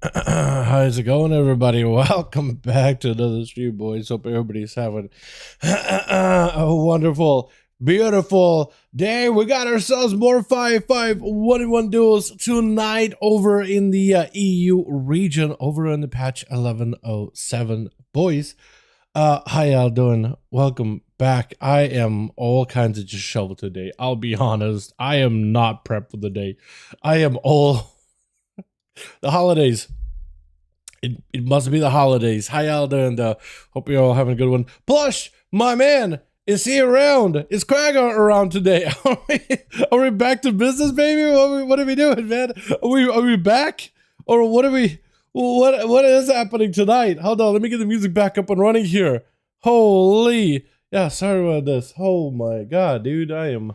How's it going, everybody? Welcome back to another stream, boys. Hope everybody's having a wonderful, beautiful day. We got ourselves more 5v5 1v1 duels tonight over in the EU region, over in the patch 1107. Boys, how y'all doing? Welcome back. I am all kinds of just shoveled today. I'll be honest. I am not prepped for the day. I am all... The holidays. It must be the holidays. How y'all doing? Hope you're all having a good one. Plush, my man, is he around? Is Cragger around today? Are we back to business, baby? What are we doing, man? Are we back? Or what are we? What is happening tonight? Hold on, let me get the music back up and running here. Holy, yeah. Sorry about this. Oh my god, dude, I am.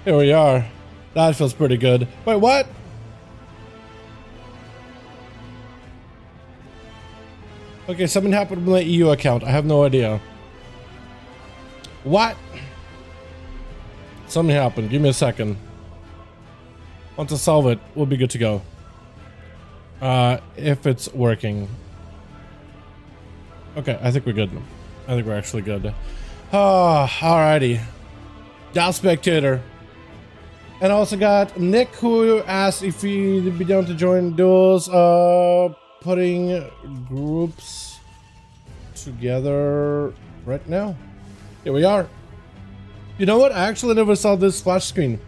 Here we are. That feels pretty good. Wait, what? Okay, something happened with my EU account. I have no idea. What? Something happened. Give me a second. Once I solve it, we'll be good to go. If it's working. Okay, I think we're good. I think we're actually good. Alrighty. Down spectator. And I also got Nick, who asked if he'd be down to join duels, putting groups together right now. Here we are. You know what? I actually never saw this splash screen.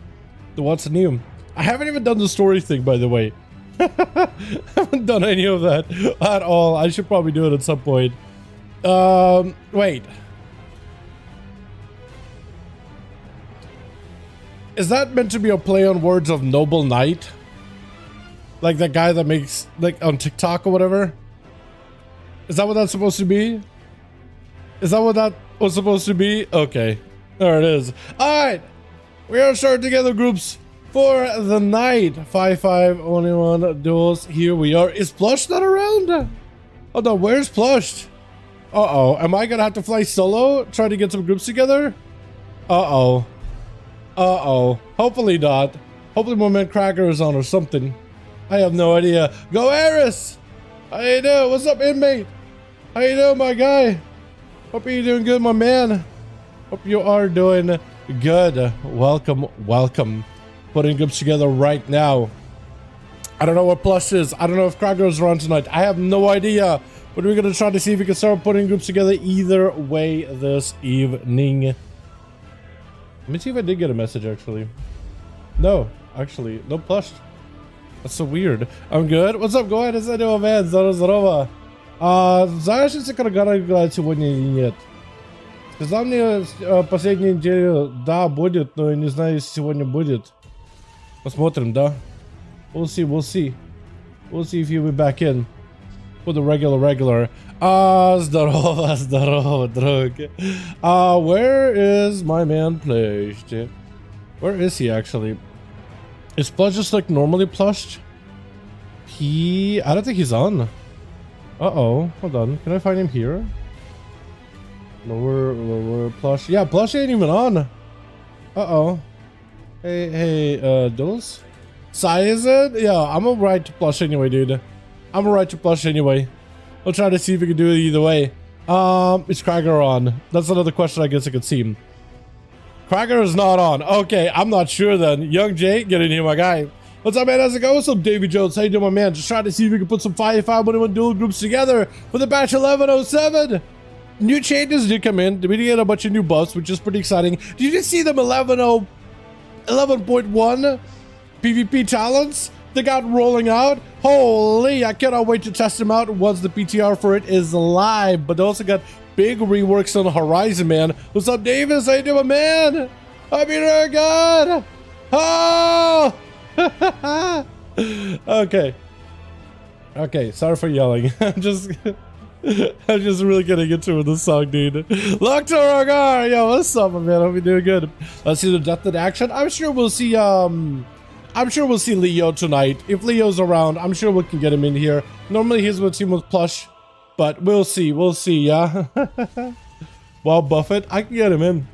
The what's new. I haven't even done the story thing, by the way. I haven't done any of that at all. I should probably do it at some point. Wait. Is that meant to be a play on words of Noble Knight? Like that guy that makes, like, on TikTok or whatever? Is that what that's supposed to be? Is that what that was supposed to be? Okay. There it is. Alright. We are starting together groups for the night. 5v5 1v1 duels. Here we are. Is Plush not around? Oh no, where's Plush? Uh-oh. Am I gonna have to fly solo? Try to get some groups together? Uh-oh. Uh-oh. Hopefully not. Hopefully my man Cracker is on or something. I have no idea. Go Eris! How you doing? What's up, inmate? How you doing, my guy? Hope you're doing good, my man. Hope you are doing good. Welcome, welcome. Putting groups together right now. I don't know what Plush is. I don't know if Cracker is around tonight. I have no idea. But we're going to try to see if we can start putting groups together either way this evening. Let me see if I did get a message, actually. No, actually, no Plush. That's so weird. I'm good. What's up, Goy? It's Adeo, man. Здорово. Знаешь, если Каргара играет сегодня или нет? Сказал мне последнюю неделю, да, будет, но я не знаю, если сегодня будет. Посмотрим, да? We'll see, we'll see. We'll see if he'll be back in. For the regular. Здорово, здорово, друг. Where is my man plushed? Where is he actually? Is Plush just like normally plushed? I don't think he's on. Uh-oh, hold on. Can I find him here? Lower Plush. Yeah, Plush ain't even on. Uh-oh. Hey, Duels? Is it? Yeah, I'm gonna ride to Plush anyway, dude. I'm gonna ride to Plush anyway. We'll try to see if we can do it either way. Is Cracker on? That's another question I guess I could see. Cracker is not on. Okay, I'm not sure then. Young Jay, get in here, my guy. What's up, man? How's it going? What's up, Davy Jones? How you doing, my man? Just trying to see if we can put some 5v5 1v1 duel groups together for the batch 1107. New changes did come in. We did get a bunch of new buffs, which is pretty exciting. Did you just see them 11.1 PvP talents that got rolling out? Holy, I cannot wait to test them out once the PTR for it is live. But they also got big reworks on the horizon, man. What's up, Davis? How you doing, man? Happy to God. Oh! Okay, sorry for yelling. I'm just really getting into this song, dude. Look to Rogar! Yo, what's up, my man? Hope you're doing good. Let's see the depth in action. I'm sure we'll see Leo tonight. If Leo's around, I'm sure we can get him in here. Normally he's with team with Plush, but we'll see, yeah. Well, Buffett, I can get him in.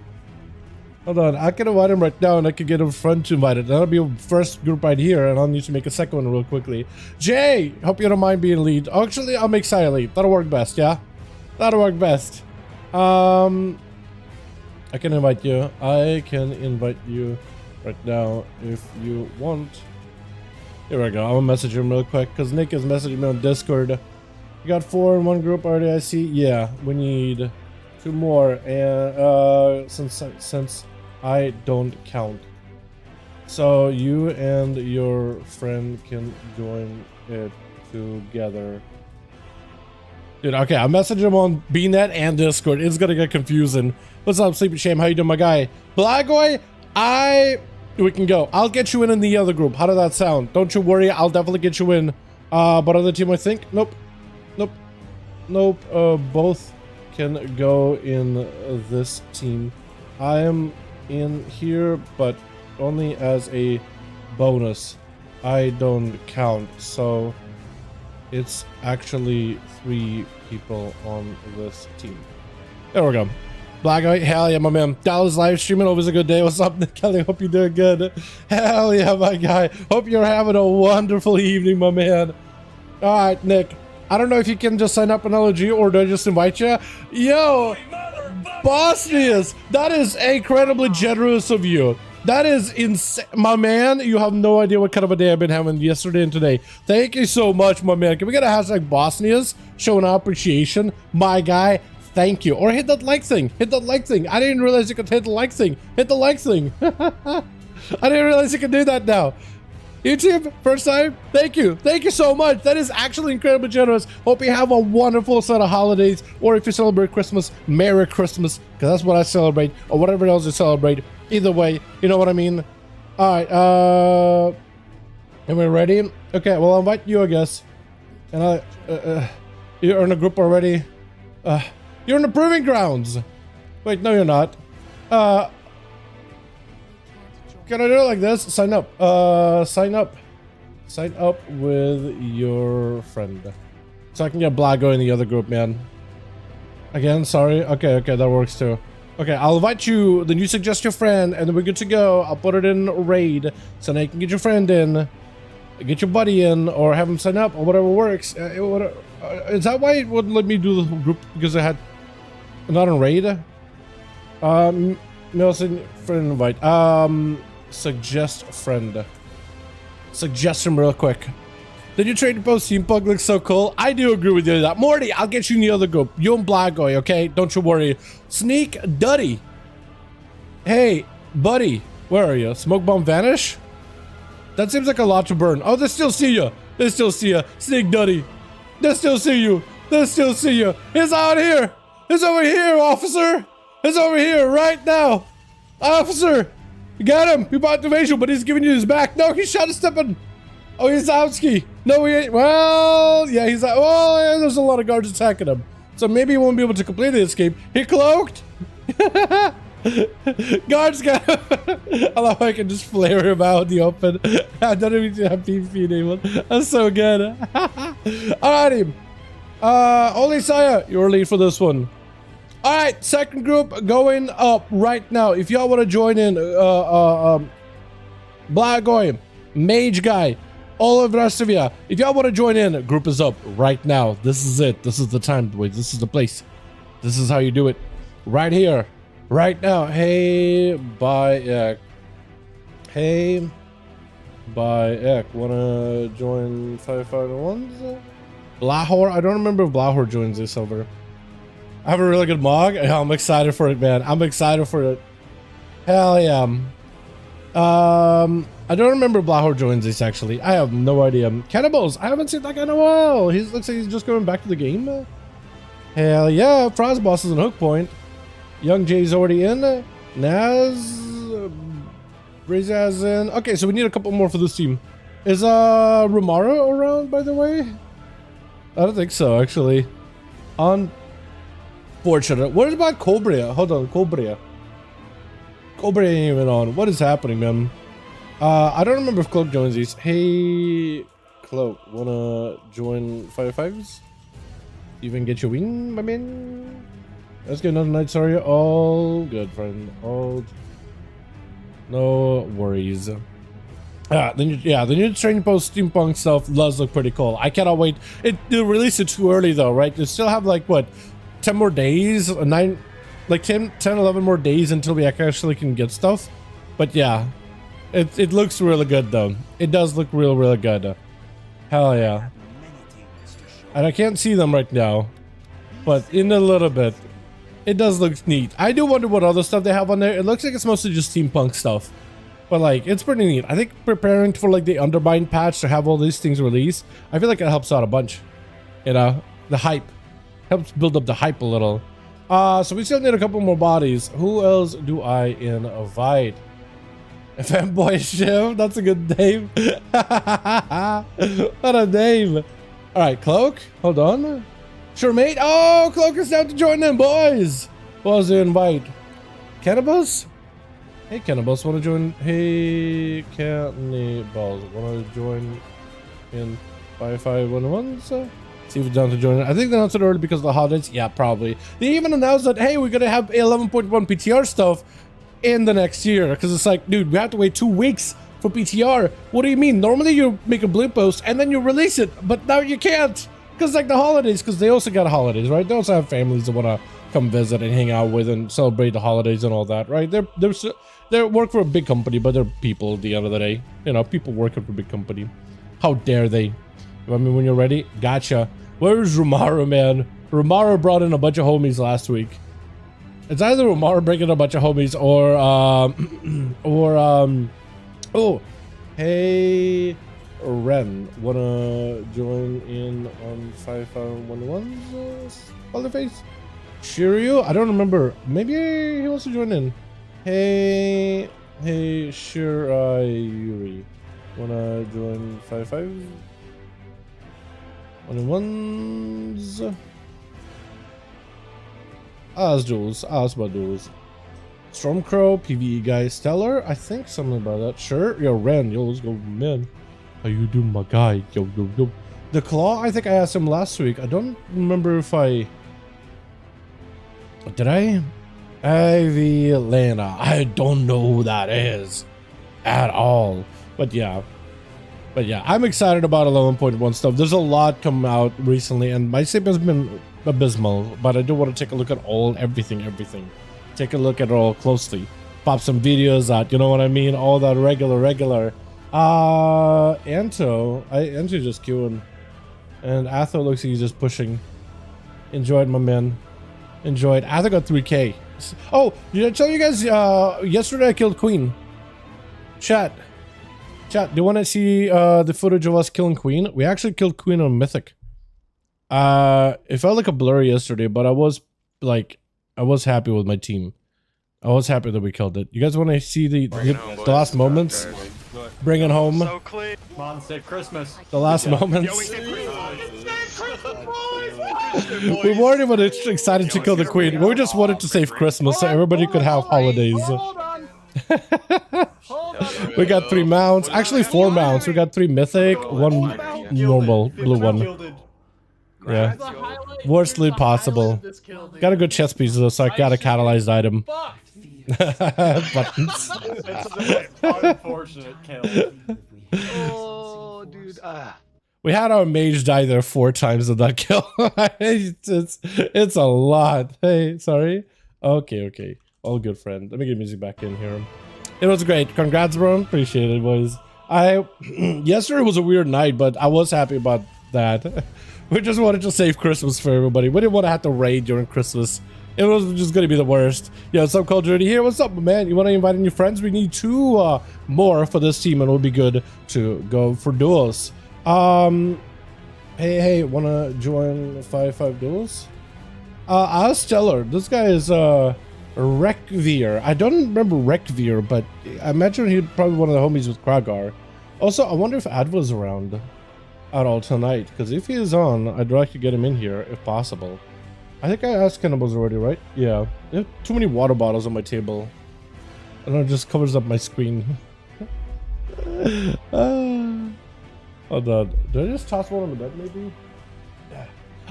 Hold on, I can invite him right now and I can get a friend to invite it. That'll be a first group right here and I'll need to make a second one real quickly. Jay, hope you don't mind being lead. Actually, I'll make Saya lead. That'll work best, yeah? That'll work best. I can invite you. I can invite you right now if you want. Here we go. I'm gonna message him real quick because Nick is messaging me on Discord. You got 4 in one group already, I see. Yeah, we need 2 more and since I don't count. So you and your friend can join it together. Dude, okay, I messaged him on BNet and Discord. It's gonna get confusing. What's up, Sleepy Shame? How you doing, my guy? Blagoy, we can go. I'll get you in the other group. How did that sound? Don't you worry, I'll definitely get you in. But other team, I think? Nope. Nope. Nope. Both can go in this team. I am in here, but only as a bonus. I don't count, so it's actually 3 people on this team. There we go. Black Eye, hell yeah, my man. Dallas live streaming, always a good day. What's up, Nick Kelly? Hope you're doing good. Hell yeah, my guy. Hope you're having a wonderful evening, my man. All right, Nick. I don't know if you can just sign up an LG or do I just invite you? Yo, Bosnians, that is incredibly generous of you. That is insane. My man, you have no idea what kind of a day I've been having yesterday and today. Thank you so much, my man. Can we get a hashtag Bosnians showing our appreciation? My guy, thank you. Or hit that like thing. Hit that like thing. I didn't realize you could hit the like thing. Hit the like thing. I didn't realize you could do that now. YouTube, first time, thank you. Thank you so much. That is actually incredibly generous. Hope you have a wonderful set of holidays, or if you celebrate Christmas, Merry Christmas, because that's what I celebrate, or whatever else you celebrate. Either way, you know what I mean? All right, are we ready? Okay, well, I'll invite you, I guess. And you're in a group already. You're in the Proving Grounds. Wait, no, you're not. Can I do it like this? Sign up. Sign up. Sign up with your friend. So I can get Blago in the other group, man. Again, sorry. Okay, that works too. Okay, I'll invite you, then you suggest your friend, and then we're good to go. I'll put it in raid, so now you can get your friend in, get your buddy in, or have him sign up, or whatever works. Is that why it wouldn't let me do the group? Because I had not in raid? Nelson, friend invite. Suggest friend. Suggest him real quick. Did you trade post Steampunk looks so cool? I do agree with you that. Morty, I'll get you in the other group. You and Blagoy, okay? Don't you worry. Sneak Duddy. Hey, buddy. Where are you? Smoke bomb vanish? That seems like a lot to burn. Oh, they still see you. They still see you. Sneak Duddy. They still see you. They still see you. He's out here. He's over here, officer. He's over here right now. Officer. You got him. He bought evasion, but he's giving you his back. No, he's shot a stepping. Oh, he's Outski. No, he ain't. Well, yeah, he's out. Well, yeah, there's a lot of guards attacking him. So maybe he won't be able to complete the escape. He cloaked. Guards got him. I love how I can just flare him out in the open. I don't even have PvP enabled. That's so good. Alrighty. ONYXIA, you're lead for this one. All right, second group going up right now. If y'all want to join in, Blagoy, Mage guy, all of the rest of you, if y'all want to join in, group is up right now. This is it. This is the time. Wait, this is the place. This is how you do it. Right here, right now. Hey, bye, hey, bye, wanna join 5V5 1v1? Blahor? I don't remember if Blahor joins this over. I have a really good mog. Yeah, I'm excited for it, man. I'm excited for it. Hell yeah. I don't remember if Blahor joins this, actually. I have no idea. Cannibals, I haven't seen that guy in a while. He looks like he's just going back to the game. Hell yeah. Frost Boss is in Hook Point. Young Jay's already in. Naz. Brazaz in. Okay, so we need a couple more for this team. Is Romaro around, by the way? I don't think so, actually. Unfortunate. What about Cobra? Hold on, Cobra. Cobra ain't even on. What is happening, man? I don't remember if Cloak joins these. Hey, Cloak, wanna join 5v5s? Even get your wing, my man? Let's get another night, sorry. All good, friend. All No worries. The new training post steampunk stuff does look pretty cool. I cannot wait. They released it too early though, right? They still have like what, 10 more days, 11 more days until we actually can get stuff. But yeah, it looks really good though. It does look really good. Hell yeah. And I can't see them right now, but in a little bit, it does look neat. I do wonder what other stuff they have on there. It looks like it's mostly just steampunk stuff. But like, it's pretty neat. I think preparing for like the Undermine patch to have all these things released, I feel like it helps out a bunch. You know, the hype. Helps build up the hype a little. So we still need a couple more bodies. Who else do I invite? Fanboy Shiv, that's a good name. What a name. Alright, Cloak, hold on. Sure, mate. Oh, Cloak is down to join in, boys. Who else do you invite? Cannibals? Hey, Cannibals, want to join? Hey, Cannibals, want to join in 5V5 1v1? See if it's down to join. I think they announced it early because of the holidays. Yeah, probably. They even announced that, hey, we're going to have 11.1 PTR stuff in the next year. Because it's like, dude, we have to wait 2 weeks for PTR. What do you mean? Normally you make a blue post and then you release it. But now you can't. Because like the holidays, because they also got holidays, right? They also have families that want to come visit and hang out with and celebrate the holidays and all that, right? They work for a big company, but they're people at the end of the day. You know, people working for a big company. How dare they? I mean, when you're ready, gotcha. Where's Rumaru, man? Rumaru brought in a bunch of homies last week. It's either Rumaru bringing a bunch of homies or, oh, hey, Ren, wanna join in on 5v5 1v1's Shiryu? I don't remember. Maybe he wants to join in. Hey, Shiryu, wanna join 5v5 1v1's? Duels. Ask about duels. Stormcrow, PvE guy, Stellar. I think something about that. Sure. Yo, Ren. Yo, let's go, man. How you doing, my guy? Yo. The Claw. I think I asked him last week. I don't remember if I did. Ivy Lana. I don't know who that is at all. But yeah, I'm excited about 11.1 stuff. There's a lot come out recently, and my sleep has been abysmal. But I do want to take a look at everything. Take a look at it all closely. Pop some videos out. You know what I mean? All that regular. Anto just queuing, and Atho looks like he's just pushing. Enjoyed, my man. Enjoyed. Atho got 3K. Oh, did I tell you guys? Yesterday I killed Queen. Chat. Do you want to see the footage of us killing Queen? We actually killed Queen on Mythic. It felt like a blur yesterday, but I was happy with my team. I was happy that we killed it. You guys want to see the last moments? Bring it home. So clean. Come on, save Christmas. The last moments. We weren't even excited to kill the Queen. We just wanted to save Christmas so everybody could have holidays. We got 3 mounts. Actually 4 mounts. We got 3 mythic, 1 normal blue one. Yeah. Worst loot possible. Got a good chest piece though, so I got a catalyzed item. Buttons. It's an unfortunate kill. Oh, dude. We had our mage die there 4 times in that kill. it's a lot. Hey, sorry. Okay. All good, friend. Let me get music back in here. It was great. Congrats, bro. Appreciate it, boys. Yesterday was a weird night, but I was happy about that. We just wanted to save Christmas for everybody. We didn't want to have to raid during Christmas. It was just going to be the worst. Yo, what's up, Culture here? What's up, man? You want to invite any friends? We need 2 more for this team, and it'll be good to go for duels. Hey, want to join 5v5 duels? Stellar. This guy is Rekvir. I don't remember Rekvir, but I imagine he's probably one of the homies with Kragar. Also, I wonder if Ad was around at all tonight, because if he is on, I'd like to get him in here if possible. I think I asked Cannibals already, right? Yeah. There are too many water bottles on my table. And it just covers up my screen. Hold on. Did I just toss one on the bed, maybe? Yeah.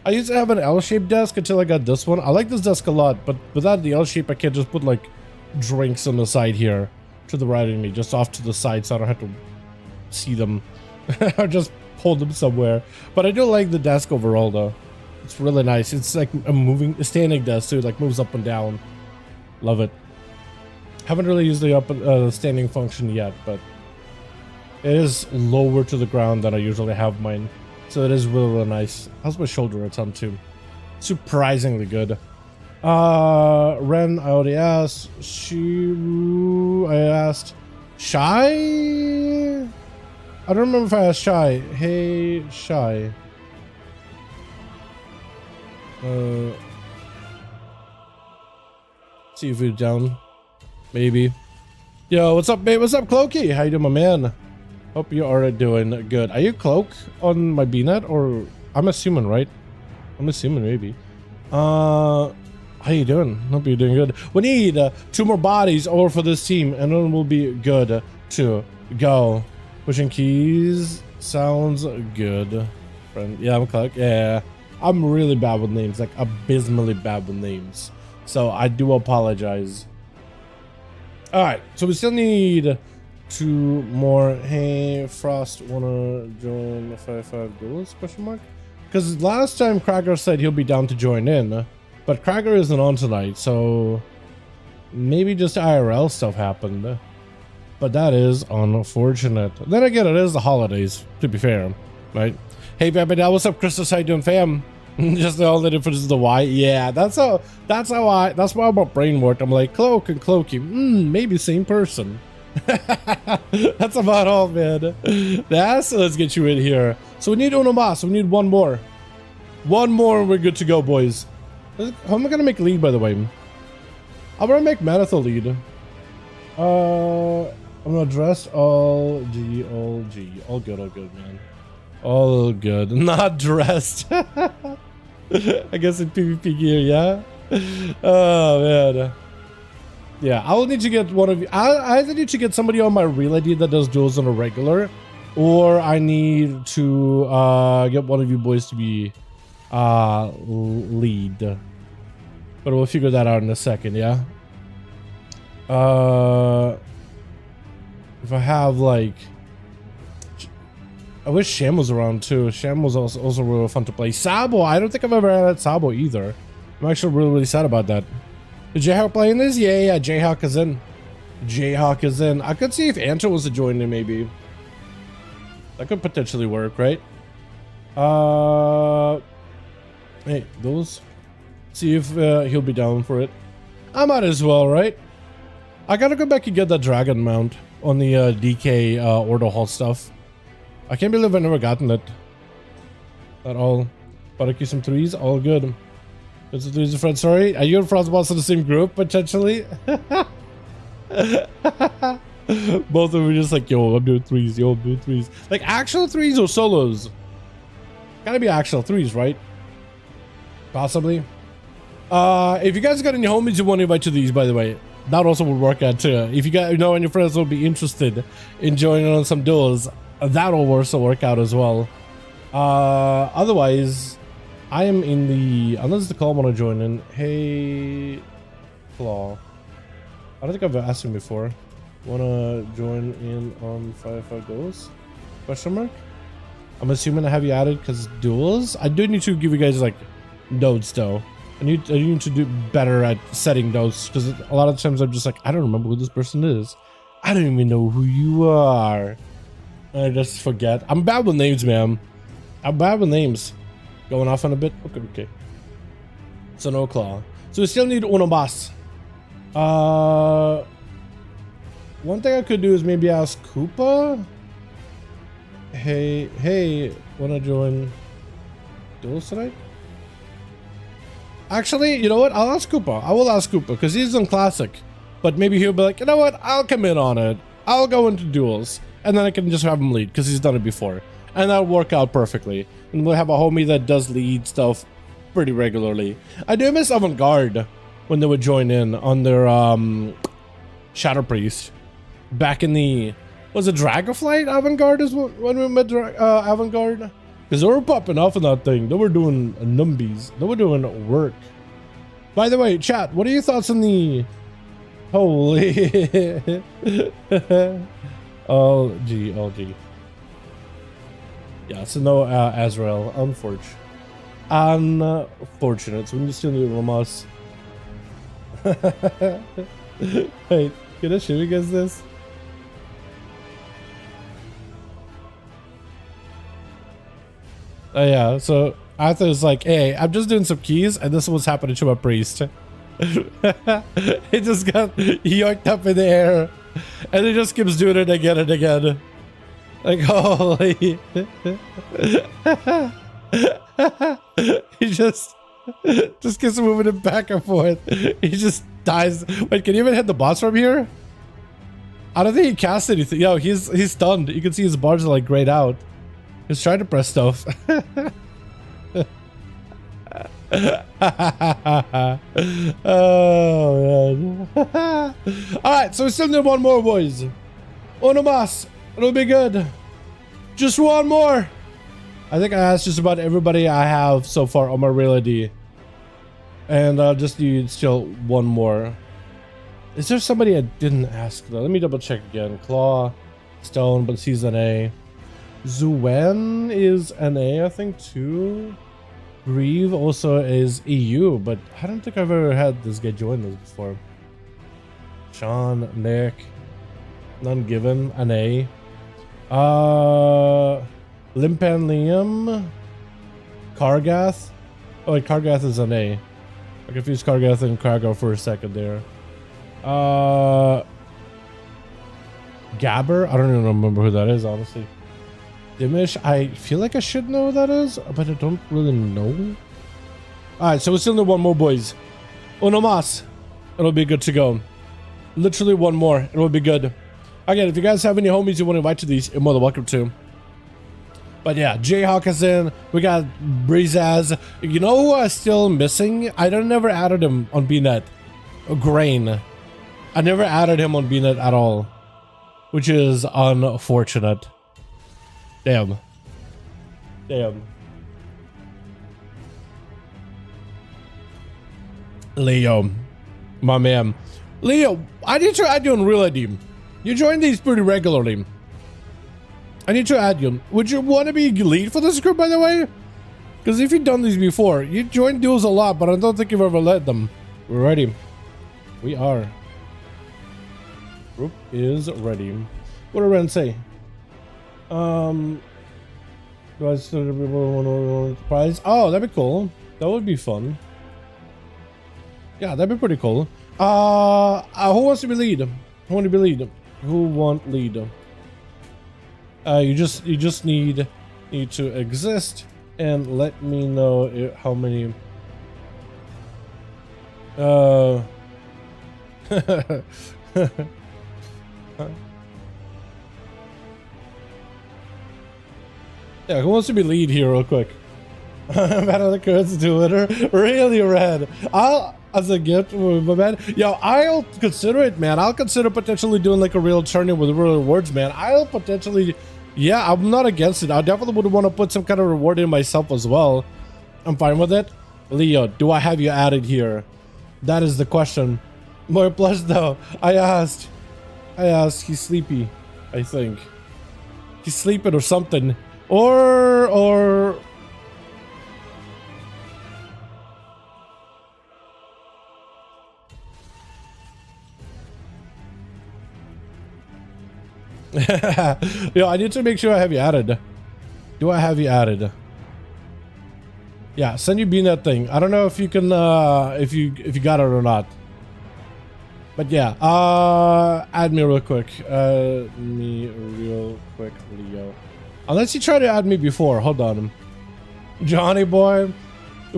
I used to have an L-shaped desk until I got this one. I like this desk a lot, but without the L shape, I can't just put, like, drinks on the side here. to the right of me, just off to the side, so I don't have to see them. Or just hold them somewhere. But I do like the desk overall, though. It's really nice. It's like a standing desk too, like moves up and down. Love it. Haven't really used the standing function yet, but it is lower to the ground than I usually have mine, so it is really, really nice. How's my shoulder a ton too? Surprisingly good. Ren, I already asked. Shiru, I asked. Shy? I don't remember if I asked Shy. Hey, Shy. See if we're down. Maybe. Yo, what's up, babe? What's up, Cloaky? How you doing, my man? Hope you are doing good. Are you Cloak on my BNet, or I'm assuming, right? I'm assuming maybe. How you doing? Hope you're doing good. We need 2 more bodies over for this team, and then we'll be good to go. Pushing keys sounds good, friend. Yeah, I'm Cloak. Yeah, I'm really bad with names, like abysmally bad with names. So I do apologize. All right, so we still need 2 more. Hey, Frost, wanna join the 5V5 Duels? Question mark? Because last time Krager said he'll be down to join in, but Krager isn't on tonight, so maybe just IRL stuff happened. But that is unfortunate. Then again, it is the holidays, to be fair, right? Hey, baby, what's up, Christos? How you doing, fam? Just the only difference is the Y. Yeah, that's why my brain worked. I'm like, Cloak and Cloaky, maybe same person. That's about all, man. Let's get you in here. So we need Unomas. We need 1 more. 1 more and we're good to go, boys. How am I gonna make lead, by the way? I'm gonna make Manatha lead. I'm gonna dress all G. All good, man. All good. Not dressed. I guess in PvP gear, yeah? Oh, man. Yeah, I will need to get one of you. I either need to get somebody on my real ID that does duels on a regular, or I need to get one of you boys to be lead. But we'll figure that out in a second, yeah? If I have, like... I wish Sham was around too. Sham was also really fun to play. Sabo, I don't think I've ever had Sabo either. I'm actually really sad about that. Is Jayhawk playing this? Yeah, Jayhawk is in. Jayhawk is in. I could see if Anto was to join in, maybe. That could potentially work, right? Hey, those. See if he'll be down for it. I might as well, right? I gotta go back and get that dragon mount on the DK Order Hall stuff. I can't believe I've never gotten it at all. Barbecue some 3s, all good. It's a 3s, friend. Sorry, are you and Frostboss in the same group potentially? Both of them are just like, yo, I'm doing 3s, yo, I'm doing 3s. Like actual 3s or solos? Gotta be actual 3s, right? Possibly. If you guys got any homies you want to invite to these, by the way, that also would work out too. If you got, and your friends will be interested in joining on some duels, that'll also work out as well. Otherwise, I am in the, unless the call want to join in. Hey, Claw. I don't think I've asked him before. Wanna join in on 5V5 Duels? Question mark? I'm assuming I have you added because duels. I do need to give you guys like notes though. I need to do better at setting notes because a lot of times I'm just like, I don't remember who this person is. I don't even know who you are. I just forget. I'm bad with names, man. I'm bad with names. Going off on a bit? Okay. So no Claw. So we still need Unomas. One thing I could do is maybe ask Koopa. Hey, wanna join duels tonight? Actually, you know what? I'll ask Koopa. I will ask Koopa because he's on Classic. But maybe he'll be like, you know what? I'll come in on it. I'll go into duels. And then I can just have him lead because he's done it before. And that'll work out perfectly. And we'll have a homie that does lead stuff pretty regularly. I do miss Avant-Garde when they would join in on their Shadow Priest. Back in the... Was it Dragonflight Avant-Garde is when we met Avant-Garde? Because they were popping off in that thing. They were doing numbies. They were doing work. By the way, chat, what are your thoughts on the Holy. Oh, G, oh, G. Yeah, so no Azrael, unfortunate. Unfortunate. So we need to still need Ramos. Wait, can I show you guys this? Oh yeah, so Arthur was like, hey, I'm just doing some keys and this is what's happening to my priest. He just got yoinked up in the air and he just keeps doing it again and again. Like, holy. He just keeps moving it back and forth. He just dies. Wait, can you even hit the boss from here? I don't think he cast anything. Yo, he's stunned. You can see his bars are like grayed out. He's trying to press stuff. Oh man. Alright, so we still need one more, boys. Uno más. It'll be good. Just one more. I think I asked just about everybody I have so far on my reality. And I just need still one more. Is there somebody I didn't ask though? Let me double check again. Claw, Stone, but he's NA. Zuen is NA, I think, too. Grieve also is EU, but I don't think I've ever had this guy join this before. Sean, Nick, none given, NA. Limpan Liam, Kargath. Oh wait, Kargath is NA. I confused Kargath and Kargo for a second there. Gabber, I don't even remember who that is, honestly. Dimish, I feel like I should know who that is, but I don't really know. Alright, so we still need one more, boys. Uno más. It'll be good to go. Literally one more. It will be good. Again, if you guys have any homies you want to invite to these, you're more than welcome to. But yeah, Jayhawk is in. We got Breezaz. You know who I'm still missing? I never added him on BNet. Grain. I never added him on BNet at all. Which is unfortunate. Damn. Damn. Leo. My man. Leo, I need to add you on Real ID. You join these pretty regularly. I need to add you. Would you want to be lead for this group, by the way? Because if you've done these before, you join duels a lot, but I don't think you've ever led them. We're ready. We are. Group is ready. What did Ren say? Do I still want to prize? Oh, that'd be cool. That would be fun. Yeah, that'd be pretty cool. Who wants to be lead? Who want to be lead? Who want lead? You just need to exist and let me know how many. Yeah, who wants to be lead here real quick? Battle of the Curds Twitter. Really red. As a gift, my man. Yo, I'll consider it, man. I'll consider potentially doing like a real tournament with real rewards, man. I'll potentially, yeah, I'm not against it. I definitely would want to put some kind of reward in myself as well. I'm fine with it. Leo, do I have you added here? That is the question. More plus though. I asked. He's sleepy, I think. He's sleeping or something. Or yo, I need to make sure I have you added. Do I have you added? Yeah, send you being that thing. I don't know if you can if you got it or not. But yeah, add me real quick. Leo. Unless you try to add me before. Hold on. Johnny Boy,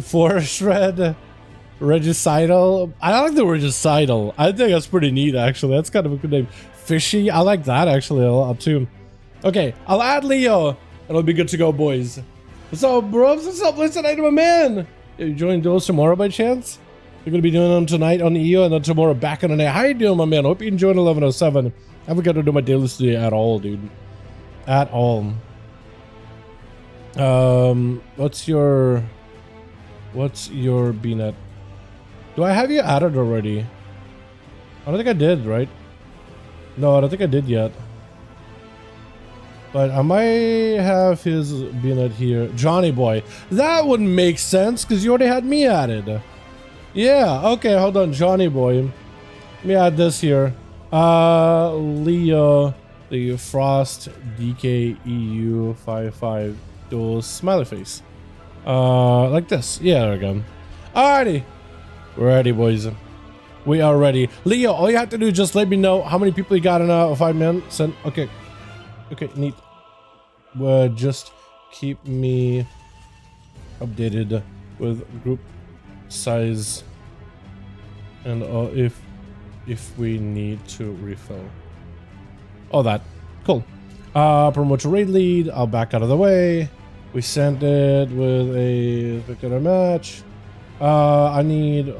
Forest Red, Regicidal. I like the Regicidal. I think that's pretty neat, actually. That's kind of a good name. Fishy. I like that, actually, a lot, too. Okay, I'll add Leo. It'll be good to go, boys. What's up, bros? What's up? Listen, hey, my man. You join Duels tomorrow by chance? You're going to be doing them tonight on EU and then tomorrow back on NA. How you doing, my man? Hope you enjoyed 1107. I haven't got to do my daily today at all, dude. At all. What's your BNet? Do I have you added already? I don't think I did, right? No, I don't think I did yet. But I might have his being at here. Johnny boy. That wouldn't make sense because you already had me added. Yeah, okay, hold on. Johnny boy. Let me add this here. Leo, the Frost DK EU 5V5 duels smiley face. Like this. Yeah, there we go. Alrighty. We're ready, boys. We are ready. Leo, all you have to do is just let me know how many people you got in a 5-man send. Okay. Okay, neat. Just keep me updated with group size and if we need to refill. All that. Cool. Promote to raid lead. I'll back out of the way. We sent it with a particular match. I need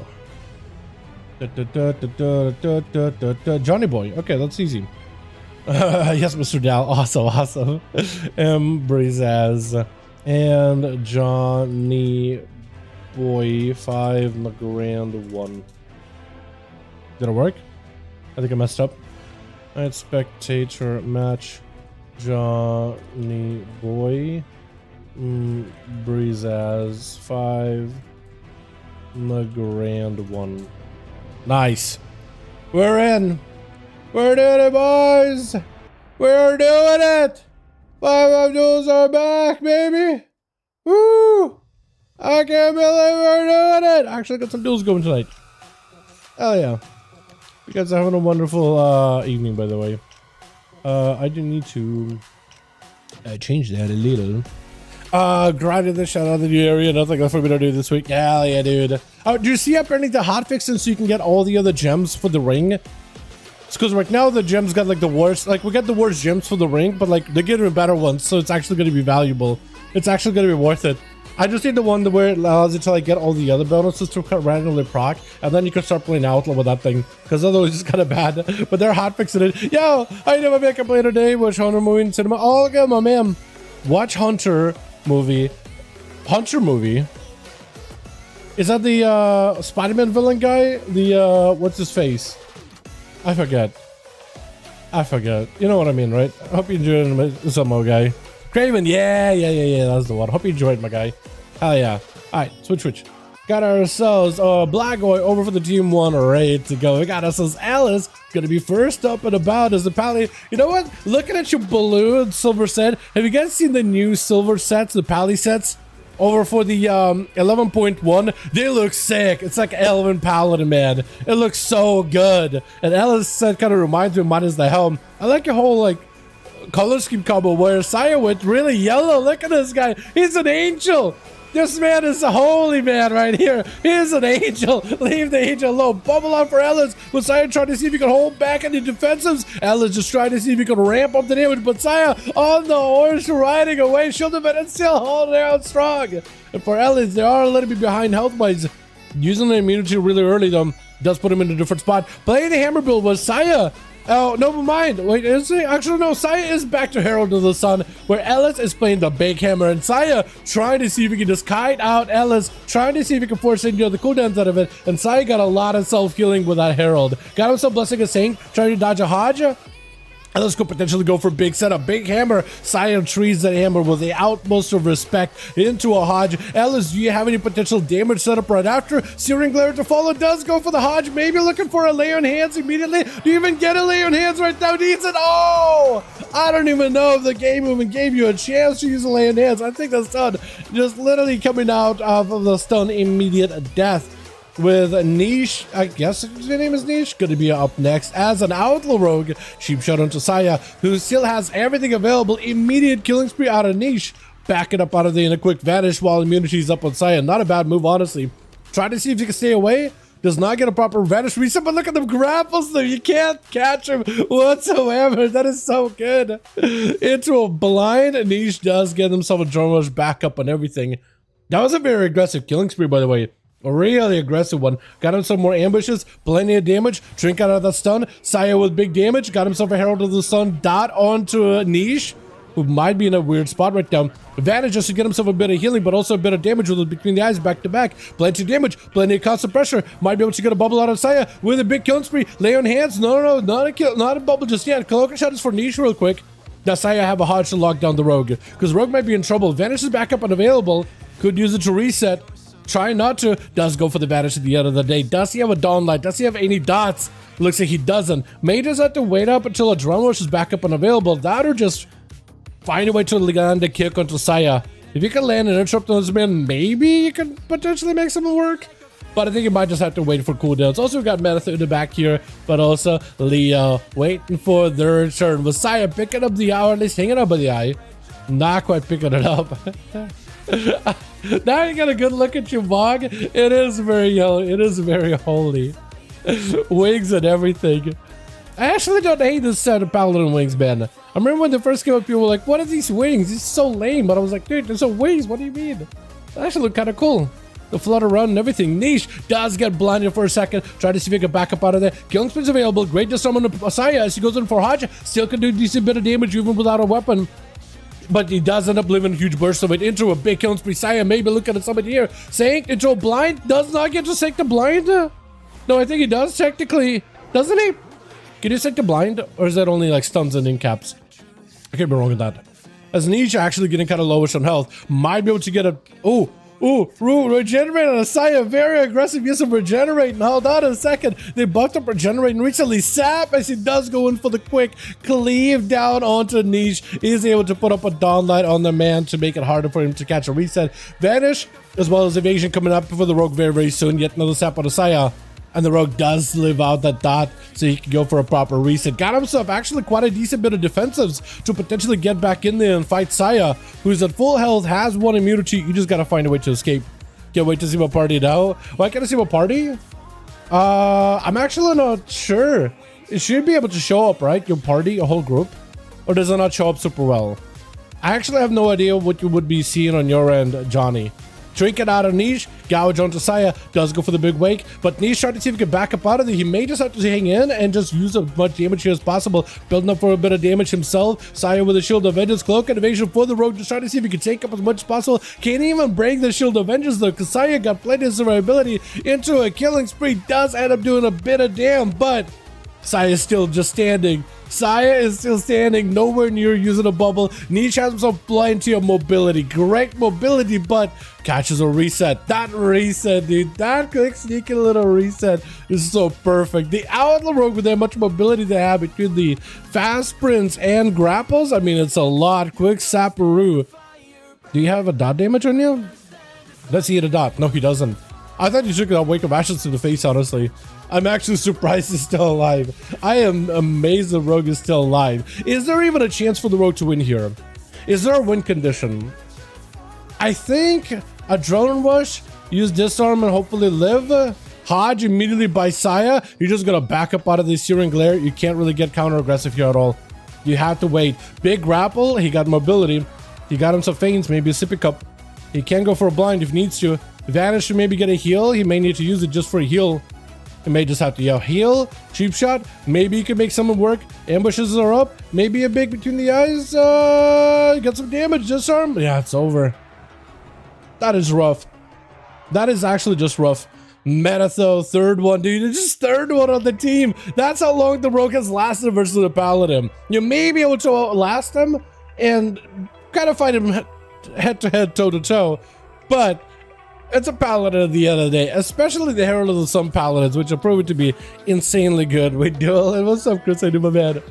Johnny boy. Okay, that's easy. Yes, Mr. Dal. Awesome. Brizaz and Johnny boy 5 the grand 1. Did it work? I think I messed up. Alright, spectator match Johnny boy Brizaz 5 the grand 1. Nice. We're in. We're doing it, boys. We're doing it. 5 duels are back, baby. Woo! I can't believe we're doing it. Actually, got some duels going tonight. Hell yeah. You guys are having a wonderful evening, by the way. I do need to change that a little. Grinded the shit out of the new area. Nothing left for me to do this week. Hell yeah, dude. Do you see apparently the hotfixes so you can get all the other gems for the ring? It's because right now the gems got like the worst. Like we get the worst gems for the ring, but like they're getting better ones, so it's actually going to be valuable. It's actually going to be worth it. I just need the one where it allows you to like get all the other bonuses to randomly proc, and then you can start playing Outlaw with that thing. Because otherwise it's kind of bad. But they're hotfixing it. Yo, I never make a play today. Watch Hunter movie in cinema. Oh, okay, my man. Watch Hunter movie. Hunter movie. Is that the Spider-Man villain guy? The what's his face? I forget. You know what I mean, right? I hope you enjoyed some more guy. Craven, yeah, that's the one. Hope you enjoyed, my guy. Hell yeah. Alright, switch. Got ourselves Black Boy over for the team 1, ready to go. We got ourselves Alice, gonna be first up and about as the Pally. You know what? Looking at your balloon silver set, have you guys seen the new silver sets, the Pally sets? Over for the 11.1, they look sick. It's like Elven Paladin, man. It looks so good. And Alice set kind of reminds me of mine as the helm. I like your whole like color scheme combo where Saya went really yellow. Look at this guy. He's an angel. This man is a holy man right here. He's an angel. Leave the angel alone. Bubble on for Ellis. With Saya trying to see if he can hold back any defensives. Ellis just trying to see if he can ramp up the damage. But Saya on the horse riding away. Shield event and still holding out strong. And for Ellis, they are a little bit behind health-wise. Using the immunity really early, though, does put him in a different spot. Playing the hammer build was Saya. Oh, never mind. Wait, is he? Actually, no. Saya is back to Herald of the Sun, where Ellis is playing the big hammer, and Saya trying to see if he can just kite out Ellis, trying to see if he can force the cooldowns out of it, and Saya got a lot of self-healing with that Herald. Got himself Blessing a Saint, trying to dodge a Hodge. Ellis could potentially go for big setup. Big hammer. Saya treats that hammer with the utmost of respect into a Hodge. Ellis, do you have any potential damage setup right after? Searing Glare to follow does go for the Hodge. Maybe looking for a lay on hands immediately. Do you even get a lay on hands right now? Needs it. Oh! I don't even know if the game even gave you a chance to use a lay on hands. I think the stun just literally coming out of the stun immediate death. With Niche, I guess his name is Niche, going to be up next as an Outlaw Rogue. Sheep shot onto Saya, who still has everything available. Immediate killing spree out of Niche. Back it up out of there in a quick vanish while immunity is up on Saya. Not a bad move, honestly. Try to see if you can stay away. Does not get a proper vanish reset, but look at them grapples though. You can't catch him whatsoever. That is so good. Into a blind. Niche does get himself a drone rush backup and everything. That was a very aggressive killing spree, by the way. A really aggressive one. Got him some more ambushes, plenty of damage. Trinket out of that stun. Saya with big damage. Got himself a Herald of the Sun dot onto a Niche. who might be in a weird spot right now. Advantage just to get himself a bit of healing, but also a bit of damage with it between the eyes, back to back. Plenty of damage, plenty of constant pressure. Might be able to get a bubble out of Saya with a big killing spree. Lay on hands. No, not a kill, not a bubble just yet. Cloaking shot is for niche real quick. Now Saya have a hodge to lock down the rogue, because rogue might be in trouble. Vanish is back up and available. Could use it to reset. Try not to. Does go for the vanish at the end of the day. Does he have a dawn light? Does he have any dots? Looks like he doesn't. May just have to wait up until a drum rush is back up and available. That or just find a way to land a kick onto Saya. If you can land an interrupt on this man, maybe you can potentially make something work. But I think you might just have to wait for cooldowns. Also, we got Method in the back here, but also Leo waiting for their turn. Messiah picking up the eye, or at least hanging up by the eye. Not quite picking it up. Now you got a good look at your Bog. It is very yellow. It is very holy. Wings and everything. I actually don't hate this set of Paladin wings, man. I remember when they first came up, people were like, what are these wings? It's so lame. But I was like, dude, there's no wings. What do you mean? They actually look kind of cool. The flutter around and everything. Niche does get blinded for a second. Try to see if he can back up out of there. Killing spree is available. Great disarm on the Saya as he goes in for Hodge. Still can do a decent bit of damage even without a weapon. But he does end up living a huge burst of it into a big killing spree. Saya maybe looking at somebody here. Sank into a blind. Does not get to sank the blind. No, I think he does technically. Doesn't he? Can you sank the blind? Or is that only like stuns and in caps? I could be wrong with that. As Niche actually getting kind of lowish on health. Might be able to get a... regenerate on a Saya. Very aggressive use of regenerate. Hold on a second. They buffed up regenerate and recently sap as he does go in for the quick cleave down onto Niche. He's able to put up a dawn light on the man to make it harder for him to catch a reset. Vanish as well as evasion coming up for the rogue very, very soon. Yet another sap on the Saya. And the rogue does live out that dot, so he can go for a proper reset. Got himself actually quite a decent bit of defensives to potentially get back in there and fight Saya, who's at full health, has one immunity. You just gotta find a way to escape. Can't wait to see what party now. Why can't I see what party? I'm actually not sure. It should be able to show up, right? Your party, your whole group? Or does it not show up super well? I actually have no idea what you would be seeing on your end, Johnny. Trinket out of Niche, gouge onto Saya, does go for the big wake, but Niche trying to see if he can back up out of there. He may just have to hang in and just use as much damage here as possible, building up for a bit of damage himself. Saya with a Shield of Vengeance, cloak and evasion for the rogue, just trying to see if he can take up as much as possible. Can't even break the Shield of Vengeance though, because Saya got plenty of survivability into a killing spree, does end up doing a bit of damn, but Saya is still just standing. Saya is still standing, nowhere near using a bubble. Niche has himself blind to mobility. Great mobility, but catches a reset. That reset, dude. That quick sneaky little reset is so perfect. The Outlaw Rogue with that much mobility they have between the fast sprints and grapples, I mean, it's a lot. Quick Saparoo. Do you have a dot damage on you? Does he hit a dot? No, he doesn't. I thought you took that Wake of Ashes to the face, honestly. I'm actually surprised he's still alive. I am amazed the rogue is still alive. Is there even a chance for the rogue to win here? Is there a win condition? I think a drone rush, use disarm and hopefully live. Hodge immediately by Saya. You're just gonna back up out of the Searing Glare. You can't really get counter aggressive here at all. You have to wait. Big grapple, he got mobility. He got himself feigns, maybe a sippy cup. He can go for a blind if he needs to. Vanish to maybe get a heal. He may need to use it just for a heal. He may just have to heal, cheap shot. Maybe he can make someone work. Ambushes are up. Maybe a big between the eyes. Got some damage. Disarm. Yeah, it's over. That is rough. That is actually just rough. Metatho, third one, dude. It's just third one on the team. That's how long the rogue has lasted versus the Paladin. You may be able to outlast him and kind of fight him head to head, toe to toe, but it's a Paladin at the end of the day, especially the Herald of the Sun Paladins, which are proven to be insanely good with Duel. And what's up, Chris? I do, my man.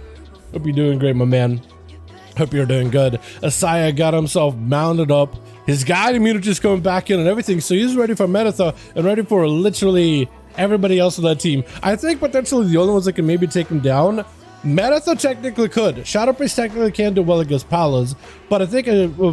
Hope you're doing great, my man. Hope you're doing good. Asaya got himself mounted up. His guide immunity is coming back in and everything, so he's ready for Metatho and ready for literally everybody else on that team. I think potentially the only ones that can maybe take him down, Metatho technically could. Shadow Priest technically can do well against Palas, but I think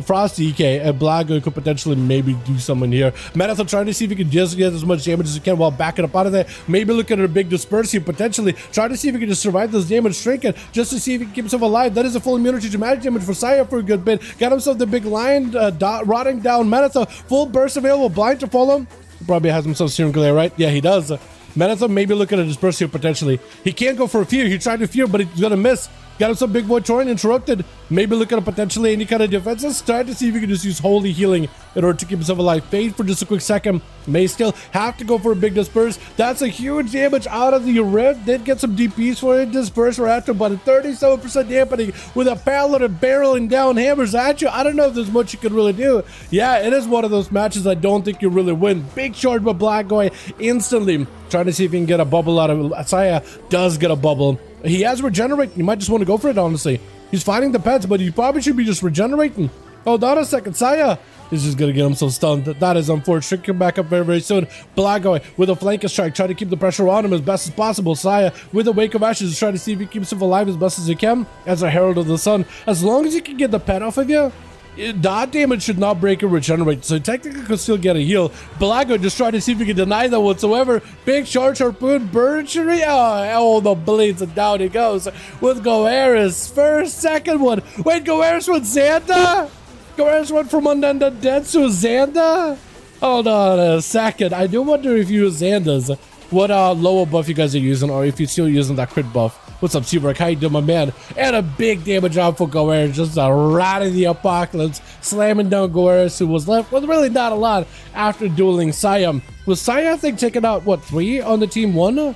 Frosty EK and Blago could potentially maybe do something here. Metatho trying to see if he can just get as much damage as he can while backing up out of there. Maybe look at a big disperse here, potentially. Try to see if he can just survive this damage, shrink it, just to see if he can keep himself alive. That is a full immunity to magic damage for Saya for a good bit. Got himself the big lion rotting down Metatho. Full burst available, blind to follow. Probably has himself Searing Glare, right? Yeah, he does. Metatho maybe look at a disperse here potentially. He can't go for a fear. He tried to fear, but he's gonna miss. Got him some big boy Troy interrupted. Maybe looking at potentially any kind of defenses. Trying to see if he can just use holy healing in order to keep himself alive. Fade for just a quick second. May still have to go for a big disperse. That's a huge damage out of the rift. Did get some DPs for it. Disperse right after, but a 37% dampening with a Paladin barreling down hammers at you. I don't know if there's much you could really do. Yeah, it is one of those matches I don't think you really win. Big charge by Black going instantly. Trying to see if he can get a bubble out of Saya. Does get a bubble. He has regenerate. You might just want to go for it, honestly. He's fighting the pets, but he probably should be just regenerating. Hold on a second. Saya is just going to get himself stunned. That is unfortunate. Come back up very, very soon. Blagoy with a flanker strike. Try to keep the pressure on him as best as possible. Saya with a Wake of Ashes. Try to see if he keeps him alive as best as he can as a Herald of the Sun. As long as you can get the pet off of you, that damage should not break or regenerate, so technically could still get a heal. Blago just trying to see if he can deny that whatsoever. Big charge harpoon, Birchery. Oh, the blades, and down he goes with Goeris. First, second one. Wait, Goeris with Xanda? Goeris went from Undead Dead to Xanda? Hold on a second. I do wonder if you use Xandas, what lower buff you guys are using, or if you're still using that crit buff. What's up, Seabrook? How you doing, my man? And a big damage out for Goeris. Just a rat of the apocalypse. Slamming down Goeris, who was left with really not a lot after dueling Saya. Was Saya, I think, taking out, what, 3 on the team 1?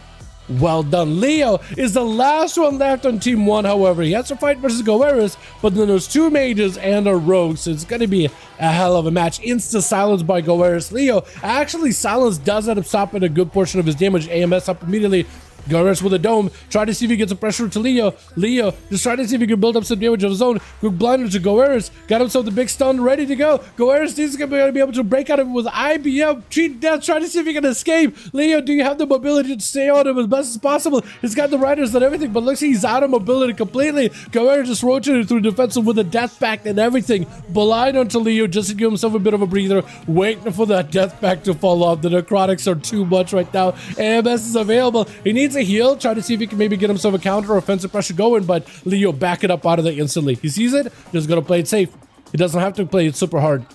Well done. Leo is the last one left on team 1, however. He has to fight versus Goeris, but then there's 2 mages and a rogue, so it's going to be a hell of a match. Insta silence by Goeris. Leo, actually, silence does end up stopping a good portion of his damage. AMS up immediately. Goeris with a dome, try to see if he gets a pressure to Leo. Leo just trying to see if he can build up some damage of his own. Quick blinder to Goeris, got himself the big stun ready to go. Goeris is going to be able to break out of it with IBM. Treat death, trying to see if he can escape. Leo, do you have the mobility to stay on him as best as possible? He's got the riders and everything, but looks like he's out of mobility completely. Goeris just rotated through defensive with a death pact and everything. Blind onto Leo just to give himself a bit of a breather, waiting for that death pact to fall off. The necrotics are too much right now. AMS is available. He needs a heal, try to see if he can maybe get himself a counter or offensive pressure going, but Leo back it up out of there instantly. He sees it, just gonna play it safe. He doesn't have to play it super hard.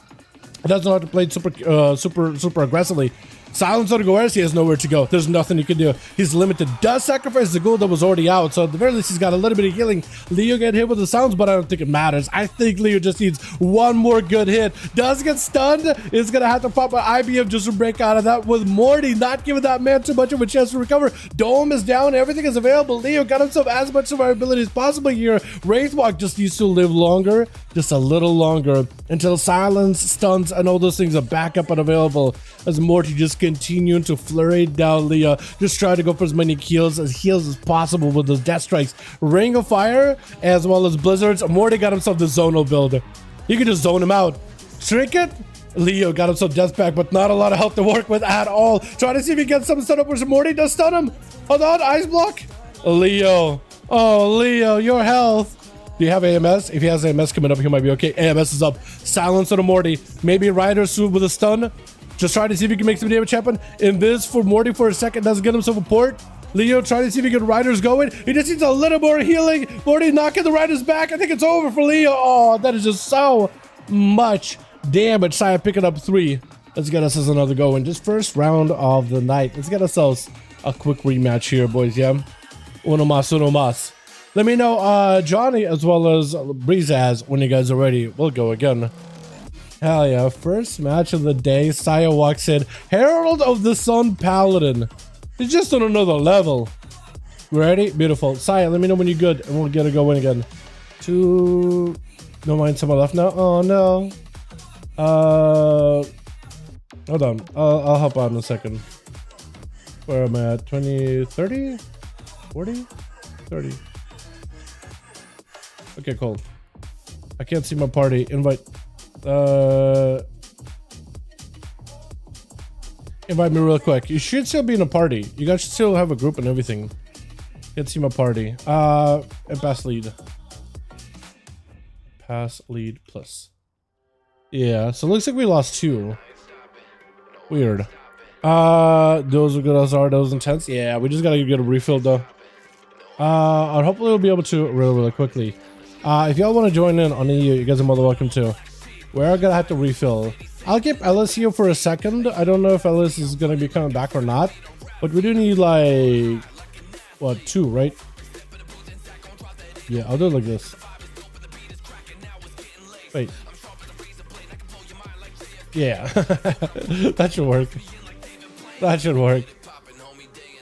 He doesn't have to play it super aggressively. Silence on Goeris, he has nowhere to go. There's nothing he can do. He's limited. Does sacrifice the gold that was already out, so at the very least he's got a little bit of healing. Leo get hit with the sounds, but I don't think it matters. I think Leo just needs one more good hit. Does get stunned. Is gonna have to pop an IBM just to break out of that, with Morty not giving that man too much of a chance to recover. Dome is down. Everything is available. Leo got himself as much survivability as possible here. Wraithwalk just needs to live longer, just a little longer, until silence, stuns, and all those things are back up and available, as Morty just continuing to flurry down Leo, just try to go for as many heals as possible with those death strikes. Ring of Fire as well as blizzards. Morty got himself the zonal builder. You can just zone him out. Shrink it. Leo got himself death pack, but not a lot of health to work with at all. Try to see if he gets some stun up where Morty does stun him. Hold on, ice block. Leo. Oh, Leo, your health. Do you have AMS? If he has AMS coming up, he might be okay. AMS is up. Silence on Morty. Maybe Rider Suit with a stun. Just trying to see if he can make some damage happen. In this for Morty for a second, doesn't get himself a port. Leo trying to see if he can Riders going. He just needs a little more healing. Morty knocking the Riders back. I think it's over for Leo. Oh, that is just so much damage. Saya picking up 3. Let's get us another go in. Just first round of the night. Let's get ourselves a quick rematch here, boys. Yeah. Uno mas. Let me know, Johnny as well as Breezaz, when you guys are ready. We'll go again. Hell yeah, first match of the day. Saya walks in. Herald of the Sun Paladin. He's just on another level. Ready? Beautiful. Saya, let me know when you're good and we'll get a go in again. 2. Don't mind someone left now. Oh no. Hold on. I'll hop on in a second. Where am I at? 20, 30? 40? 30. Okay, cool. I can't see my party. Invite me real quick. You should still be in a party. You guys should still have a group and everything. Can't see my party. And pass lead. Pass lead plus. Yeah, so it looks like we lost 2. Weird. Those are good as are. Those intense. Yeah, we just gotta get a refill though. And hopefully we'll be able to really quickly. If y'all want to join in on EU, you guys are more than welcome to. We're gonna have to refill. I'll keep Ellis here for a second. I don't know if Ellis is gonna be coming back or not, but we do need like what, 2, right? Yeah, I'll do it like this. Wait. Yeah. That should work. That should work.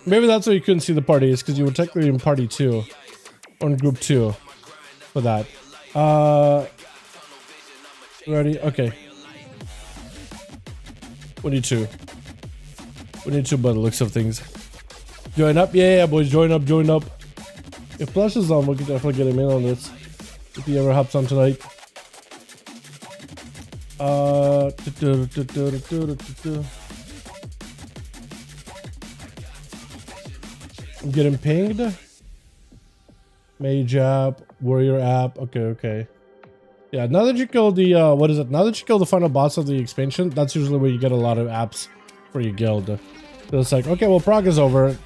Maybe that's why you couldn't see the parties, because you were technically in party 2. Or in group 2. For that. Ready? Okay. We need 2. We need 2 by the looks of things. Join up? Yeah, boys. Join up, join up. If Plush is on, we can definitely get him in on this. If he ever hops on tonight. I'm getting pinged. Mage app, warrior app. Okay, okay. Yeah, now that you kill the what is it? Now that you kill the final boss of the expansion, that's usually where you get a lot of apps for your guild. So it's like, okay, well, prog is over.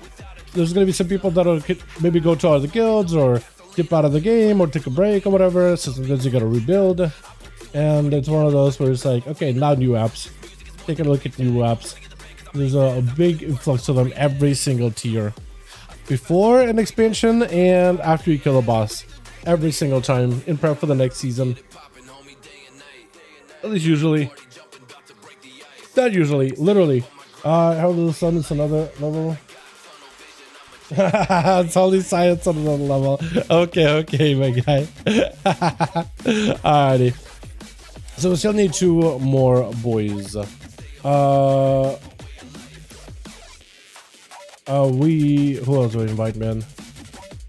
There's gonna be some people that'll maybe go to other guilds or dip out of the game or take a break or whatever. So sometimes you gotta rebuild. And it's one of those where it's like, okay, now new apps. Take a look at new apps. There's a big influx of them every single tier. Before an expansion and after you kill a boss. Every single time in prep for the next season. At least usually. Not usually, literally. How the sun is another level. It's only science on another level. Okay, okay, my guy. Alrighty. So we still need 2 more boys. Who else do we invite, man?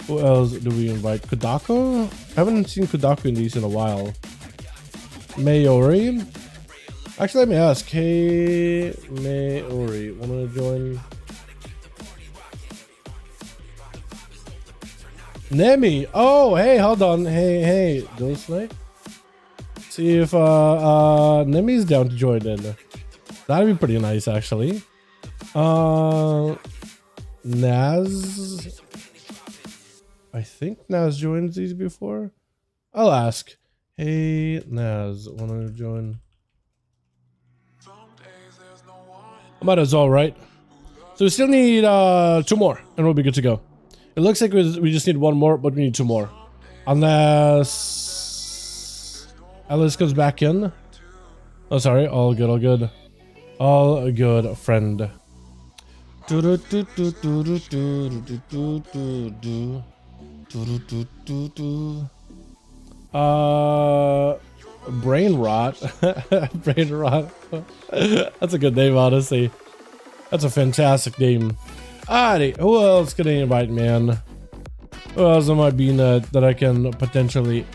Who else do we invite? Kudako? I haven't seen Kudako in these in a while. Mayori? Actually, let me ask. Hey, Mayori, wanna join? Nemi! Oh, hey, hold on. Hey, Ghost Knight? See if Nemi's down to join in. That'd be pretty nice, actually. Naz, I think Naz joined these before. I'll ask. Hey, Naz, wanna join? I might as well, right? So we still need 2 more, and we'll be good to go. It looks like we just need 1 more, but we need 2 more, unless Alice comes back in. Oh, sorry. All good, all good. All good, friend. Brain rot. Brain rot. That's a good name, honestly. That's a fantastic name. Alrighty, who else can I invite, man? Who else am I being that I can potentially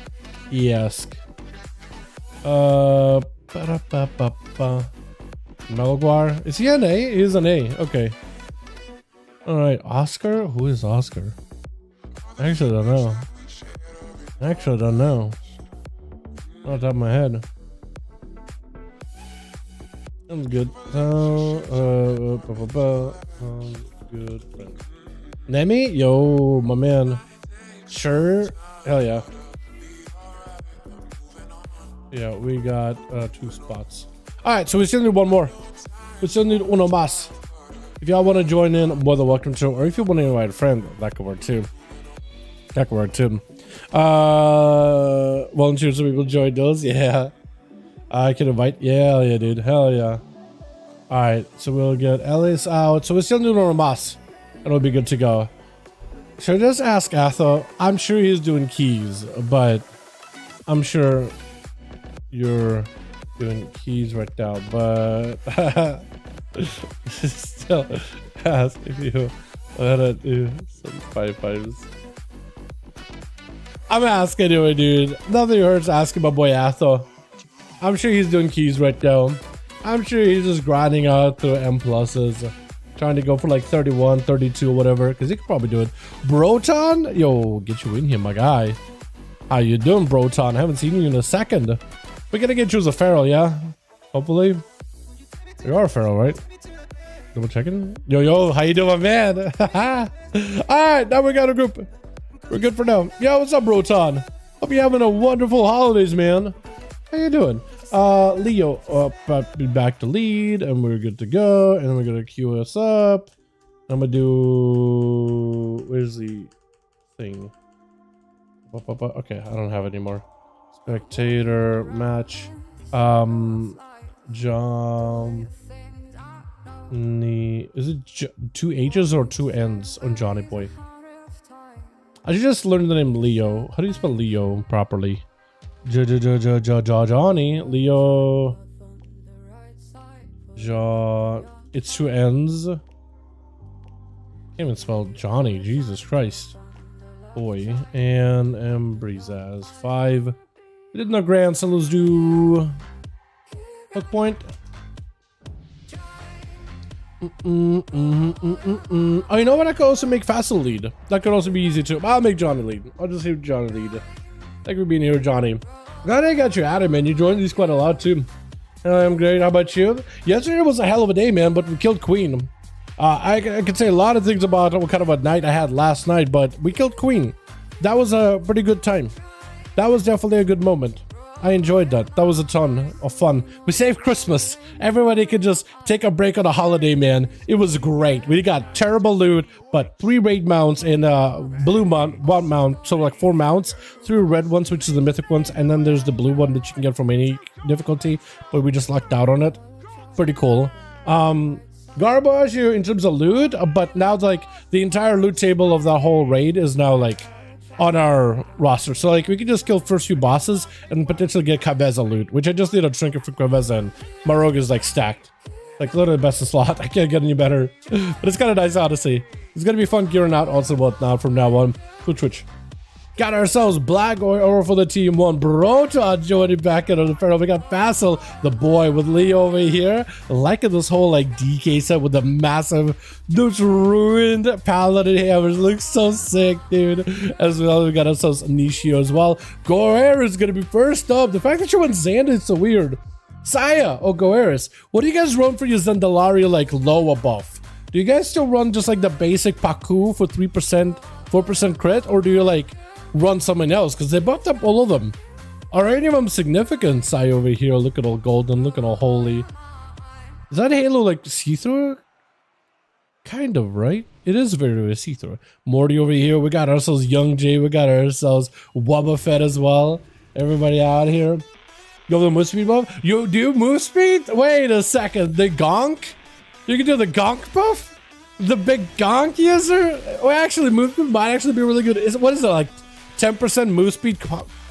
ask? Melguar. Is he an A? He is an A. Okay. Alright, Oscar? Who is Oscar? I actually don't know. Not off the top of my head. Sounds good. Good friend. Nemi? Yo, my man. Sure. Hell yeah. Yeah, we got 2 spots. Alright, so we still need 1 more. We still need uno más. If y'all want to join in, more than welcome to. Or if you want to invite a friend, that could work too. Volunteer so people join those. Yeah. I can invite. Yeah, dude. Hell yeah. Alright, so we'll get Ellis out. So we still need uno más. And we'll be good to go. Should I just ask Atho? I'm sure he's doing keys, but I'm sure you're doing keys right now, but still ask if you want to do some 5-5s. I'm asking anyway, dude. Nothing hurts asking my boy Atho. I'm sure he's doing keys right now. I'm sure he's just grinding out through M pluses, trying to go for like 31, 32, whatever, because he could probably do it. Broton? Yo, get you in here, my guy. How you doing, Broton? I haven't seen you in a second. We're gonna get you as a feral, yeah? Hopefully. You are a feral, right? Double checking. Yo, how you doing, my man? Alright, now we got a group. We're good for now. Yo, what's up, Broton? Hope you're having a wonderful holidays, man. How you doing? Leo, be back to lead, and we're good to go. And we're gonna queue us up. I'm gonna do... Where's the thing? Okay, I don't have any more. Spectator match. Johnny. Is it two H's or two N's on Johnny Boy? I just learned the name Leo. How do you spell Leo properly? Johnny. Leo. It's two N's. Can't even spell Johnny. Jesus Christ. Boy. And Embrizaz. 5. We did no grand, so let's do hook point. Oh, you know what? I could also make Fassel lead. That could also be easy too. I'll make Johnny lead. I'll just leave Johnny lead. Thank you for being here, Johnny. Glad I got you at it, man. You joined these quite a lot too. I'm great. How about you? Yesterday was a hell of a day, man, but we killed Queen. I could say a lot of things about what kind of a night I had last night, but we killed Queen. That was a pretty good time. That was definitely a good moment. I enjoyed that. That was a ton of fun. We saved Christmas. Everybody could just take a break on a holiday, man. It was great. We got terrible loot, but 3 raid mounts and blue mount, 1 mount, so like 4 mounts, 3 red ones, which is the mythic ones, and then there's the blue one that you can get from any difficulty, but we just lucked out on it. Pretty cool. Garbage in terms of loot, but now like the entire loot table of that whole raid is now like on our roster, so like we can just kill first few bosses and potentially get Cabeza loot, which I just need a trinket for Cabeza, and my rogue is like stacked, like literally the best in slot. I can't get any better, but it's kind of nice, honestly. It's gonna be fun gearing out also whatnot from now on. Twitch. Got ourselves Black Oil for the team 1. Broton joining back in on the barrel. We got Fassel, the boy, with Leo over here. Liking this whole like DK set with the massive, those ruined Paladin hammers. Looks so sick, dude. As well, we got ourselves Nishio as well. Goer is gonna be first up. The fact that you went Xander is so weird. Saya, oh Goeris, what do you guys run for your Zandalaria like low buff? Do you guys still run just like the basic Paku for 3%, 4% crit, or do you like run something else? Because they buffed up all of them. Are any of them significant? Sai over here, looking all golden, looking all holy. Is that Halo like see-through? Kind of, right? It is very see-through. Morty over here, we got ourselves Young Jay, we got ourselves Wubba Fett as well. Everybody out here. You have the move speed buff? You do move speed? Wait a second, the gonk? You can do the gonk buff? The big gonk user? Well, actually, movement might actually be really good. What is it, like 10% move speed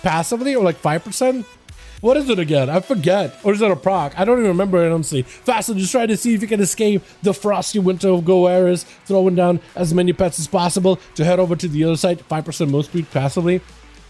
passively, or like 5%? What is it again? I forget. Or is it a proc? I don't even remember it, honestly. Faster, just try to see if you can escape the frosty winter of Goeris, throwing down as many pets as possible to head over to the other side. 5% move speed passively.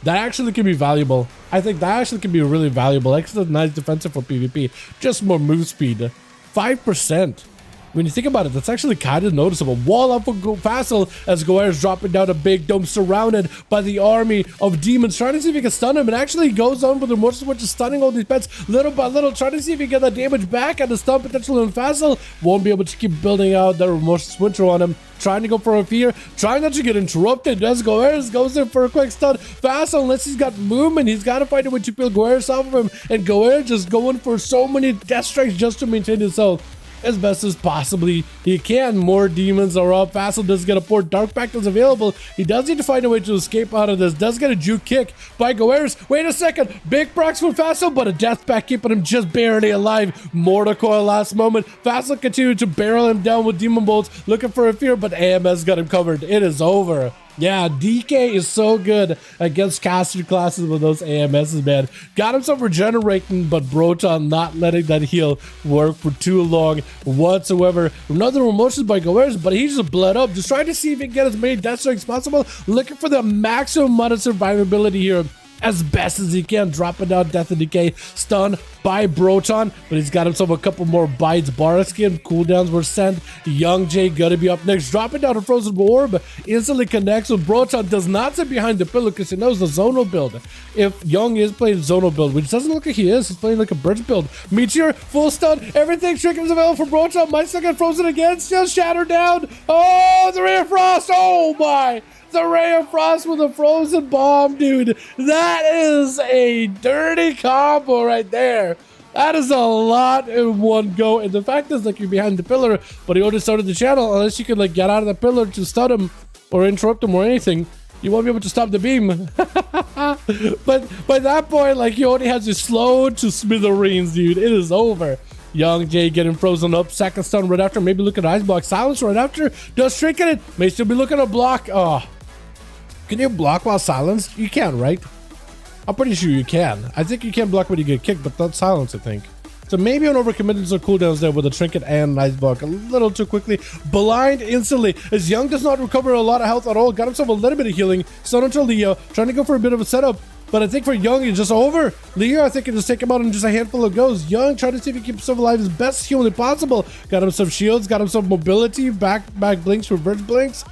That actually can be valuable. I think that actually can be really valuable. Actually, nice defensive for PvP. Just more move speed. 5%. When you think about it, that's actually kind of noticeable. Wall up for Fassel as Goer's dropping down a big dome surrounded by the army of demons, trying to see if he can stun him. And actually goes on with the Remorseless Winter, stunning all these pets little by little, trying to see if he can get that damage back and the stun potential on Fassel. Won't be able to keep building out that Remorseless Winter on him. Trying to go for a fear, trying not to get interrupted. As Goeris goes in for a quick stun. Fassel, unless he's got movement, he's got to find a way to peel Goeris off of him. And Goer just going for so many death strikes just to maintain his health as best as possibly he can. More demons are up. Fassel does get a port. Dark Pact is available. He does need to find a way to escape out of this. Does get a juke kick by Goeris. Wait a second. Big procs for Fassel, but a death pact keeping him just barely alive. Mortar coil last moment. Fassel continued to barrel him down with demon bolts, looking for a fear, but AMS got him covered. It is over. Yeah, DK is so good against caster classes with those AMSs, man. Got himself regenerating, but Broton not letting that heal work for too long whatsoever. Another emotions by Goeris, but he just bled up. Just trying to see if he can get as many death strikes as possible. Looking for the maximum amount of survivability here as best as he can, dropping down Death and Decay, stun by Broton, but he's got himself a couple more bites. Bara skin cooldowns were sent. Young Jay gonna be up next, dropping down a frozen orb, instantly connects with Broton. Does not sit behind the pillar because he knows the zonal build. If Young is playing zonal build, which doesn't look like he is, he's playing like a bridge build. Meteor, full stun, everything. Trick is available for Broton. Might still get frozen again, still shattered down. Oh, the Ray of Frost. Oh my. The Ray of Frost with a frozen bomb, dude. That is a dirty combo right there. That is a lot in one go. And the fact is, like, you're behind the pillar, but he already started the channel. Unless you can, like, get out of the pillar to stun him or interrupt him or anything, You won't be able to stop the beam. But by that point, like, he only has you slowed to smithereens, dude. It is over. Young Jay getting frozen up. Second stun right after. Maybe look at Ice Block. Silence right after. Does trinket it. May still be looking at block. Oh. Can you block while silenced? You can, right? I'm pretty sure you can. I think you can block when you get kicked, but not silence, I think. So maybe an overcommitted some cooldowns there with a trinket and an ice block a little too quickly. Blind instantly as Young does not recover a lot of health at all. Got himself a little bit of healing. Stun onto Leo, trying to go for a bit of a setup. But I think for Young, it's just over. Leo, I think, can just take him out in just a handful of goes. Young trying to see if he can keep himself alive as best humanly possible. Got him some shields, got him some mobility, back blinks, reverse blinks.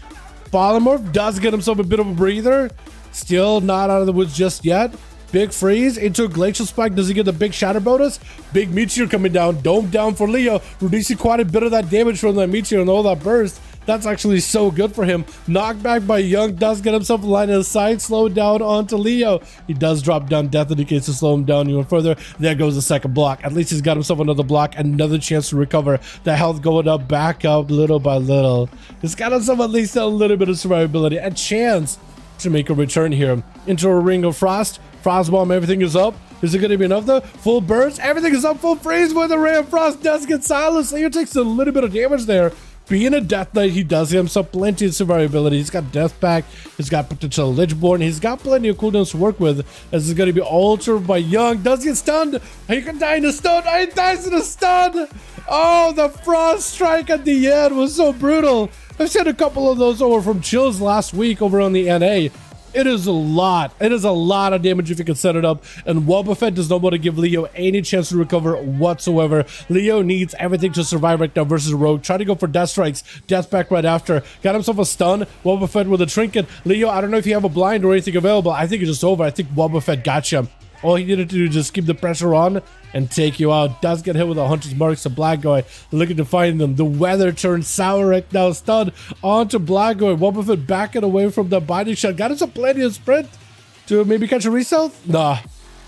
Polymorph does get himself a bit of a breather. Still not out of the woods just yet. Big freeze into a glacial spike. Does he get the big shatter bonus? Big meteor coming down. Dome down for Leo. Reducing quite a bit of that damage from that meteor and all that burst. That's actually so good for him. Knockback by Young does get himself a line of sight. Slow down onto Leo. He does drop down Death indicates to slow him down even further. There goes the second block. At least he's got himself another block. Another chance to recover. The health going up, back up little by little. He's got himself at least a little bit of survivability. A chance to make a return here. Into a ring of frost. Frost bomb, everything is up. Is it going to be enough though? Full burst, everything is up. Full freeze with a ray of frost. Does get silenced. Leo takes a little bit of damage there. Being a Death Knight, he does get himself plenty of survivability. He's got Death Pack. He's got potential Lichborn. He's got plenty of cooldowns to work with. As is going to be altered by Young. Does get stunned. He can die in a stun. He dies in a stun. Oh, the frost strike at the end was so brutal. I've seen a couple of those over from Chills last week over on the NA. It is a lot. It is a lot of damage if you can set it up. And Wobbuffet does not want to give Leo any chance to recover whatsoever. Leo needs everything to survive right now versus Rogue. Try to go for Death Strikes. Death back right after. Got himself a stun. Wobbuffet with a trinket. Leo, I don't know if you have a blind or anything available. I think it's just over. I think Wobbuffet got you. All he needed to do is just keep the pressure on and take you out. Does get hit with a Hunter's Marks. The Black Guy looking to find them. The weather turns sour right now. Stun onto Black Guy. Wobbuffet backing away from the binding shot. Got us a plenty of sprint to maybe catch a resell. Nah.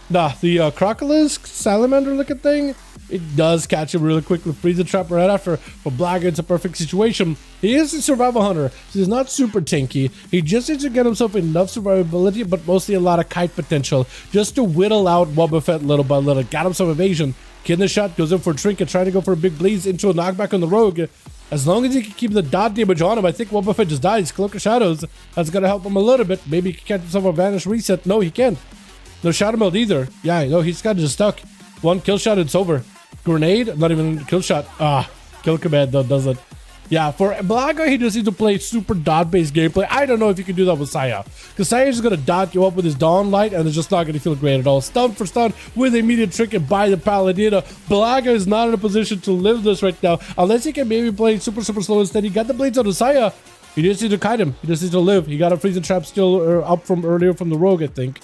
The Crocodilus Salamander looking thing. It does catch him really quickly. Freeze the trap right after. For Black Guy, it's a perfect situation. He is a survival hunter, so he's not super tanky. He just needs to get himself enough survivability, but mostly a lot of kite potential, just to whittle out Wobbuffet little by little. Got him some evasion. Kid in the shot, goes in for a trinket, trying to go for a big bleeds into a knockback on the Rogue. As long as he can keep the dot damage on him, I think Wobbuffet just dies. Cloak of Shadows, that's going to help him a little bit. Maybe he can catch himself a Vanish Reset. No, he can't. No Shadow Meld either. Yeah, no, he's got just stuck. One kill shot, it's over. Grenade, not even a kill shot. Kill command though, does it? Yeah, for Blaga, he just needs to play super dot-based gameplay. I don't know if you can do that with Saya, because Saya is going to dot you up with his Dawn Light, and it's just not going to feel great at all. Stun for stun with immediate trinket by the Paladin. Blaga is not in a position to live this right now, unless he can maybe play super slow instead. He got the blades on the Saya. He just needs to kite him. He just needs to live. He got a freezing trap still up from earlier from the Rogue, I think.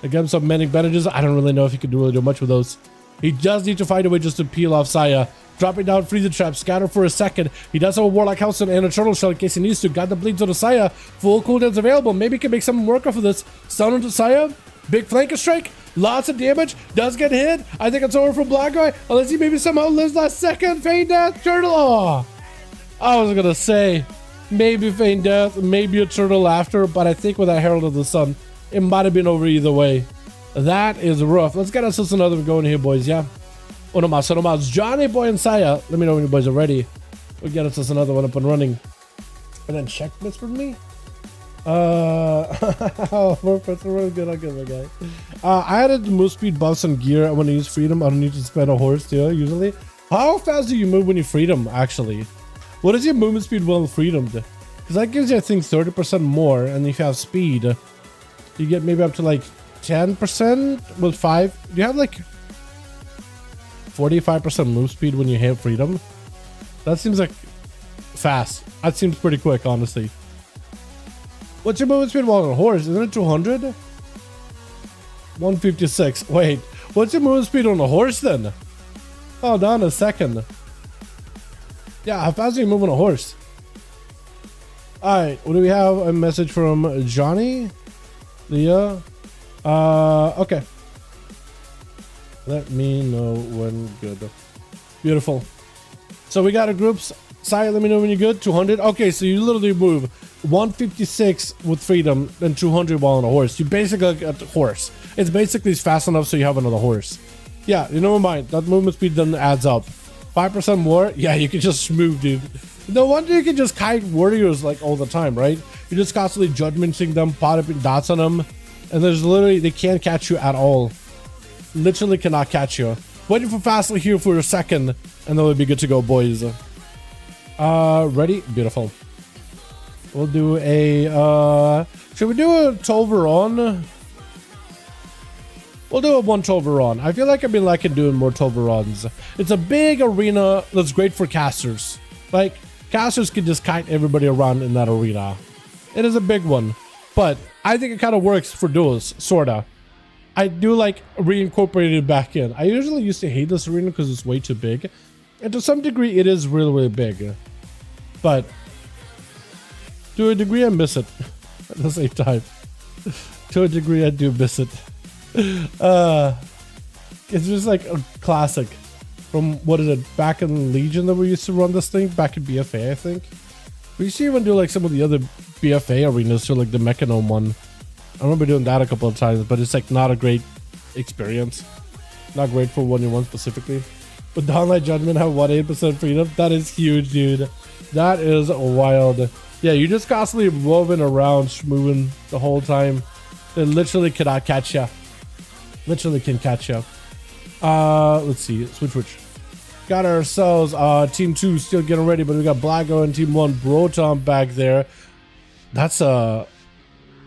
Again, some mending bandages. I don't really know if he can really do much with those. He does need to find a way just to peel off Saya. Dropping down, freeze the trap, scatter for a second. He does have a Warlock House and Eternal Shell in case he needs to. Got the bleeds on the Saya. Full cooldowns available. Maybe he can make something work off of this. Stun onto Saya. Big flanker strike. Lots of damage. Does get hit. I think it's over for Black Guy. Unless he maybe somehow lives last second. Feign death. Turtle. Oh, I was going to say maybe feign death. Maybe a turtle after. But I think with that Herald of the Sun, it might have been over either way. That is rough. Let's get us another one going here, boys. Yeah. Uno más. Johnny Boy and Saya. Let me know when you boys are ready. We'll get us another one up and running. And then check this for me. Oh, really good. I'll give it a guy. I added move speed buffs and gear. I want to use freedom. I don't need to spend a horse too, usually. How fast do you move when you freedom, actually? What is your movement speed when freedomed? Because that gives you, I think, 30% more. And if you have speed, you get maybe up to like 10% with 5. Do you have like 45% move speed when you hit freedom? That seems like fast. That seems pretty quick, honestly. What's your movement speed while on a horse? Isn't it 200? 156. Wait, what's your movement speed on a horse then? Hold on a second. Yeah, how fast do you move on a horse? Alright, what do we have? A message from Johnny? Leah? Okay. Let me know when good. Beautiful. So we got a groups. Sai, let me know when you're good. 200. Okay, so you literally move 156 with freedom and 200 while on a horse. You basically get the horse. It's basically fast enough so you have another horse. Yeah, you never mind. That movement speed then adds up. 5% more? Yeah, you can just move, dude. No wonder you can just kite warriors like all the time, right? You're just constantly judgmenting them, popping dots on them, and there's literally, they can't catch you at all. Literally cannot catch you. Waiting for Fastly here for a second, and then we'll be good to go, boys. Ready? Beautiful. We'll do a, should we do a Tolveron? We'll do a 1 Tolveron. I feel like I've been liking doing more Tolverons. It's a big arena that's great for casters. Like, casters can just kite everybody around in that arena. It is a big one, but I think it kind of works for duels, sorta. I do like reincorporating it back in. I usually used to hate this arena because it's way too big. And to some degree, it is really, really big. But to a degree, I miss it at the same time. To a degree, I do miss it. It's just like a classic from, what is it, back in Legion that we used to run this thing, back in BFA, I think. We used to even do like some of the other BFA arenas, so like the Mechanome one. I remember doing that a couple of times, but it's like not a great experience. Not great for 1v1 specifically. But Downlight Judgment have 1-8% freedom. That is huge, dude. That is wild. Yeah, you're just constantly moving around, moving the whole time. They literally cannot catch you. Literally can catch you. Let's see. Switch. Got ourselves team 2 still getting ready, but we got Blago and team 1 Brotom back there. That's a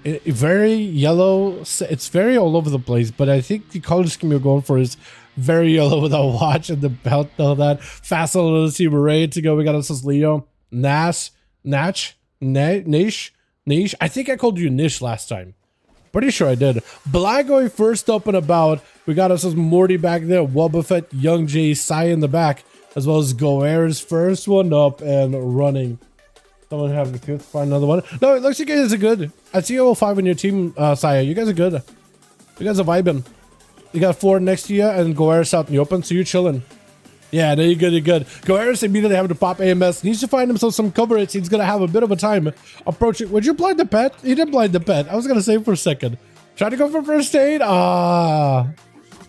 very yellow. It's very all over the place, but I think the color scheme you're going for is very yellow with a watch and the belt and all that. Fast on the team ready to go. We got us Leo, Nish. I think I called you Nish last time. Pretty sure I did. Blagoy first up and about. We got us Morty back there. Wobbuffet, Young J, Sai in the back, as well as Goer's first one up and running. Someone have the fifth, find another one. No, it looks like you guys are good. I see all 5 in your team, Saya. You guys are good. You guys are vibing. You got 4 next to you and Goer's out in the open, so you're chilling. Yeah, no, you're good, you're good. Goer's immediately having to pop AMS. Needs to find himself some coverage. He's going to have a bit of a time approaching. Would you blind the pet? He did blind the pet. I was going to say for a second. Try to go for first aid.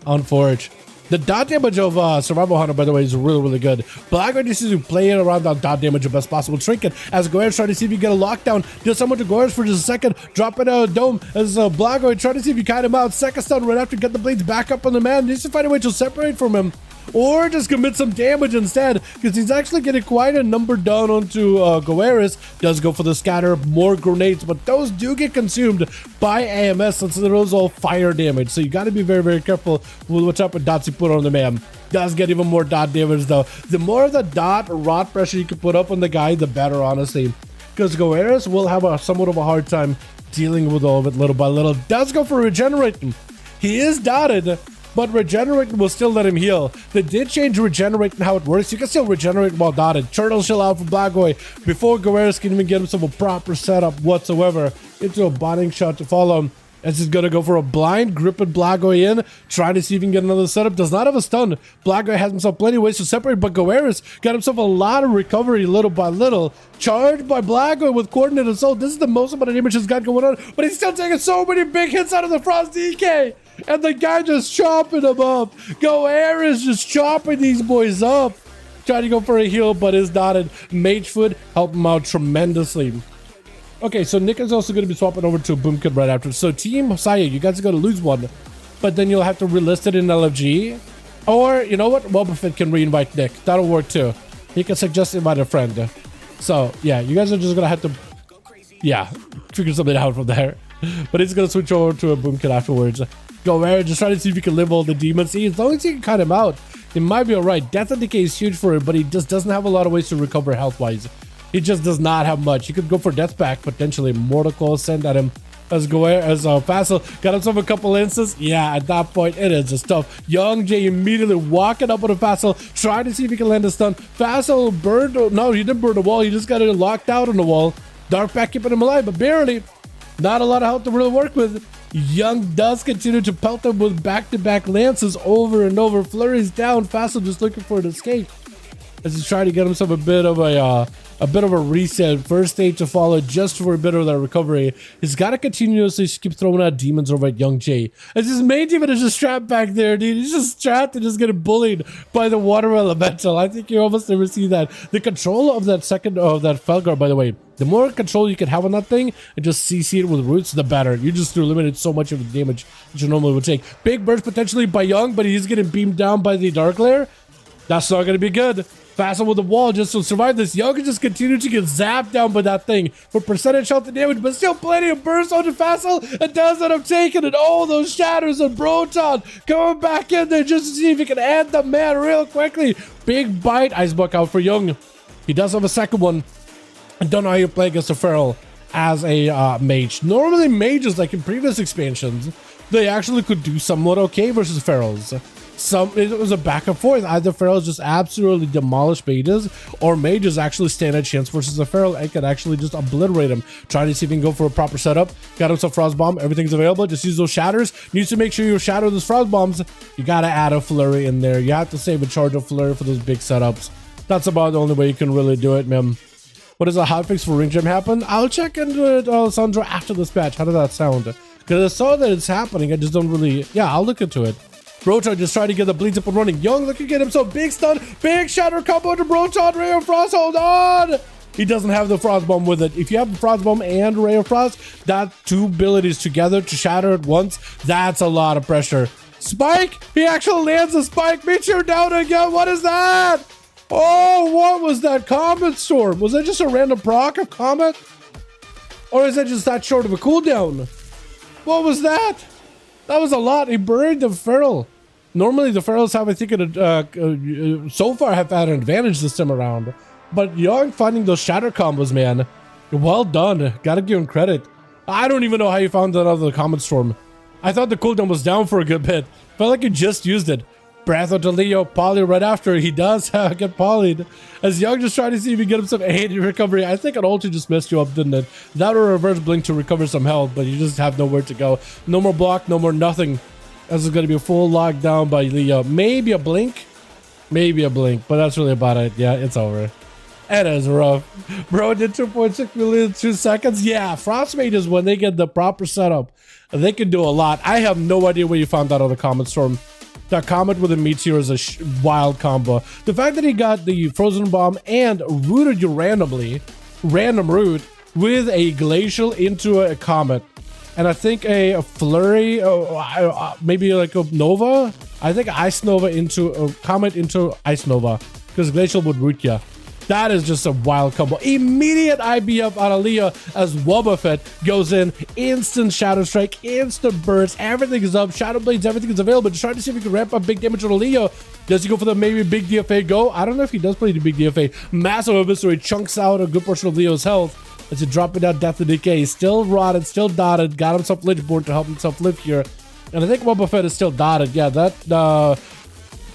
Unfortunate. The dot damage of Survival Hunter, by the way, is really, really good. Blago needs to play it around that dot damage the best possible. Trinket as Goer's trying to see if you get a lockdown. Does someone to Goer's for just a second. Drop it out of dome as Blago trying to see if you kite him out. Second stun right after, get the blades back up on the man. Needs to find a way to separate from him. Or just commit some damage instead, because he's actually getting quite a number down onto Goeris. Does go for the scatter, more grenades, but those do get consumed by AMS since those all fire damage. So you got to be very, very careful with what type of dots you put on the man. Does get even more dot damage though. The more of the dot rot pressure you can put up on the guy, the better, honestly. Because Goeris will have somewhat of a hard time dealing with all of it little by little. Does go for regenerating. He is dotted, but regenerating will still let him heal. They did change regenerating how it works. You can still regenerate while dotted. Turtle shell out for Blagoy before Goeris can even get himself a proper setup whatsoever into a bonding shot to follow him. As he's gonna go for a blind, gripping Blagoy in, trying to see if he can get another setup. Does not have a stun. Blagoy has himself plenty of ways to separate, but Goeris got himself a lot of recovery little by little. Charged by Blagoy with coordinate assault. This is the most amount of damage he's got going on, but he's still taking so many big hits out of the Frost DK. And the guy just chopping them up. Goeris just chopping these boys up. Trying to go for a heal, but is dotted. Mage foot help him out tremendously. Okay, so Nick is also going to be swapping over to a boom kit right after. So Team Saya, you guys are going to lose one, but then you'll have to relist it in LFG. Or, you know what? Wobbuffet can re-invite Nick. That'll work too. He can suggest invite a friend. So, yeah, you guys are just going to have to, figure something out from there. But he's going to switch over to a boom kit afterwards. Go there, just try to see if you can live all the demons. See, as long as you can cut him out, it might be alright. Death and Decay is huge for him, but he just doesn't have a lot of ways to recover health-wise. He just does not have much. He could go for Death Pack, potentially. Mortal Coil sent at him as Fassel got himself a couple instances. Yeah, at that point, it is just tough. Young J immediately walking up with a Fassel, trying to see if he can land a stun. Fassel burned, no, he didn't burn the wall. He just got it locked out on the wall. Dark Pack keeping him alive, but barely. Not a lot of health to really work with. Young does continue to pelt him with back-to-back lances over and over. Flurries down. Fassel just looking for an escape as he's trying to get himself a bit of a a bit of a reset. First stage to follow just for a bit of that recovery. He's got to continuously keep throwing out demons over at Young Jay. As his main demon is just trapped back there, dude. He's just trapped and just getting bullied by the water elemental. I think you almost never see that. The control of that second of that Felgar, by the way, the more control you can have on that thing and just CC it with roots, the better. You just eliminate so much of the damage that you normally would take. Big burst potentially by Young, but he's getting beamed down by the Dark Lair. That's not going to be good. Fassel with the wall just to survive this. Young can just continue to get zapped down by that thing for percentage health and damage, but still plenty of burst onto Fassel. And does end up taking it. All those shatters and Broton going back in there just to see if he can end the man real quickly. Big bite. Icebook out for Young. He does have a second one. I don't know how you play against a Feral as a mage. Normally mages, like in previous expansions, they actually could do somewhat okay versus Ferals. It was a back and forth. Either Ferals just absolutely demolish mages, or mages actually stand a chance versus a Feral and could actually just obliterate him. Trying to see if he can go for a proper setup. Got himself Frost Bomb. Everything's available. Just use those shatters. Needs to make sure you shatter those Frost Bombs. You gotta add a Flurry in there. You have to save a charge of Flurry for those big setups. That's about the only way you can really do it, man. What does a hotfix for Ring Gem happen? I'll check into it, Alessandro, after this patch. How does that sound? Because I saw that it's happening. I just don't really... Yeah, I'll look into it. Broton just trying to get the bleeds up and running. Young looking at himself. Big stun. Big shatter combo to Broton. Ray of Frost. Hold on. He doesn't have the Frost Bomb with it. If you have the Frost Bomb and Ray of Frost, that two abilities together to shatter at once, that's a lot of pressure. Spike. He actually lands a spike. Meteor down again. What is that? Oh, what was that Comet Storm? Was that just a random proc of Comet? Or is that just that short of a cooldown? What was that? That was a lot. He buried the Feral. Normally the Ferals have, I think, so far have had an advantage this time around. But Young finding those shatter combos, man. Well done. Gotta give him credit. I don't even know how you found that out of the Comet Storm. I thought the cooldown was down for a good bit. Felt like you just used it. Breath onto Leo, poly right after. He does get polyed. As Young just trying to see if he can get himself a hit in recovery. I think an ulti just messed you up, didn't it? That or a reverse blink to recover some health, but you just have nowhere to go. No more block, no more nothing. This is going to be a full lockdown by Leo. Maybe a blink. Maybe a blink, but that's really about it. Yeah, it's over. It is rough. Bro did 2.6 million in 2 seconds. Yeah, Frost Mages, when they get the proper setup, they can do a lot. I have no idea where you found that on the Comet Storm. That Comet with a Meteor is a wild combo. The fact that he got the Frozen Bomb and rooted you randomly, random root, with a Glacial into a Comet. And I think a Flurry, maybe like a Nova. I think Ice Nova into a Comet into Ice Nova. Because Glacial would root you. That is just a wild combo. Immediate IBF out of Leo as Wobbuffet goes in. Instant Shadow Strike, instant burst. Everything is up. Shadow Blades, everything is available. Just trying to see if he can ramp up big damage on Leo. Does he go for the maybe big DFA go? I don't know if he does play the big DFA. Massive Eviscerate chunks out a good portion of Leo's health. As he dropping down Death and Decay. Still rotted, still dotted. Got himself Lichborn to help himself live here. And I think Wobbuffet is still dotted. Yeah, that...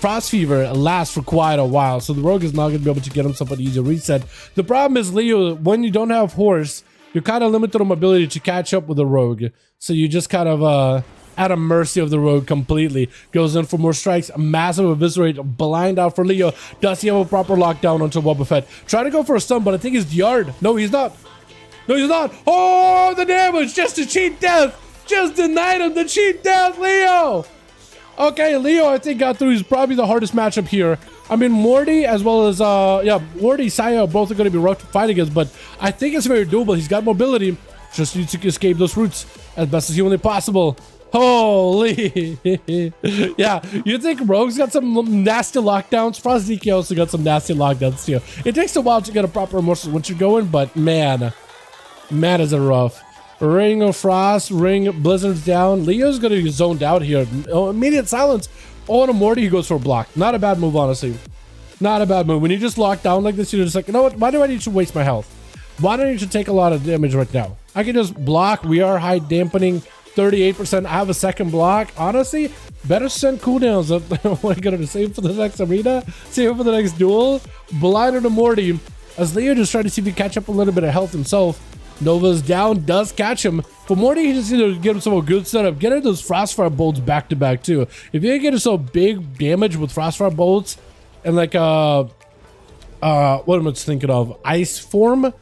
Frost Fever lasts for quite a while, so the Rogue is not going to be able to get himself an easy reset. The problem is, Leo, when you don't have Horse, you're kind of limited on mobility to catch up with the Rogue. So you just kind of at a mercy of the Rogue completely. Goes in for more strikes, massive Eviscerate, blind out for Leo. Does he have a proper lockdown onto Wobbuffet? Try to go for a stun, but I think he's yard. No, he's not. No, he's not. Oh, the damage, just to cheat death. Just denied him the cheat death, Leo. Okay, Leo, I think got through. He's probably the hardest matchup here. I mean, Morty as well as, Morty, Saya, both are going to be rough to fight against, but I think it's very doable. He's got mobility. Just needs to escape those roots as best as humanly possible. Holy. Yeah, you think Rogue's got some nasty lockdowns? Frost DK also got some nasty lockdowns too. It takes a while to get a proper emotional once you're going, but man, is it rough. Ring of Frost, Ring, Blizzard's down. Leo's going to be zoned out here. Oh, immediate silence. Oh, and a Morty, he goes for a block. Not a bad move, honestly. Not a bad move. When you just lock down like this, you're just like, you know what? Why do I need to waste my health? Why do I need to take a lot of damage right now? I can just block. We are high dampening, 38%. I have a second block. Honestly, better send cooldowns. What am I going to save for the next arena? Save for the next duel? Blinder to Morty. As Leo just trying to see if he can catch up a little bit of health himself. Nova's down, does catch him. For Morty, he just needs to get himself a good setup. Get into those Frostfire bolts back to back too. If you can get yourself big damage with Frostfire bolts and like what am I thinking of? Ice form.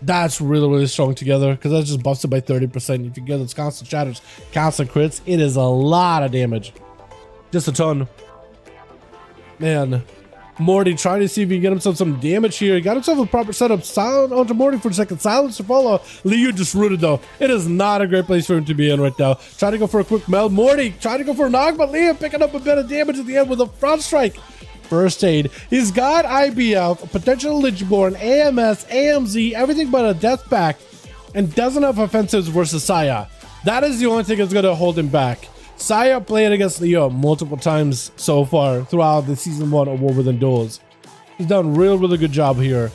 That's really strong together because that just buffs it by 30%. If you get those constant shatters, constant crits, it is a lot of damage. Just a ton. Man, Morty trying to see if he can get himself some damage here. He got himself a proper setup. Silent onto Morty for a second. Silence to follow. Liu just rooted though. It is not a great place for him to be in right now. Trying to go for a quick meld. Morty trying to go for a knock, but Liu picking up a bit of damage at the end with a front strike. First aid. He's got IBF, a potential Lichborn, AMS, AMZ, everything but a death pack, and doesn't have offensives versus Saya. That is the only thing that's going to hold him back. Saya played against Leo multiple times so far throughout the season 1 of WoW Within Duels. He's done really good job here.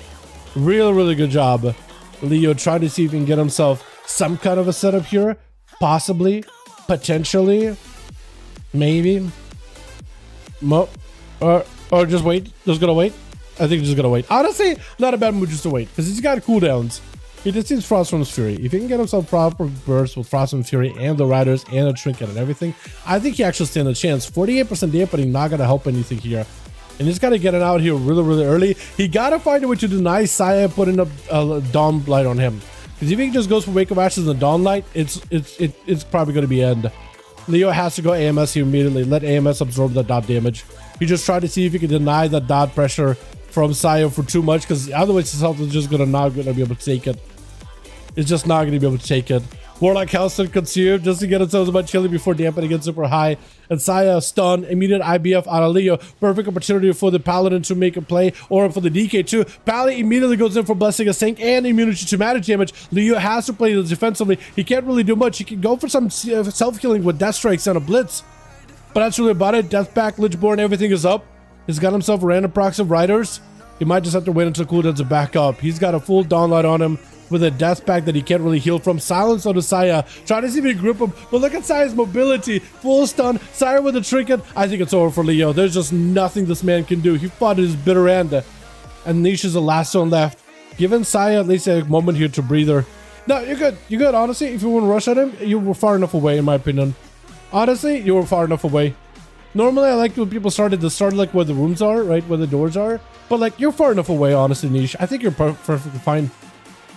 Really good job. Leo trying to see if he can get himself some kind of a setup here. Possibly. Potentially. Maybe. Or just wait. Just gonna wait. I think just gonna wait. Honestly, not a bad move just to wait because he's got cooldowns. He just needs Frostmourne's Fury. If he can get himself proper burst with Frostmourne's Fury and the Riders and a Trinket and everything, I think he actually stands a chance. 48% dampening, not gonna help anything here. And he's gotta get it out here really early. He gotta find a way to deny Saya putting up a Dawn Light on him. Because if he just goes for Wake of Ashes and Dawn Light, it's probably gonna be end. Leo has to go AMS here immediately. Let AMS absorb the dot damage. He just tried to see if he can deny the dot pressure from Saya for too much, because otherwise his health is just not gonna be able to take it. It's just not gonna be able to take it. Warlock Hellstone consumed just to get himself as much healing before dampening gets super high. And Saya stun, immediate IBF out of Leo. Perfect opportunity for the Paladin to make a play, or for the DK too. Paladin immediately goes in for Blessing of Sync and immunity to magic damage. Leo has to play this defensively. He can't really do much. He can go for some self-healing with Death Strikes and a Blitz. But that's really about it. Death Pack, Lichborn, everything is up. He's got himself random procs of Riders. He might just have to wait until cooldowns to back up. He's got a full Dawnlight on him with a Death Pack that he can't really heal from. Silence on the Saya. Trying to see if he can grip him. But look at Saya's mobility. Full stun. Saya with a Trinket. I think it's over for Leo. There's just nothing this man can do. He fought at his bitter end. And Niche is the last one left. Giving Saya at least a moment here to breather. No, you're good. You're good. Honestly, if you want to rush at him, you were far enough away, in my opinion. Honestly, you were far enough away. Normally, I like when people start like where the rooms are, right? Where the doors are. But like, you're far enough away, honestly, Niche. I think you're perfectly fine.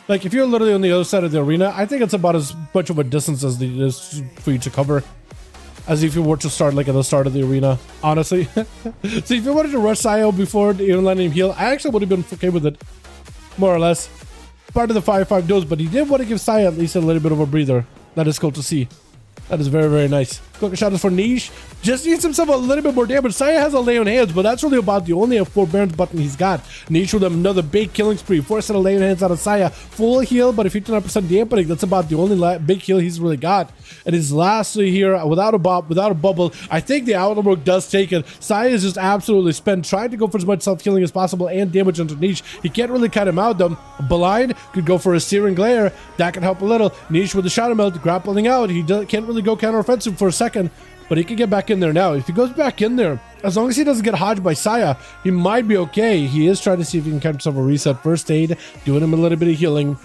Like, if you're literally on the other side of the arena, I think it's about as much of a distance as it is for you to cover. As if you were to start like at the start of the arena, honestly. So if you wanted to rush Sayo before even letting him heal, I actually would have been okay with it. More or less. Part of the 5v5 duels, but he did want to give Saya at least a little bit of a breather. That is cool to see. That is very nice. Quick shout out for Niche. Just needs himself a little bit more damage. Saya has a lay on hands, but that's really about the only forbearance button he's got. Niche with another big killing spree. 4 set of lay on hands out of Saya. Full heal, but a 59% dampening. That's about the only big heal he's really got. And his lastly here, without a bubble, I think the Outlook does take it. Saya is just absolutely spent trying to go for as much self-healing as possible and damage into Niche. He can't really cut him out though. Blind could go for a Searing Glare. That can help a little. Niche with the Shadow Melt, grappling out. He can't really go counter-offensive for a second. But he can get back in there now. If he goes back in there, as long as he doesn't get hodged by Saya, he might be okay. He is trying to see if he can catch himself a reset. First aid, doing him a little bit of healing.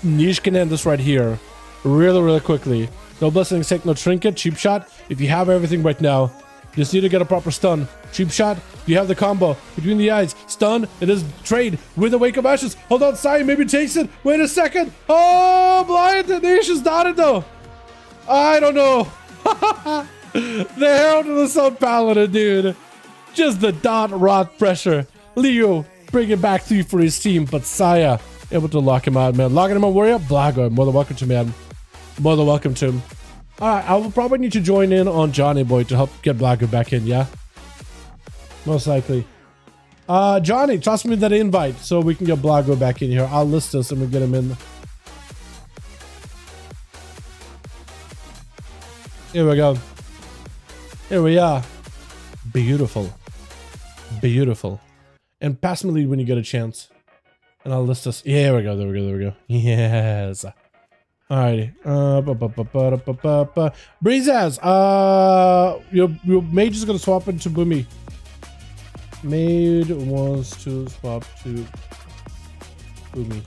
Niche can end this right here. Really quickly. No Blessing, take no Trinket. Cheap shot. If you have everything right now, you just need to get a proper stun. Cheap shot. You have the combo between the eyes. Stun. It is trade with the Wake of Ashes. Hold on, Saya maybe takes it. Wait a second. Oh, blind. Niche is dotted though. I don't know. The Herald of the Sun Paladin, dude. Just the dot rot pressure. Leo bringing back 3 for his team, but Saya able to lock him out, man. Locking him out, Warrior. Blago, more than welcome to, man. More than welcome to him. Alright, I will probably need to join in on Johnny Boy to help get Blago back in, yeah? Most likely. Johnny, trust me that invite so we can get Blago back in here. I'll list this and we'll get him in. Here we go. Here we are. Beautiful. Beautiful. And pass me lead when you get a chance. And I'll list this. Yeah, there we go. There we go. Yes. Alrighty. Breezes. Your Mage is gonna swap into Boomy. Mage wants to swap to Boomy.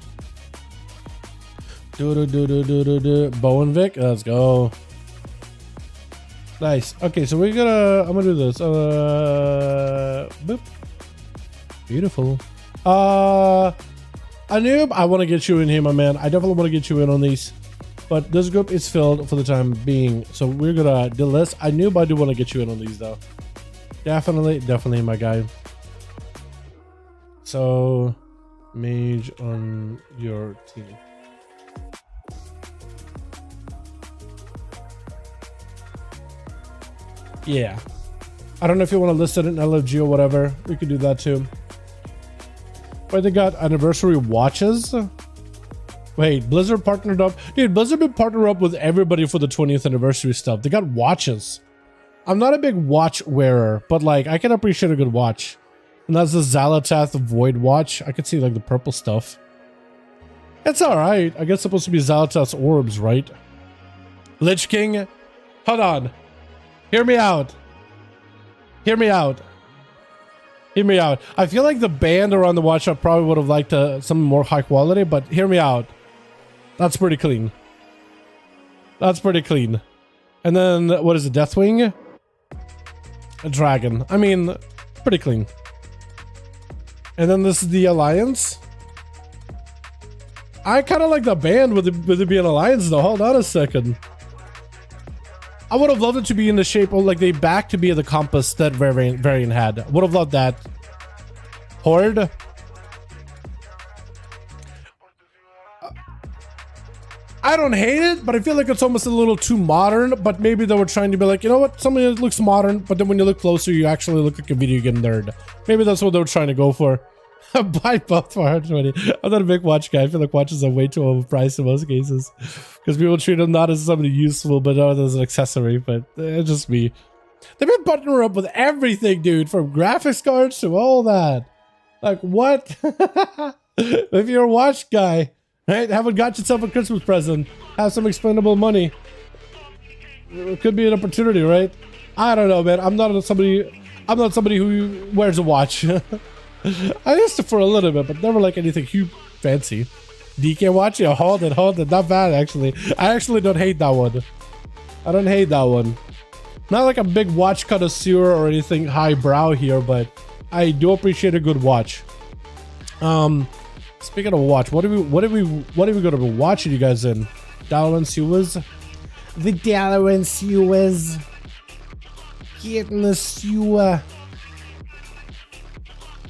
Bo and Vic. Let's go. Nice. Okay, so I'm gonna do this. Boop. Beautiful. A noob, I want to get you in here, my man. I definitely want to get you in on these. But this group is filled for the time being. So we're going to delist. I noob, I do want to get you in on these, though. Definitely, my guy. So, Mage on your team. Yeah. I don't know if you want to list it in LFG or whatever. We could do that too. Wait, they got anniversary watches? Wait, Blizzard partnered up. Dude, Blizzard been partnered up with everybody for the 20th anniversary stuff. They got watches. I'm not a big watch wearer, but like I can appreciate a good watch. And that's the Xalatath Void watch. I could see like the purple stuff. It's alright. I guess it's supposed to be Xalatath's orbs, right? Lich King. Hold on. Hear me out. Hear me out. Hear me out. I feel like the band around the watch I probably would have liked some more high quality, but hear me out. That's pretty clean. That's pretty clean. And then, what is it? Deathwing? A dragon. I mean, pretty clean. And then this is the Alliance. I kind of like the band with it being Alliance though. Hold on a second. I would have loved it to be in the shape of like they back to be the compass that variant had. Would have loved that. Horde. I don't hate it, but I feel like it's almost a little too modern. But maybe they were trying to be like, you know what? Something that looks modern, but then when you look closer, you actually look like a video game nerd. Maybe that's what they were trying to go for. Buy both for 120. I'm not a big watch guy. I feel like watches are way too overpriced in most cases because people treat them not as something useful, but not as an accessory. But it's just me. They've been partnering up with everything, dude, from graphics cards to all that. Like what? If you're a watch guy, right? Haven't got yourself a Christmas present. Have some expendable money. It could be an opportunity, right? I don't know, man. I'm not somebody who wears a watch. I used to for a little bit, but never like anything huge fancy. DK watch? Yeah, hold it. Not bad, actually. I actually don't hate that one. I don't hate that one. Not like a big watch connoisseur or anything highbrow here, but I do appreciate a good watch. Speaking of watch, what are we gonna be watching you guys in? Dalaran Sewers? The Dalaran Sewers. Get in the sewer.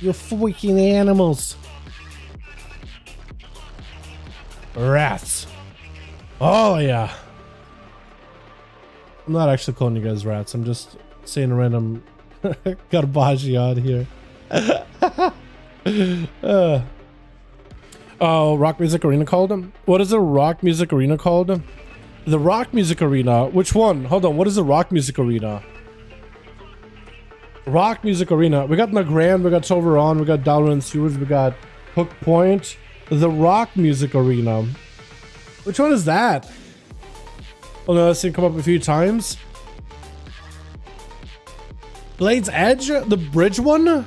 You freaking animals. Rats. Oh, yeah. I'm not actually calling you guys rats. I'm just saying a random garbage on here. Oh, Rock Music Arena called them? What is the Rock Music Arena called? The Rock Music Arena? Which one? Hold on. What is the Rock Music Arena? Rock Music Arena. We got Nagrand, we got Silveron, we got Dalaran Sewers, we got Hook Point. The Rock Music Arena. Which one is that? Oh no, that's seen come up a few times. Blade's Edge? The bridge one?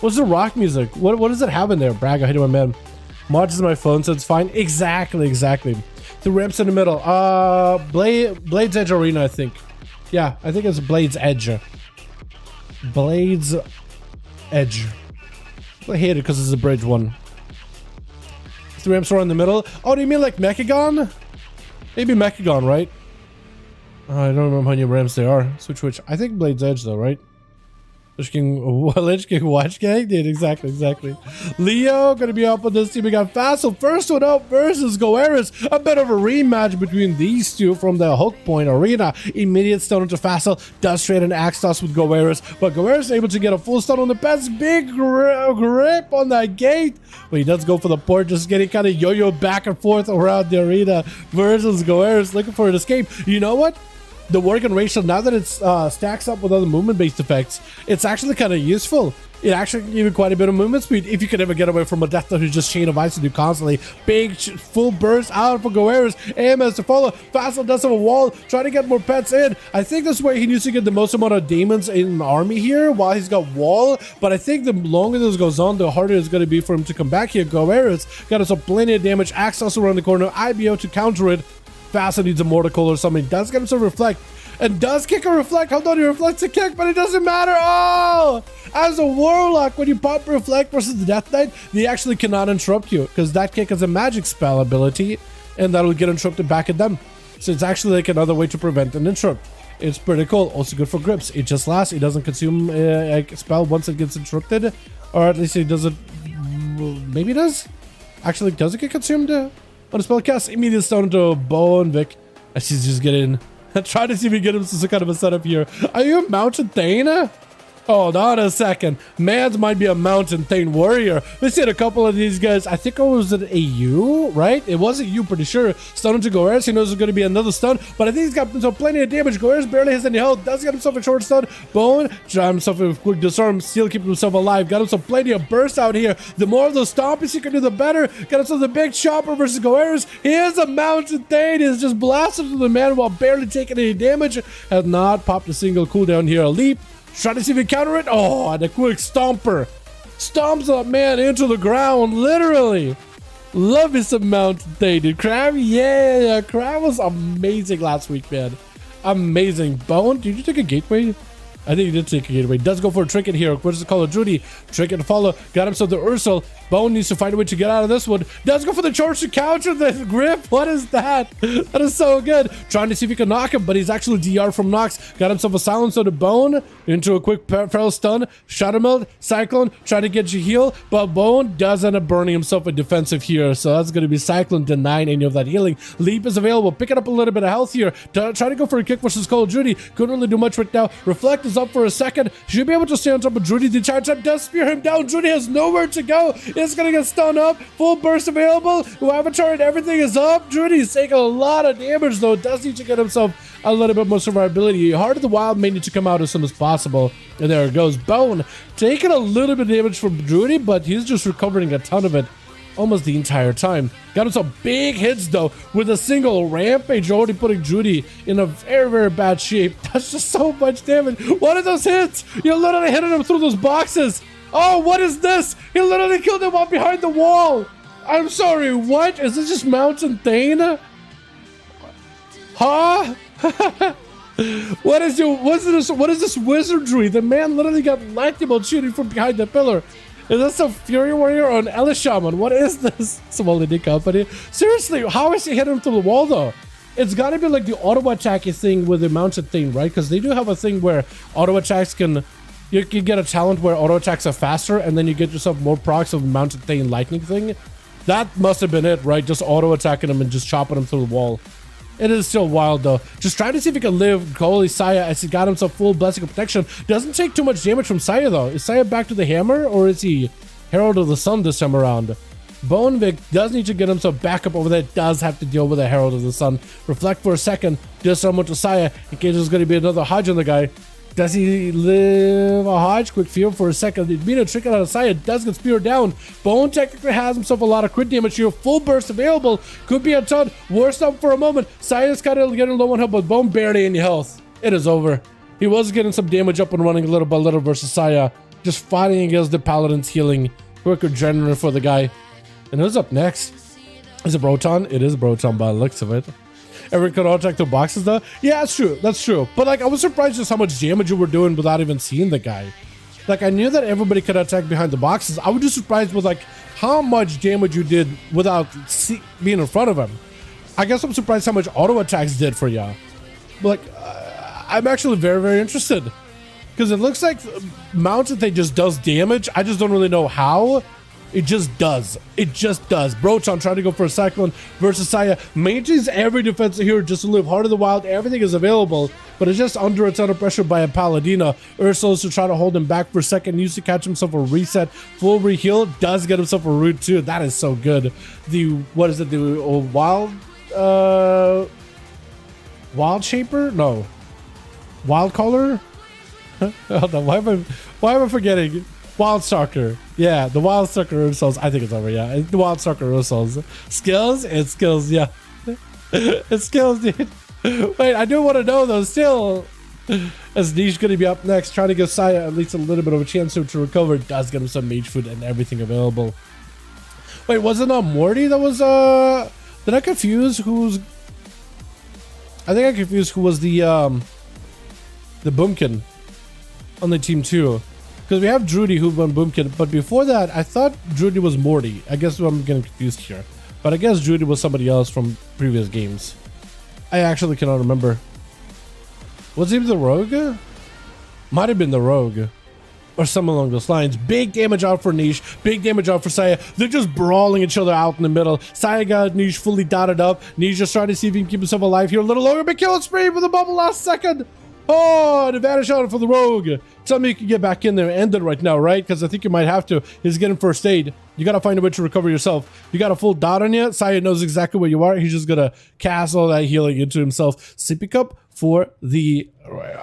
What's the rock music? What does it have in there? Brag, I hate my man. Mods is my phone, so it's fine. Exactly. The ramps in the middle. Blade's Edge Arena, I think. Yeah, I think it's Blade's Edge. Blade's Edge. I hate it because it's a bridge one. The ramps are in the middle. Oh, do you mean like Mechagon? Maybe Mechagon, right? I don't remember how many ramps there are. Which? I think Blade's Edge though, right? Lich King Watch Gang? Dude, exactly. Leo gonna be up on this team. We got Facile first one up versus Goeris. A bit of a rematch between these two from the Hook Point Arena. Immediate stun into Facile. Does trade an axe toss with Goeris, but Goeris able to get a full stun on the Pets. Big grip on that gate. But he does go for the port, just getting kind of yo-yo back and forth around the arena versus Goeris looking for an escape. You know what? The working ratio, now that it's stacks up with other movement-based effects, it's actually kind of useful. It actually gives you quite a bit of movement speed if you can ever get away from a Death Knight who's just Chain of Ice to do constantly. Big full burst out for Goeris. AMS to follow. Facile does have a wall, trying to get more pets in. I think that's where he needs to get the most amount of demons in the army here while he's got wall. But I think the longer this goes on, the harder it's going to be for him to come back here. Goeris got us a plenty of damage. Axe also around the corner. IBO to counter it. fast and needs a morticle or something. He does get himself reflect and does kick a reflect. Hold on, he reflects a kick, but it doesn't matter. Oh, as a Warlock, when you pop reflect versus the Death Knight, they actually cannot interrupt you because that kick is a magic spell ability and that'll get interrupted back at them. So it's actually like another way to prevent an interrupt. It's pretty cool. Also good for grips. It just lasts. It doesn't consume a spell once it gets interrupted, or at least it doesn't. Maybe it does. Actually, does it get consumed on a spell cast? Immediate stone into Bone Vic. As he's just getting. Try to see if we get him some kind of a setup here. Are you a Mountain Thane? Hold on a second. Mans might be a Mountain Thane warrior. Let's see a couple of these guys. I think it was an AU, right? It was a U, pretty sure. Stun into Goeris. He knows there's going to be another stun, but I think he's got himself plenty of damage. Goeris barely has any health. Does get himself a short stun. Bone, try himself a quick disarm. Still keeping himself alive. Got himself plenty of burst out here. The more of those stompies he can do, the better. Got himself the big chopper versus Goeris. He is a Mountain Thane. He's just blasted to the man while barely taking any damage. Has not popped a single cooldown here. A leap. Try to see if we counter it. Oh, and a quick stomper. Stomps that man into the ground, literally. Love me some Mountain Thane, dude. Crab, yeah. Crab was amazing last week, man. Amazing. Bone, did you take a gateway? I think he did take a gateway. Does go for a trinket here. What is it called? A Druid. Trinket to follow. Got himself the Ursel. Bone needs to find a way to get out of this one. Does go for the charge to counter the grip. What is that? That is so good. Trying to see if he can knock him, but he's actually DR from Nox. Got himself a silence on the Bone into a quick feral stun. Shadow Meld, Cyclone, trying to get you heal, but Bone does end up burning himself a defensive here. So that's going to be Cyclone denying any of that healing. Leap is available. Picking up a little bit of health here. Try to go for a kick versus Call of Duty. Couldn't really do much right now. Reflect is up for a second. Should be able to stay on top of Druid. The charge up does spear him down. Druid has nowhere to go. It's gonna get stunned up. Full burst available. Whoever turret, everything is up. Druid is taking a lot of damage though. Does need to get himself a little bit more survivability. Heart of the Wild may need to come out as soon as possible. And there it goes. Bone taking a little bit of damage from Druid, but he's just recovering a ton of it almost the entire time. Got him some big hits though with a single rampage, already putting Druid in a very, very bad shape. That's just so much damage. What are those hits? You're literally hitting him through those boxes. Oh, what is this? He literally killed him while behind the wall. I'm sorry, what? Is this just Mountain Thane? Huh? What is this wizardry? The man literally got lightning shooting from behind the pillar. Is this a Fury Warrior or an Ellis Shaman? What is this? Small indie company. Seriously, how is he hitting him through the wall though? It's gotta be like the auto attack thing with the Mountain Thane, right? Because they do have a thing where auto attacks can... You can get a talent where auto attacks are faster and then you get yourself more procs of the Mountain Thane lightning thing. That must have been it, right? Just auto attacking him and just chopping him through the wall. It is still wild though. Just trying to see if he can live. Holy Saya as he got himself full blessing of protection. Doesn't take too much damage from Saya though. Is Saya back to the hammer or is he Herald of the Sun this time around? Bone Vic does need to get himself back up over there. Does have to deal with a Herald of the Sun. Reflect for a second. Does someone to Saya in case there's going to be another Hodge on the guy. Does he live a Hodge? Quick field for a second. It's been a trick out of Saya. Does get speared down. Bone technically has himself a lot of crit damage here. Full burst available. Could be a ton. Worst up for a moment. Saya's kind of getting low on health, but Bone barely any health. It is over. He was getting some damage up and running a little by little versus Saya. Just fighting against the Paladin's healing. Quicker general for the guy. And who's up next? Is it Broton? It is Broton by the looks of it. Everyone could attack the boxes though. Yeah, that's true. That's true. But like, I was surprised just how much damage you were doing without even seeing the guy. Like, I knew that everybody could attack behind the boxes. I was just surprised with like how much damage you did without being in front of him. I guess I'm surprised how much auto attacks did for you. But like, I'm actually very, very interested because it looks like Mountain Thane just does damage. I just don't really know how. It just does. It just does. Broton trying to go for a Cyclone versus Saya. Maintains every defensive hero just to live. Heart of the Wild, everything is available, but it's just under a ton of pressure by a Paladina. Ursul's to try to hold him back for a second. Needs to catch himself a reset. Full reheal. Does get himself a root too. That is so good. The, what is it? The Wild Shaper? No. Wild Caller? Hold on. Why am I forgetting? Wild Stalker. Yeah, the Wild Stalker Ursuls. I think it's over, yeah. The Wild Stalker Ursuls. Skills? It's skills, yeah. It's skills, dude. Wait, I do want to know though, still. As Niche going to be up next, trying to give Saya at least a little bit of a chance to recover. Does get him some mage food and everything available. Wait, wasn't Morty that was, did I confuse who's... I think I confused who was the Boomkin on the team too. Because we have Druid who won Boomkin, but before that, I thought Druid was Morty. I guess I'm getting confused here. But I guess Druid was somebody else from previous games. I actually cannot remember. Was he the Rogue? Might have been the Rogue. Or something along those lines. Big damage out for Niche. Big damage out for Saya. They're just brawling each other out in the middle. Saya got Niche fully dotted up. Niche just trying to see if he can keep himself alive here a little longer. But kill spree with a bubble last second. Oh, an advantage on it for the Rogue. Tell me you can get back in there and end it right now, right? Because I think you might have to. He's getting first aid. You got to find a way to recover yourself. You got a full dot on you. Saya knows exactly where you are. He's just going to cast all that healing into himself. Sippy cup for the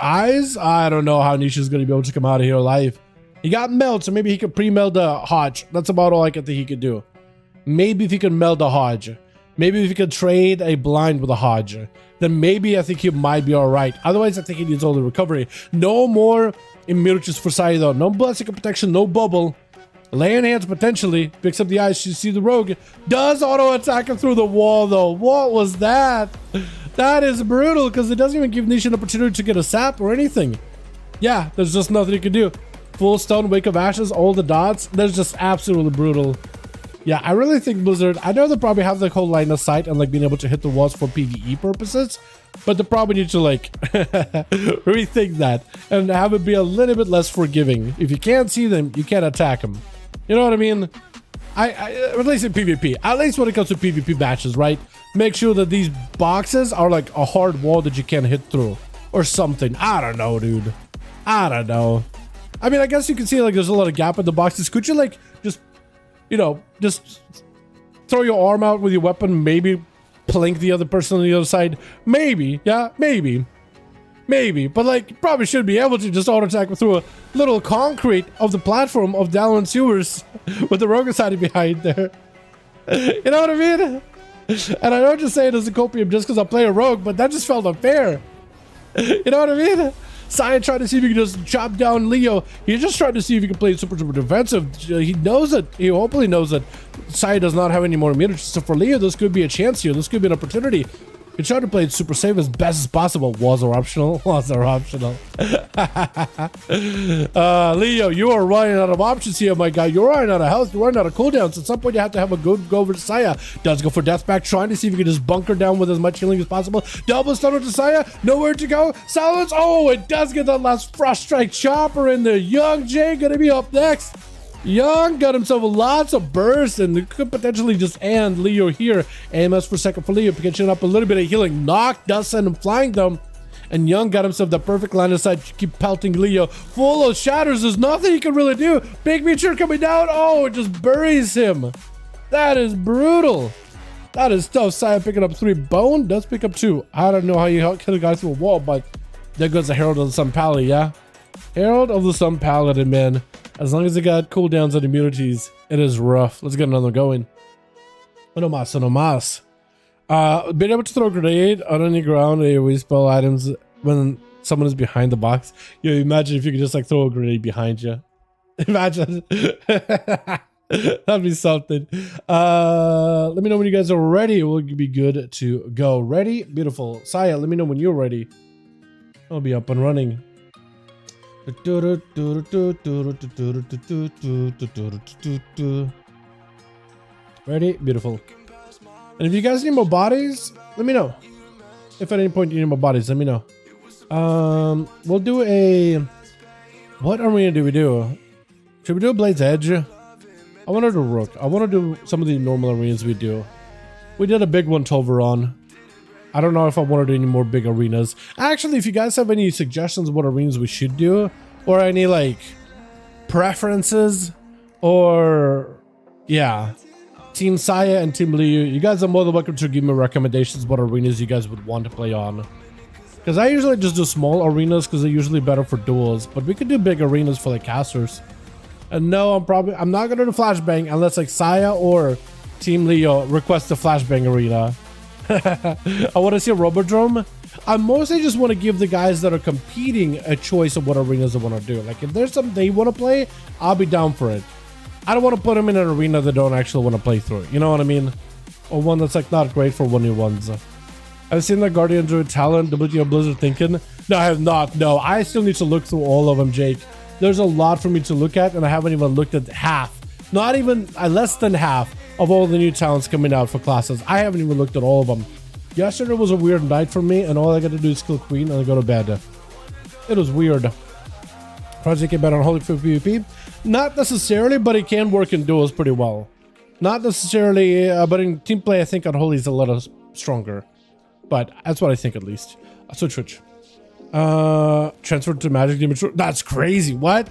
eyes. I don't know how Niche is going to be able to come out of here alive. He got meld, so maybe he could pre-meld a Hodge. That's about all I can think he could do. Maybe if he could meld a Hodge. Maybe if he could trade a blind with a Hodge. Then maybe I think he might be alright. Otherwise, I think he needs all the recovery. No more immunities for Sai though. No blessing of protection, no bubble. Laying hands potentially. Picks up the eyes. You see the Rogue. Does auto attack him through the wall though. What was that? That is brutal because it doesn't even give Niche an opportunity to get a sap or anything. Yeah, there's just nothing he can do. Full stone, wake of ashes, all the dots. That's just absolutely brutal. Yeah, I really think Blizzard, I know they probably have the whole line of sight and like being able to hit the walls for PvE purposes, but they probably need to like rethink that and have it be a little bit less forgiving. If you can't see them, you can't attack them. You know what I mean? At least in PvP, at least when it comes to PvP matches, right? Make sure that these boxes are like a hard wall that you can't hit through or something. I don't know, dude. I don't know. I mean, I guess you can see like there's a lot of gap in the boxes. Could you like just, you know, just throw your arm out with your weapon, maybe plink the other person on the other side? Maybe, yeah, maybe. But like, you probably should be able to just auto attack through a little concrete of the platform of Dalaran sewers with the Rogue side behind there. You know what I mean? And I don't just say it as a copium just because I play a Rogue, but that just felt unfair. You know what I mean? Cyan tried to see if he could just chop down Leo. He's just trying to see if he can play super defensive. He knows it. He hopefully knows that Cyan does not have any more immunity. So for Leo, this could be a chance here. This could be an opportunity. He tried to play it super safe as best as possible. Walls are optional. Walls are optional. Leo, you are running out of options here, my guy. You're running out of health. You're running out of cooldowns. At some point, you have to have a good go over to Saya. Does go for Deathback, trying to see if he can just bunker down with as much healing as possible. Double stun to Saya. Nowhere to go. Silence. Oh, it does get that last Frost Strike Chopper in there. Young Jay gonna be up next. Young got himself lots of bursts and could potentially just end Leo here. AMS for second for Leo, catching up a little bit of healing. Knock, does send him flying them. And Young got himself the perfect line of sight to keep pelting Leo. Full of shatters, there's nothing he can really do. Big meteor coming down. Oh, it just buries him. That is brutal. That is tough. Saya picking up 3. Bone does pick up 2. I don't know how you kill a guy through a wall, but there goes the Herald of the Sun Paladin, yeah? Herald of the Sun Paladin, man. As long as they got cooldowns and immunities, it is rough. Let's get another going. No mas, no mas. Being able to throw a grenade on any ground AoE spell items when someone is behind the box. Yo, imagine if you could just like throw a grenade behind you. Imagine. That'd be something. Let me know when you guys are ready. We'll be good to go. Ready? Beautiful. Saya, let me know when you're ready. I'll be up and running. Ready? Beautiful. And if you guys need more bodies, let me know. If at any point you need more bodies, let me know. We'll do a... What arena do we do? Should we do a Blade's Edge? I want to do Rook. I want to do some of the normal arenas we do. We did a big one to Overon. I don't know if I want to do any more big arenas. Actually, if you guys have any suggestions what arenas we should do, or any like preferences, or yeah, Team Saya and Team Liu, you guys are more than welcome to give me recommendations what arenas you guys would want to play on. Because I usually just do small arenas because they're usually better for duels, but we could do big arenas for like casters. And no, I'm not gonna do flashbang unless like Saya or Team Leo request a flashbang arena. I want to see a Robodrome. I mostly just want to give the guys that are competing a choice of what arenas they want to do. Like if there's something they want to play, I'll be down for it. I don't want to put them in an arena they don't actually want to play through. You know what I mean? Or one that's like not great for 1v1s. I've seen the Guardian Druid Talon, WTO Blizzard thinking. No, I have not. No, I still need to look through all of them, Jake. There's a lot for me to look at, and I haven't even looked at half. Not even less than half of all the new talents coming out for classes. I haven't even looked at all of them. Yesterday was a weird night for me, and all I got to do is kill Queen and I go to bed. It was weird. Project get better on Holy for PvP? Not necessarily, but it can work in duels pretty well. Not necessarily, but in team play, I think Unholy is a little stronger. But that's what I think at least. So Twitch. Transfer to Magic Demon. That's crazy. What?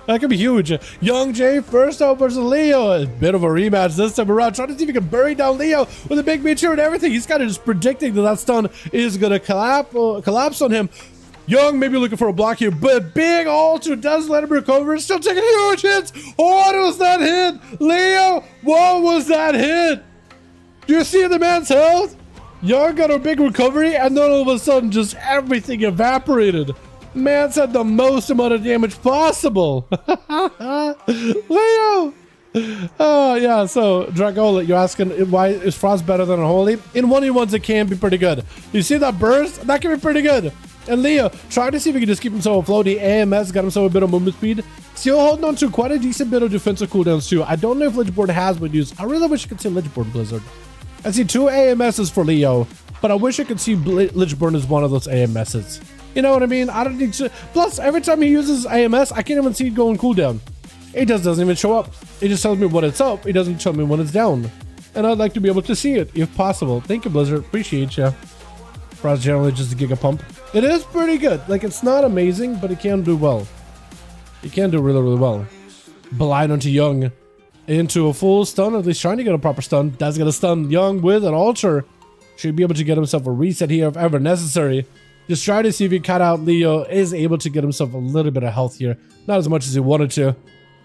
That could be huge. Young Jay first out versus Leo. A bit of a rematch this time around. Trying to see if he can bury down Leo with a big meteor and everything. He's kind of just predicting that that stun is going to collapse on him. Young maybe looking for a block here, but big altar does let him recover. Still taking huge hits. What was that hit? Leo, what was that hit? Do you see the man's health? Young got a big recovery, and then all of a sudden, just everything evaporated. Man's had the most amount of damage possible. Leo! Oh, yeah, so, Dragola, you're asking why is Frost better than Unholy? In 1v1s, it can be pretty good. You see that burst? That can be pretty good. And Leo, trying to see if he can just keep himself afloat. The AMS got himself a bit of movement speed. Still holding on to quite a decent bit of defensive cooldowns, too. I don't know if Livestream has been used. I really wish I could see Livestream Blizzard. I see 2 AMSs for Leo, but I wish I could see Lichburn as one of those AMSs. You know what I mean? I don't need to. Plus, every time he uses AMS, I can't even see it going cooldown. It just doesn't even show up. It just tells me when it's up. It doesn't tell me when it's down. And I'd like to be able to see it, if possible. Thank you, Blizzard. Appreciate you. Frost generally just a giga pump. It is pretty good. Like, it's not amazing, but it can do well. It can do really, really well. Blind onto Young. Into a full stun, at least trying to get a proper stun. Does get a stun. Young with an altar. Should be able to get himself a reset here if ever necessary. Just try to see if he cut out Leo. Is able to get himself a little bit of health here. Not as much as he wanted to.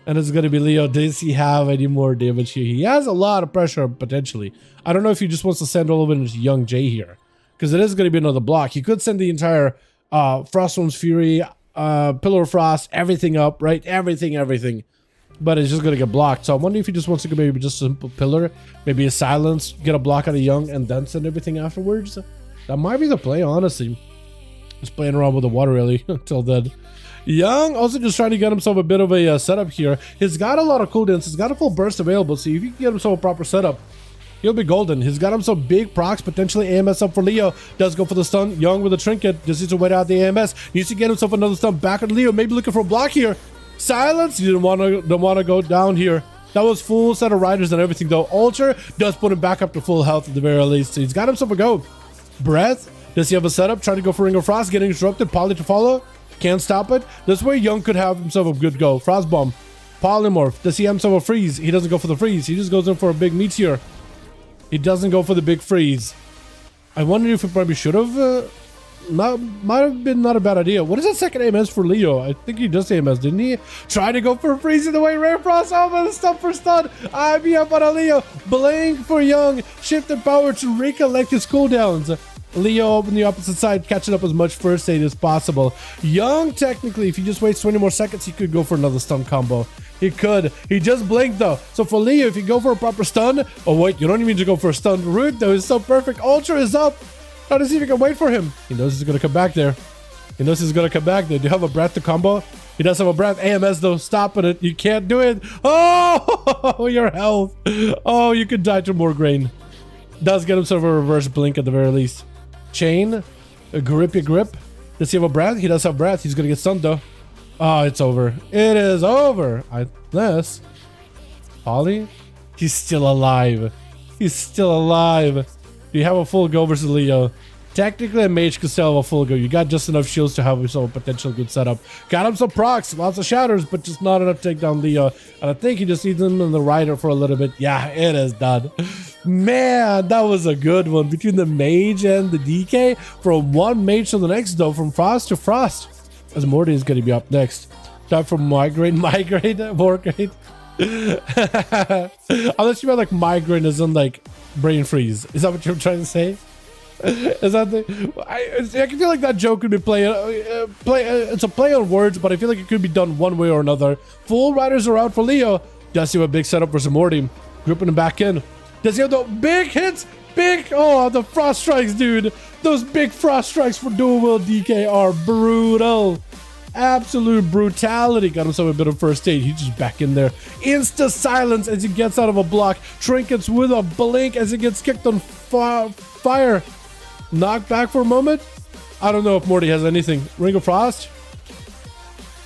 And it's going to be Leo. Does he have any more damage here? He has a lot of pressure potentially. I don't know if he just wants to send all of it into Young J here. Because it is going to be another block. He could send the entire Frostworm's Fury, Pillar of Frost, everything up, right? Everything. But it's just going to get blocked. So I wonder if he just wants to go maybe just a simple Pillar, maybe a Silence, get a block out of Young, and then send everything afterwards. That might be the play, honestly. Just playing around with the water really until then. Young also just trying to get himself a bit of a setup here. He's got a lot of cooldowns. He's got a full burst available. So if he can get himself a proper setup, he'll be golden. He's got himself big procs, potentially AMS up for Leo. Does go for the stun. Young with a trinket. Just needs to wait out the AMS. Needs to get himself another stun back on Leo. Maybe looking for a block here. Silence. You don't want to go down here. That was full set of riders and everything though. Altar does put him back up to full health at the very least. So he's got himself a go. Breath. Does he have a setup? Trying to go for Ring of Frost. Getting interrupted. Poly to follow. Can't stop it. This way Young could have himself a good go. Frost Bomb. Polymorph. Does he have himself a freeze? He doesn't go for the freeze. He just goes in for a big meteor. He doesn't go for the big freeze. I wonder if he probably should have. Might have been not a bad idea. What is that second AMS for Leo? I think he does AMS, didn't he? Try to go for a freeze in the way. Rare Frost over the stun for stun. IB on a Leo. Blink for Young. Shifted power to recollect his cooldowns. Leo on the opposite side, catching up as much first aid as possible. Young, technically, if he just waits 20 more seconds, he could go for another stun combo. He could. He just blinked, though. So for Leo, if you go for a proper stun... Oh, wait, you don't even need to go for a stun. Root, though, is so perfect. Ultra is up. Try to see if he can wait for him. He knows he's going to come back there. Do you have a breath to combo? He does have a breath. AMS, though, stopping it. You can't do it. Oh, your health. Oh, you could die to more grain. Does get himself a reverse blink at the very least. Chain, a grip. Does he have a breath? He does have breath. He's gonna get stunned though. Oh, it's over. It is over. Unless Polly, he's still alive. Do you have a full go versus Leo? Technically, a mage could still have a full go. You got just enough shields to have yourself a potential good setup. Got him some procs, lots of shatters, but just not enough to take down Leo. And I think he just needs him in the rider for a little bit. Yeah, it is done. Man, that was a good one between the mage and the DK. From one mage to the next, though, from frost to frost. As Morty is going to be up next. Time for migraine, wargrade. Unless you meant like migraine as in like brain freeze. Is that what you're trying to say? Is that I can feel like that joke could be it's a play on words, but I feel like it could be done one way or another. Full riders are out for Leo. Does he have a big setup versus Morty? Gripping him back in. Does he have the big hits? Big, oh, the frost strikes, dude. Those big frost strikes for dual DK are brutal. Absolute brutality. Got himself a bit of first aid. He's just back in there. Insta silence as he gets out of a block. Trinkets with a blink as he gets kicked on fire. Knocked back for a moment. I don't know if Morty has anything. Ring of Frost?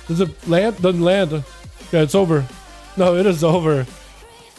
Does it land? Doesn't land. Okay, it's over. No, it is over.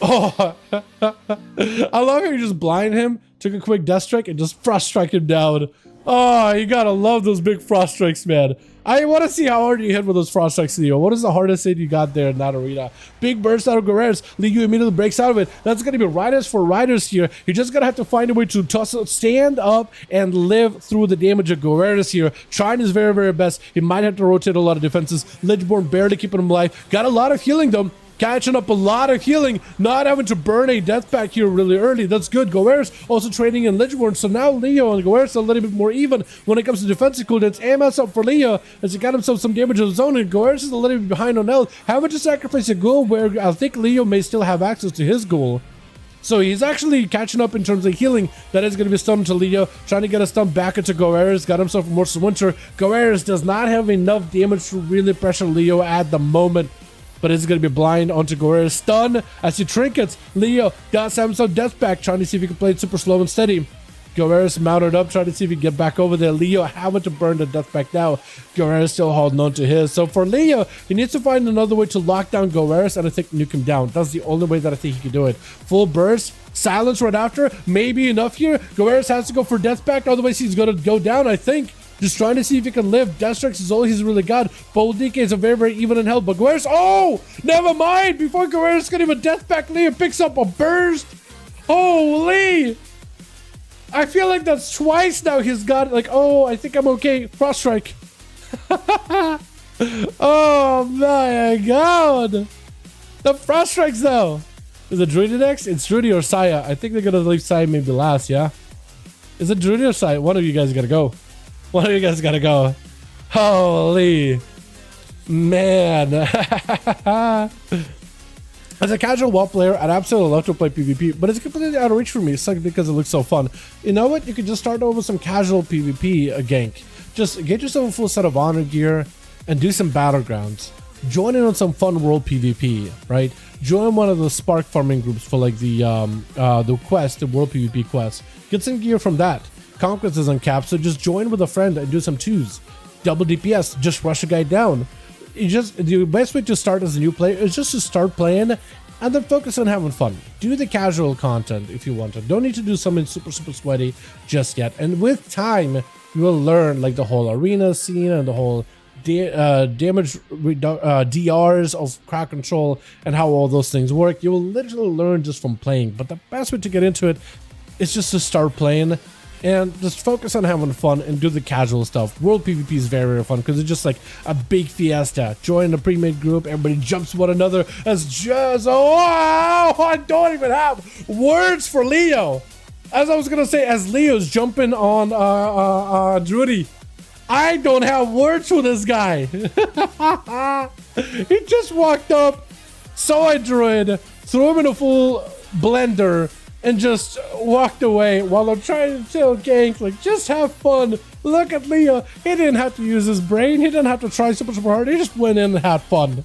Oh, I love how you just blind him, took a quick death strike, and just frost strike him down. Oh, you gotta love those big frost strikes, man. I want to see how hard you hit with those frost strikes, Leo. What is the hardest hit you got there in that arena? Big burst out of Guerreros. Leo immediately breaks out of it. That's going to be riders for riders here. You're just going to have to find a way to stand up and live through the damage of Guerreros here. Trying his very, very best. He might have to rotate a lot of defenses. Ledgeborn barely keeping him alive. Got a lot of healing, though. Catching up a lot of healing, not having to burn a death pack here really early. That's good. Goer's also trading in Ledgeborn, so now Leo and Goer's a little bit more even when it comes to defensive cooldowns. AMS up for Leo as he got himself some damage of his own, and Goer's is a little bit behind on health, having to sacrifice a goal where I think Leo may still have access to his goal. So he's actually catching up in terms of healing. That is going to be stunned to Leo, trying to get a stun back into Goer's. Got himself more winter. Goer's does not have enough damage to really pressure Leo at the moment, but it's going to be blind onto Goer's. Stun as he trinkets. Leo does have himself death back, trying to see if he can play it super slow and steady. Goer's mounted up, trying to see if he can get back over there. Leo having to burn the death back now. Goer's still holding on to his. So for Leo, he needs to find another way to lock down Goer's and I think nuke him down. That's the only way that I think he can do it. Full burst, silence right after, maybe enough here. Goer's has to go for death back, otherwise he's going to go down, I think. Just trying to see if he can live. Death strikes is all he's really got. Bold DK is a very, very even in health. But Goer's, oh, never mind. Before Goer's can even death back, Leo picks up a burst. Holy. I feel like that's twice now he's got like, oh, I think I'm okay. Frost strike. Oh my god. The frost strikes though. Is it Druid next? It's Druid or Saya. I think they're gonna leave Saya maybe last, yeah? Is it Druid or Saya? One of you guys gotta go. One of you guys gotta go. Holy man. As a casual WoW player, I'd absolutely love to play PvP, but it's completely out of reach for me. It's like because it looks so fun. You know what? You could just start over some casual PvP gank. Just get yourself a full set of honor gear and do some battlegrounds. Join in on some fun world PvP, right? Join one of the spark farming groups for like the quest, the world PvP quest. Get some gear from that. Conquest is uncapped, so just join with a friend and do some twos. Double DPS, just rush a guy down. The best way to start as a new player is just to start playing and then focus on having fun. Do the casual content if you want to. Don't need to do something super sweaty just yet. And with time, you will learn like the whole arena scene and the whole damage DRs of crowd control and how all those things work. You will literally learn just from playing. But the best way to get into it is just to start playing and just focus on having fun and do the casual stuff. World PvP is very, very fun because it's just like a big fiesta. Join a pre-made group, everybody jumps one another as just, oh, I don't even have words for Leo. As I was gonna say, as Leo's jumping on Druid, I don't have words for this guy. He just walked up, saw a Druid, threw him in a full blender, and just walked away while I'm trying to tell gank, like, just have fun. Look at Leo. He didn't have to use his brain. He didn't have to try super hard. He just went in and had fun.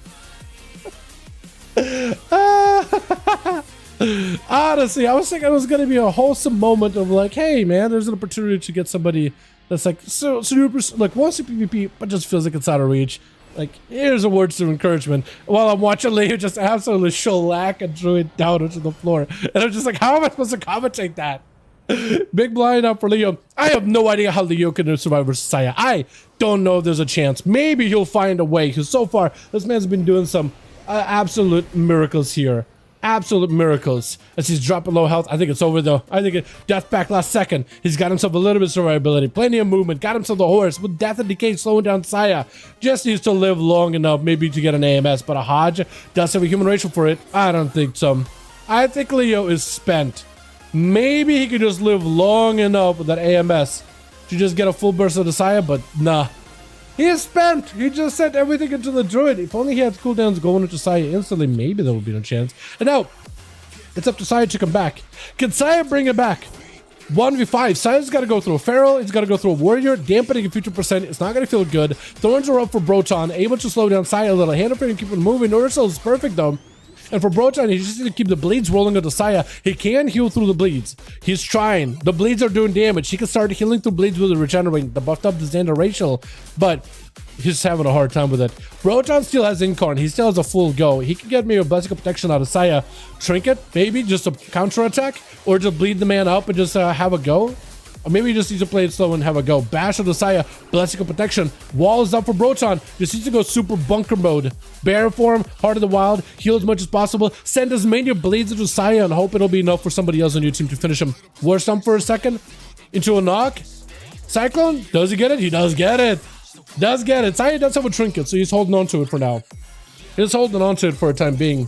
Honestly, I was thinking it was going to be a wholesome moment of like, hey, man, there's an opportunity to get somebody that's like super, like, wants to PvP, but just feels like it's out of reach. Like, here's a words of encouragement while I'm watching Leo just absolutely shellac and Druid down onto the floor. And I'm just like, how am I supposed to commentate that? Big blind up for Leo. I have no idea how Leo can survive versus Saya. I don't know if there's a chance. Maybe he'll find a way, because so far, this man's been doing some absolute miracles here. Absolute miracles. As he's dropping low health. I think it's over though. I think death back last second. He's got himself a little bit of survivability. Plenty of movement. Got himself the horse. With death and decay slowing down Saya. Just needs to live long enough maybe to get an AMS. But a Hodge does have a human racial for it. I don't think so. I think Leo is spent. Maybe he could just live long enough with that AMS to just get a full burst of the Saya. But nah. He is spent. He just sent everything into the Druid. If only he had cooldowns going into Saya instantly, maybe there would be no chance. And now, it's up to Saya to come back. Can Saya bring it back? 1v5. Simon's got to go through a Feral. He's got to go through a Warrior. Dampening a future percent. It's not going to feel good. Thorns are up for Broton. Able to slow down Saya a little. Hand up and keep it moving. Nordical is perfect though. And for Broton, he just needs to keep the bleeds rolling into Saya. He can heal through the bleeds. He's trying. The bleeds are doing damage. He can start healing through bleeds with the regenerating. The buffed up the Xander racial, but he's just having a hard time with it. Broton still has Incarn. He still has a full go. He can get maybe a Blessing of Protection out of Saya. Trinket, maybe just a counter attack, or just bleed the man up and just have a go. Or maybe he just needs to play it slow and have a go. Bash of the Saya, Blessing of Protection. Wall is up for Broton. Just needs to go super bunker mode. Bear form, Heart of the Wild, heal as much as possible. Send as many bleeds into Saya and hope it'll be enough for somebody else on your team to finish him. War Stomp for a second. Into a knock. Cyclone, does he get it? He does get it. Does get it. Saya does have a Trinket, so he's holding on to it for now. He's holding on to it for a time being.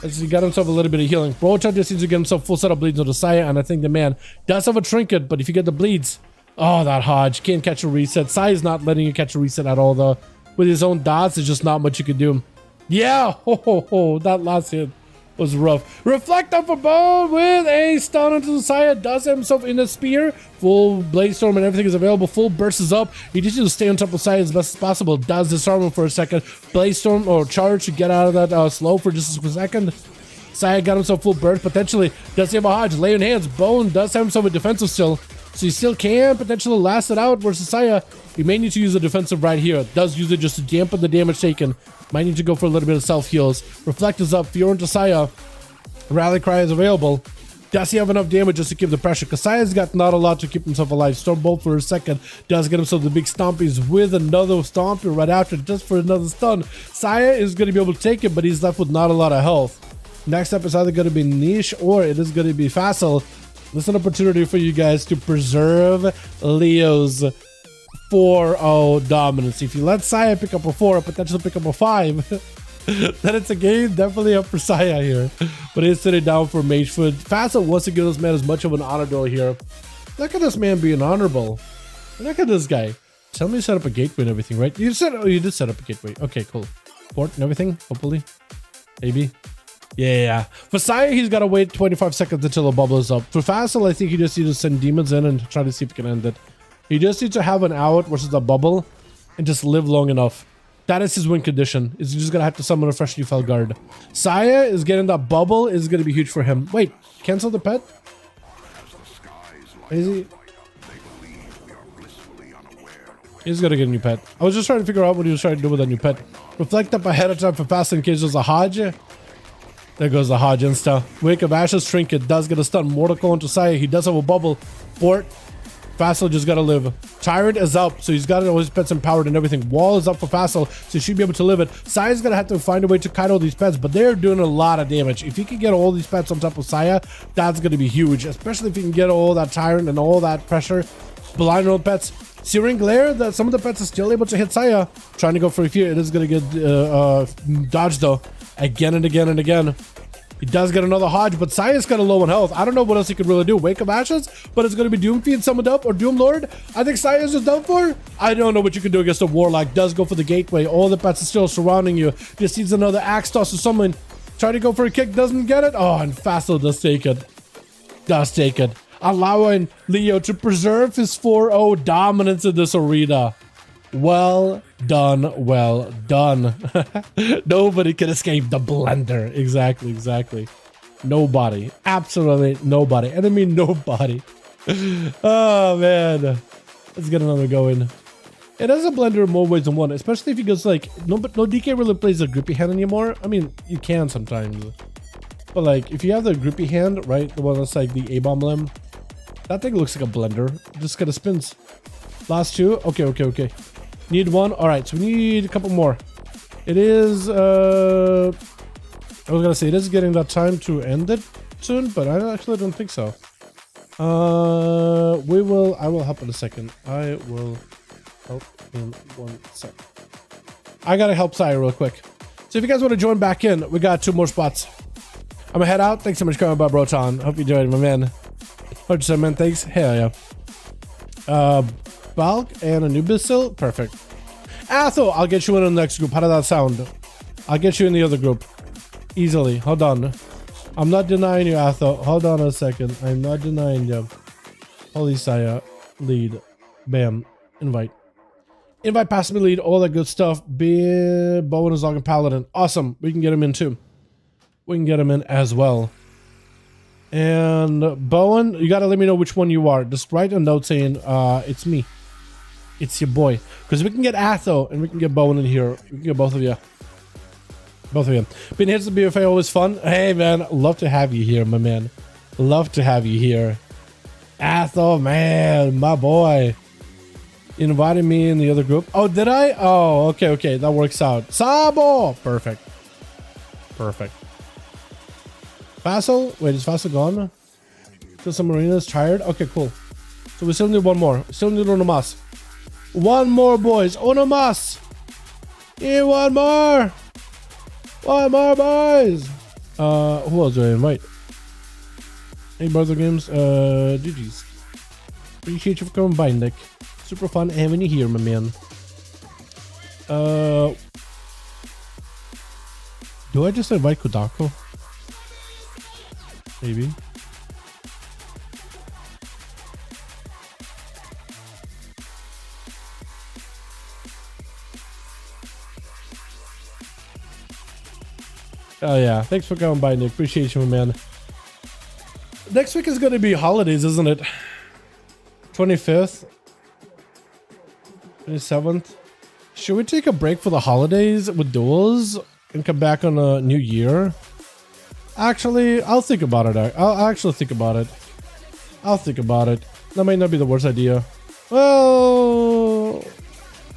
As he got himself a little bit of healing. Broton just needs to get himself full set of bleeds into Saya, and I think the man does have a Trinket, but if you get the bleeds, oh, that Hodge can't catch a reset. Saya's not letting you catch a reset at all, though. With his own dots, there's just not much you can do. Yeah, that last hit was rough. Reflect off a bone with a stun into Saya. Does himself in a spear. Full Blaze Storm and everything is available. Full burst is up. He just needs to stay on top of Saya as best as possible. Does disarm him for a second. Blaze Storm or charge to get out of that slow for just a second. Saya got himself full burst potentially. Does he have a Hodge? Lay in hands. Bone does have himself a defensive still. So he still can potentially last it out versus Saya. He may need to use a defensive right here. Does use it just to dampen the damage taken. Might need to go for a little bit of self-heals. Reflect is up. Fear into Saya. Rally Cry is available. Does he have enough damage just to keep the pressure? Because Saya's got not a lot to keep himself alive. Stormbolt for a second. Does get himself the big stompies with another stompy right after just for another stun. Saya is going to be able to take it, but he's left with not a lot of health. Next up is either going to be Niche or it is going to be Facile. This is an opportunity for you guys to preserve Leo's 4-0 dominance. If you let Saya pick up a 4, potentially pick up a 5, then it's a game definitely up for Saya here. But he's sitting down for Mage food. Facile wants to give this man as much of an honor duel here. Look at this man being honorable. Look at this guy. Tell me you set up a gateway and everything, right? You said, oh, you did set up a gateway. Okay, cool. Port and everything, hopefully. Maybe. Yeah. For Saya, he's got to wait 25 seconds until the bubble is up. For Facile, I think he just needs to send demons in and try to see if he can end it. He just needs to have an out versus a bubble and just live long enough. That is his win condition. He's just going to have to summon a fresh new Felguard. Saya is getting that bubble is going to be huge for him. Wait, cancel the pet? Is he? He's going to get a new pet. I was just trying to figure out what he was trying to do with that new pet. Reflect up ahead of time for Facile in case there's a Hodge. There goes the Hodge insta. Wake of Ashes Trinket does get a stun. Mortal into Saya. He does have a bubble. Fort. Facile just gotta live. Tyrant is up, so he's got all his pets empowered and everything. Wall is up for Facile, so he should be able to live it. Saya's gonna have to find a way to kite all these pets, but they're doing a lot of damage. If he can get all these pets on top of Saya, that's gonna be huge, especially if he can get all that Tyrant and all that pressure. Blind roll pets. Searing Glare, that some of the pets are still able to hit Saya. Trying to go for a fear. It is gonna get dodged though. Again and again and again. He does get another Hodge, but Saya's got a low on health. I don't know what else he could really do. Wake of Ashes, but it's going to be Doom Fiend summoned up or Doom Lord. I think Saya's just done for. I don't know what you can do against a Warlock. Does go for the gateway. All the pets are still surrounding you. Just needs another Axe Toss or someone. Try to go for a kick, doesn't get it. Oh, and Facile does take it. Does take it. Allowing Leo to preserve his 4-0 dominance in this arena. Well done, well done. Nobody can escape the blender. Exactly. Nobody. Absolutely nobody. And I mean nobody. Oh, man. Let's get another going. It has a blender in more ways than one, especially if he goes like, no DK really plays a grippy hand anymore. I mean, you can sometimes. But like, if you have the grippy hand, right, the one that's like the A-bomb limb, that thing looks like a blender. It just kind of spins. Last two. Okay. Need one. All right, so we need a couple more. It is I was gonna say it is getting that time to end it soon, but I actually don't think so. I will help in a second. I will help in 1 sec. I gotta help Saya real quick. So if you guys want to join back in, we got 2 more spots. I'm gonna head out. Thanks so much for coming by, Broton. Hope you enjoyed, my man. 100%, man. Thanks. Hell yeah. Balk and a new Basil. Perfect. Athel, I'll get you in the next group. How did that sound? I'll get you in the other group. Easily. Hold on. I'm not denying you, Athel. Hold on a second. I'm not denying you. ONYXIA, lead. Bam. Invite. Invite, pass me lead, all that good stuff. Bowen is logging Paladin. Awesome. We can get him in too. We can get him in as well. And Bowen, you gotta let me know which one you are. Just write a note saying, it's me. It's your boy. Because we can get Atho and we can get Bowen in here. We can get both of you. Both of you. Being here to the BFA, always fun. Hey man, love to have you here, my man. Love to have you here. Atho, man, my boy. Invited me in the other group. Oh, did I? Oh, okay, okay. That works out. Sabo! Perfect. Perfect. Fassel? Wait, is Fassel gone? Still some arenas tired? Okay, cool. So we still need one more. Still need uno más. One more, boys. Uno más. Yeah, one more. One more, boys. Who else do I invite? Any brother games? GG's. Appreciate you for coming by, Nick. Super fun having you here, my man. Do I just invite Kodako? Maybe. Oh yeah, thanks for coming by, Nick. Appreciate you, my man. Next week is gonna be holidays, isn't it? 25th. 27th. Should we take a break for the holidays with duels and come back on a new year? Actually, I'll think about it. I'll actually think about it. I'll think about it. That might not be the worst idea. Well,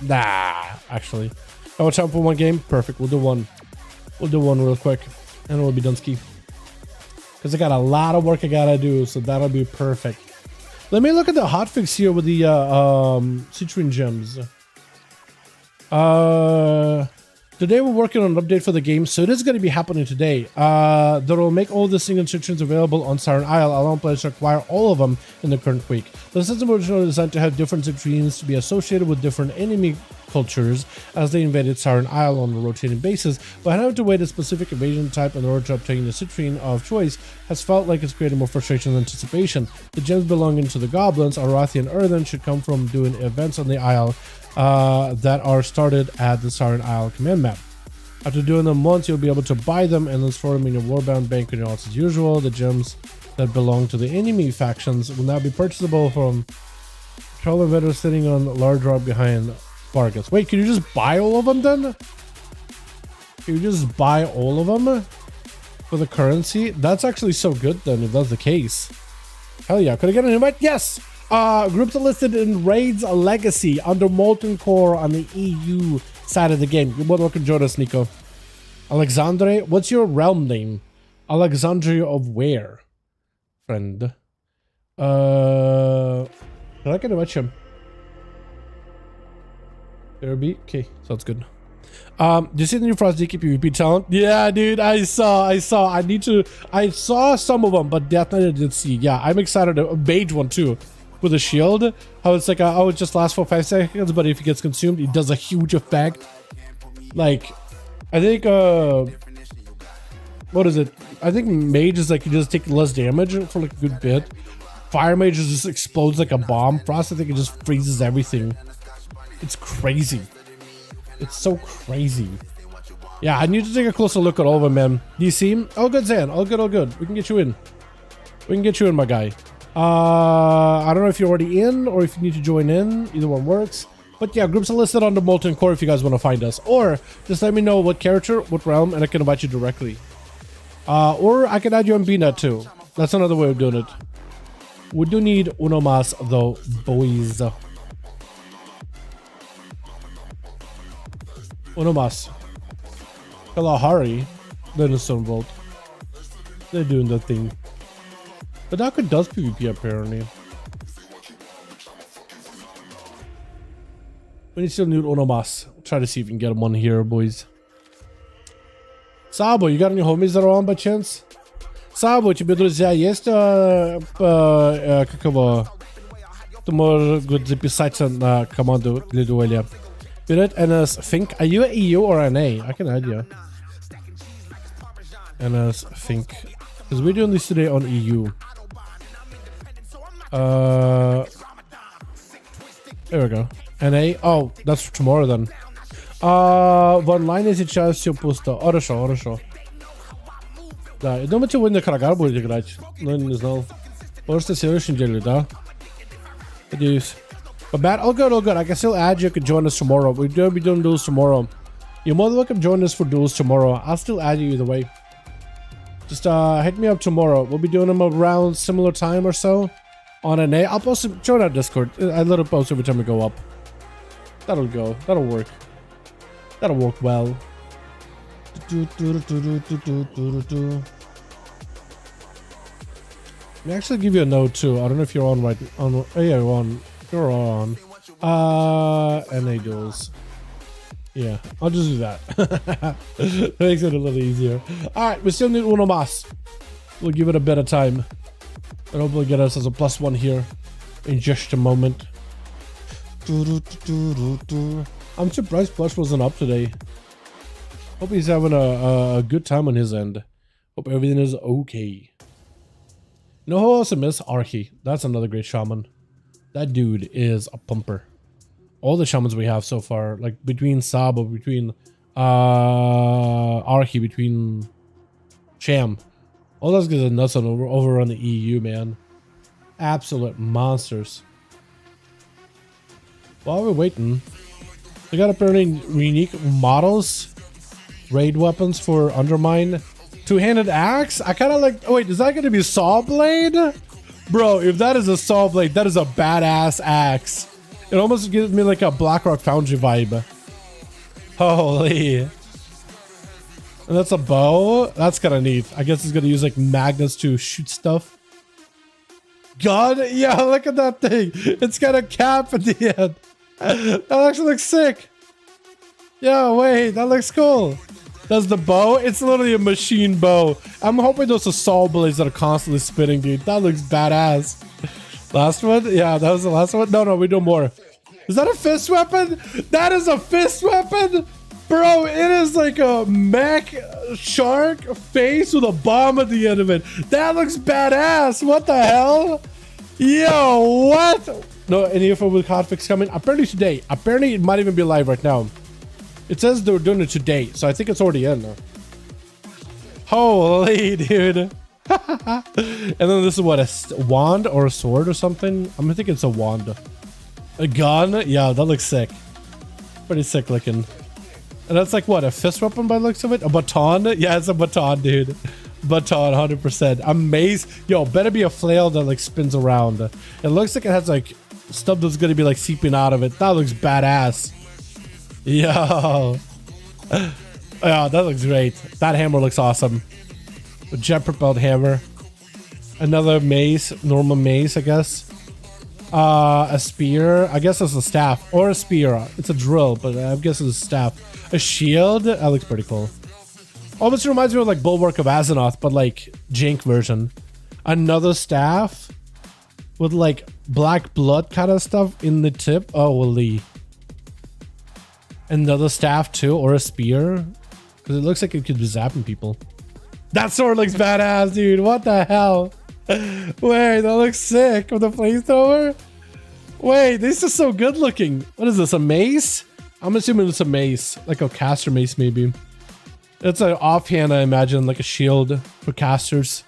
nah, actually. I want time for one game? Perfect. We'll do one. We'll do one real quick and we'll be done ski. Because I got a lot of work I gotta do, so that'll be perfect. Let me look at the hotfix here with the citrine gems. Today we're working on an update for the game, so it is going to be happening today. That will make all the single citrines available on Siren Isle, allowing players to acquire all of them in the current week. The system was originally designed to have different citrines to be associated with different enemy cultures as they invaded Siren Isle on a rotating basis, but having to wait a specific invasion type in order to obtain the citrine of choice has felt like it's creating more frustration than anticipation. The gems belonging to the goblins, Arathi and Earthen, should come from doing events on the Isle that are started at the Siren Isle command map. After doing them once, you'll be able to buy them and then store them in your Warbound bank on your alts as usual. The gems that belong to the enemy factions will now be purchasable from troller vendors sitting on a large rock behind bargains. Wait, can you just buy all of them then? Can you just buy all of them for the currency? That's actually so good then, if that's the case. Hell yeah. Could I get an invite? Yes! Groups are listed in Raids Legacy under Molten Core on the EU side of the game. You're more than welcome to join us, Nico. Alexandre, what's your realm name? Alexandria of where? Friend. I can invite him. There be? Okay, sounds good. Do you see the new Frost DK PvP talent? Yeah, dude, I saw. I saw some of them, but Death Knight I did see. Yeah, I'm excited. A Mage one too. With a shield, how it's like, oh, it just lasts for 5 seconds, but if it gets consumed, it does a huge effect. Like, I think, what is it? I think Mage is like, you just take less damage for like a good bit. Fire Mage just explodes like a bomb. Frost, I think it just freezes everything. It's crazy. It's so crazy. Yeah, I need to take a closer look at all of them, man. Do you see him? All good, Zan. All good, all good. We can get you in. We can get you in, my guy. I don't know if you're already in or if you need to join in. Either one works. But yeah, groups are listed under Molten Core if you guys want to find us. Or just let me know what character, what realm, and I can invite you directly. Or I can add you on BNet too. That's another way of doing it. We do need uno más though, boys. Uno más. Kalahari. Then the Stone Vault. They're doing the thing. The Daka does PvP apparently. We still need uno más. Try to see if we can get him on here, boys. Sabo, you got any homies that are on by chance? Sabo, тебе друзья есть? Какого? Ты можешь записаться на команду для дуэли. Dude, NS Fink. Are you a EU or NA? I can add you. NS Fink. Because we're doing this today on EU. There we go. NA. Oh, that's for tomorrow then. В онлайне сейчас все пусто. Хорошо, хорошо. Да, я думаю, сегодня Крагар будет играть. Но не знал. Может, на следующей неделе, да? Надеюсь. But bad, all good, all good. I can still add you. Can join us tomorrow. We're gonna be doing duels tomorrow. You're more than welcome to join us for duels tomorrow. I'll still add you either way. Just hit me up tomorrow. We'll be doing them around similar time or so on NA. I'll post them. Join our Discord. I let it post every time we go up. That'll go. That'll work. That'll work well. Let me actually give you a note too. I don't know if you're on right on. Oh yeah, you're on. You're on. NA duels. Yeah, I'll just do that. That makes it a little easier. All right, we still need uno más. We'll give it a bit of time, and hopefully get us as a +1 here in just a moment. I'm surprised Plush wasn't up today. Hope he's having a good time on his end. Hope everything is okay. You know who else I miss? Archie. That's another great shaman. That dude is a pumper. All the shamans we have so far, like between Sabo, between Archie, between Sham, all those guys are nuts on over on the EU, man. Absolute monsters. While we're waiting, they got apparently unique models, raid weapons for Undermine, two-handed axe. I kind of like. Oh wait, is that going to be saw blade? Bro, if that is a saw blade, that is a badass axe. It almost gives me like a Blackrock Foundry vibe. Holy. And that's a bow. That's kind of neat. I guess it's going to use like magnets to shoot stuff. God, yeah, look at that thing. It's got a cap at the end. That actually looks sick. Yeah, wait, that looks cool. That's the bow. It's literally a machine bow. I'm hoping those are saw blades that are constantly spinning, dude. That looks badass. Last one? Yeah, that was the last one. No, we do more. Is that a fist weapon? That is a fist weapon? Bro, it is like a mech shark face with a bomb at the end of it. That looks badass. What the hell? Yo, what? No, any info with hotfix coming? Apparently today. Apparently it might even be live right now. It says they're doing it today, so I think it's already in. Holy, dude. And then this is what, a wand or a sword or something? I'm gonna think it's a wand. A gun? Yeah, that looks sick. Pretty sick looking. And that's like what, a fist weapon by the looks of it? A baton? Yeah, it's a baton, dude. Baton, 100%. Amazing. Yo, better be a flail that like spins around. It looks like it has like stuff that's gonna be like seeping out of it. That looks badass. Yo. Yeah, that looks great. That hammer looks awesome. A jet propelled hammer. Another mace, normal mace, I guess. A spear. I guess it's a staff or a spear. It's a drill, but I guess it's a staff. A shield. That looks pretty cool. Almost reminds me of like Bulwark of Azeroth, but like jank version. Another staff with like black blood kind of stuff in the tip. Oh, Lee. Another staff too, or a spear, because it looks like it could be zapping people. That sword looks badass, dude. What the hell? Wait, that looks sick with the flamethrower. Wait, this is so good looking. What is this, a mace? I'm assuming it's a mace, like a caster mace maybe. It's an offhand, I imagine, like a shield for casters.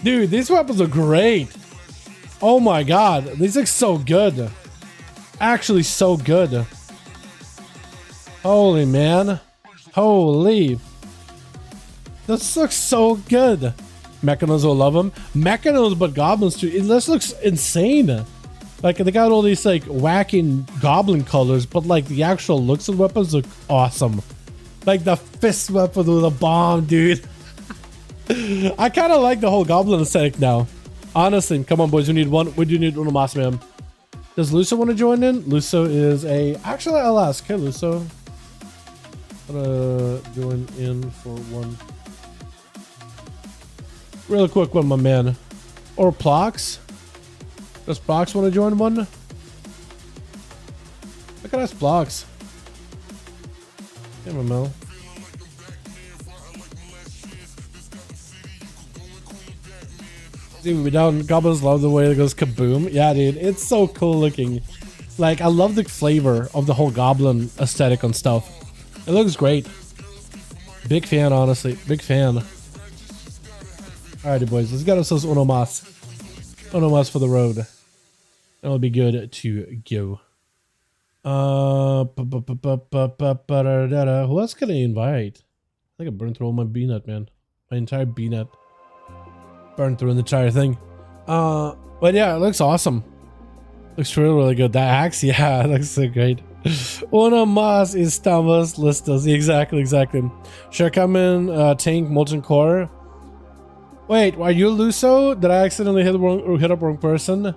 Dude, these weapons are great. Oh my god, these look so good. Actually so good. Holy man. Holy. This looks so good. Mechanos will love them. Mechanos, but goblins too. This looks insane. Like they got all these like whacking goblin colors, but like the actual looks of the weapons look awesome. Like the fist weapon with a bomb, dude. I kind of like the whole goblin aesthetic now. Honestly, come on boys, we need one. We do need one más, man. Does Luso want to join in? Luso is a. Actually, I'll ask. Hey, Luso. Join in for one. Real quick one, my man. Or Plox. Does Plox want to join one? I can ask Plox. Give him a mail. Dude, we down. Goblins love the way it goes kaboom. Yeah, dude, it's so cool looking. Like, I love the flavor of the whole goblin aesthetic and stuff. It looks great. Big fan, honestly. Big fan. Alrighty, boys. Let's get ourselves uno mas. Uno mas for the road. That'll be good to go. Who else can I invite? I think I burned through all my B-net, man. My entire B-net. Burned through the entire thing. But yeah, it looks awesome. Looks really, really good. That axe, yeah, it looks so great. Uno más estamos listos. Exactly. Should I come in tank molten core? Wait, are you Luso? Did I accidentally hit up wrong person?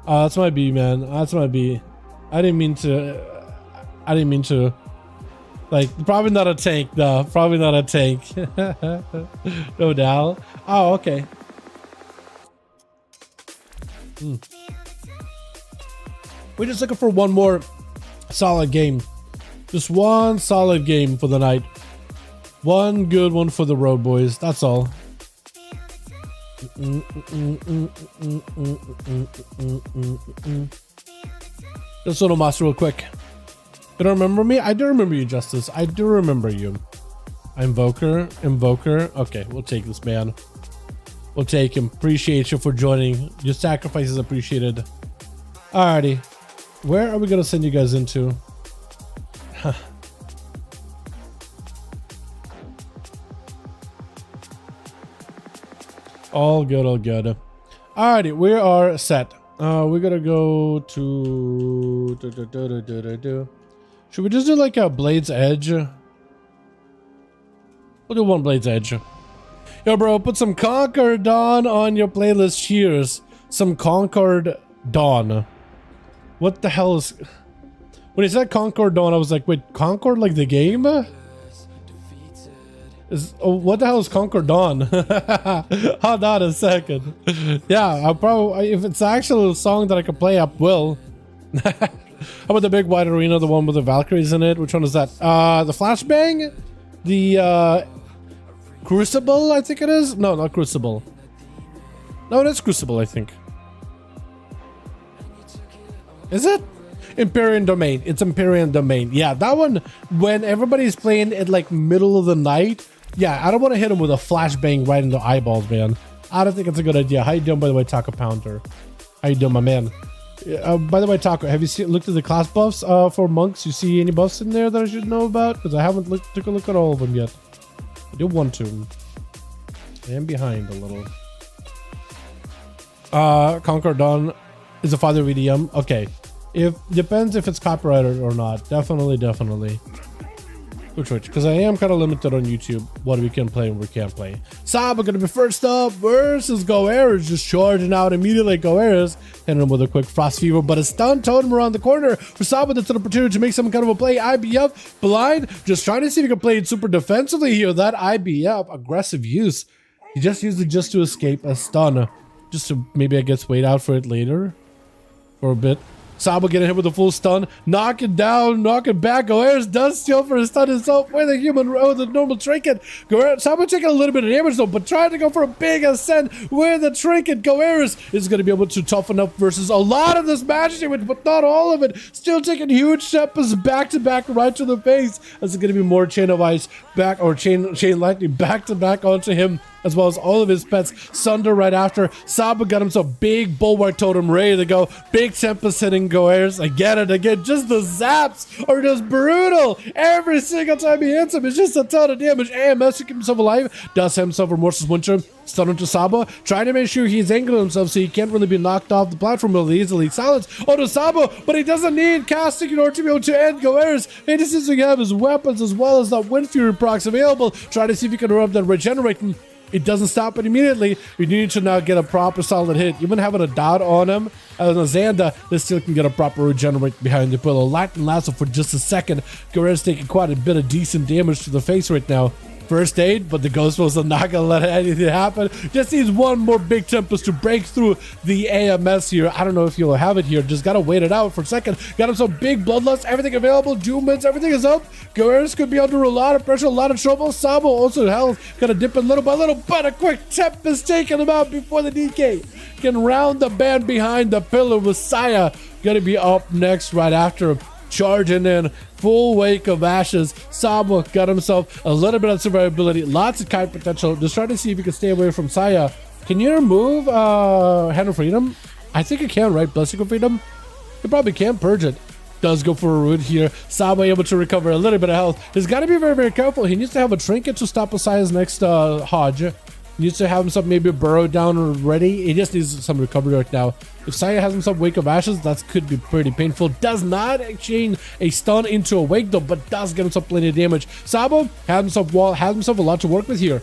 That's my B, man. That's my B. I didn't mean to. Like, probably not a tank, though. Probably not a tank. No doubt. Oh, okay. We're just looking for one more solid game. Just one solid game for the night. One good one for the road, boys. That's all. Just Uno Mas real quick. You don't remember me? I do remember you, Justice. I do remember you. Invoker. Okay, we'll take this, man. We'll take him. Appreciate you for joining. Your sacrifice is appreciated. Alrighty. Where are we going to send you guys into? All good. Alrighty, we are set. We're gonna go to should we just do like a Blade's Edge? We'll do one Blade's Edge. Yo, bro, put some Conquered Dawn on your playlist. Cheers. Some Conquered Dawn. What the hell is... When he said Conquered Dawn, I was like, wait, Conquered like the game? What the hell is Conquered Dawn? Hold on a second. Yeah, I'll probably... If it's actually a song that I can play, I will. How about the big white arena, the one with the Valkyries in it? Which one is that? The Flashbang? The, Crucible, I think it is? No, not Crucible. No, it is Crucible, I think. Is it? Empyrean Domain. It's Empyrean Domain. Yeah, that one, when everybody's playing at like middle of the night, yeah, I don't want to hit him with a flashbang right in the eyeballs, man. I don't think it's a good idea. How you doing, by the way, Taco Pounder? How you doing, my man? By the way, Taco, have you looked at the class buffs for monks? You see any buffs in there that I should know about? Because I haven't took a look at all of them yet. I do want to. I am behind a little. Conquered Dawn is a father VDM. Okay. Depends if it's copyrighted or not. Definitely. Which, because I am kind of limited on YouTube what we can play and we can't play. Saba gonna be first up versus Goeras, just charging out immediately. Goeras hitting him with a quick Frost Fever, but a stun totem around the corner for Saba. That's an opportunity to make some kind of a play. IBF blind, just trying to see if he can play it super defensively here. That IBF aggressive use, he just used it just to escape a stun, just to maybe I guess wait out for it later for a bit. Saba getting hit with a full stun, knock it down, knock it back. Goeras does steal for a stun himself with a human, with a normal trinket. Saba taking a little bit of damage though, but trying to go for a big ascent with a trinket. Goeras is going to be able to toughen up versus a lot of this magic damage, but not all of it. Still taking huge steps back to back right to the face. As it's going to be more Chain of Ice back, or Chain Lightning back to back onto him, as well as all of his pets. Sunder right after. Saba got himself big Bulwark Totem ready to go. Big Tempest hitting Goeras. I get it again. Just the zaps are just brutal. Every single time he hits him, it's just a ton of damage. AMS to keep himself alive. Does himself Remorseless Winter. Stun into Saba. Trying to make sure he's angling himself so he can't really be knocked off the platform really easily. Silence onto Saba, but he doesn't need casting in order to be able to end Goeras. He just needs to have his weapons as well as that Wind Fury procs available. Trying to see if he can interrupt that regenerating. It doesn't stop it immediately. We need to now get a proper solid hit. Even having a dot on him, as a Xanda, they still can get a proper regenerate behind the pillow. Lightning Lasso for just a second. Goeras taking quite a bit of decent damage to the face right now. first aid, but the Ghost was not gonna let anything happen. Just needs one more big Tempest to break through the AMS here. I don't know if you'll have it here. Just gotta wait it out for a second. Got him some big Bloodlust, everything available. Doomins, everything is up. Guerreros could be under a lot of pressure, a lot of trouble. Sabo also health, gotta dip in little by little, but a quick Tempest taking him out before the DK can round the band behind the pillar. With Saya gonna be up next right after him. Charging in, full wake of ashes. Sabo got himself a little bit of survivability, lots of kite potential. Just trying to see if he can stay away from Saya. Can you remove Hand of Freedom? I think it can, right? Blessing of Freedom? You probably can purge it. Does go for a root here. Sabo able to recover a little bit of health. He's got to be very, very careful. He needs to have a trinket to stop Saya's next Hodge. He needs to have himself maybe burrow down ready. He just needs some recovery right now. If Saya has himself Wake of Ashes, that could be pretty painful. Does not exchange a stun into a wake though, but does get himself plenty of damage. Sabo has himself wall, has himself a lot to work with here.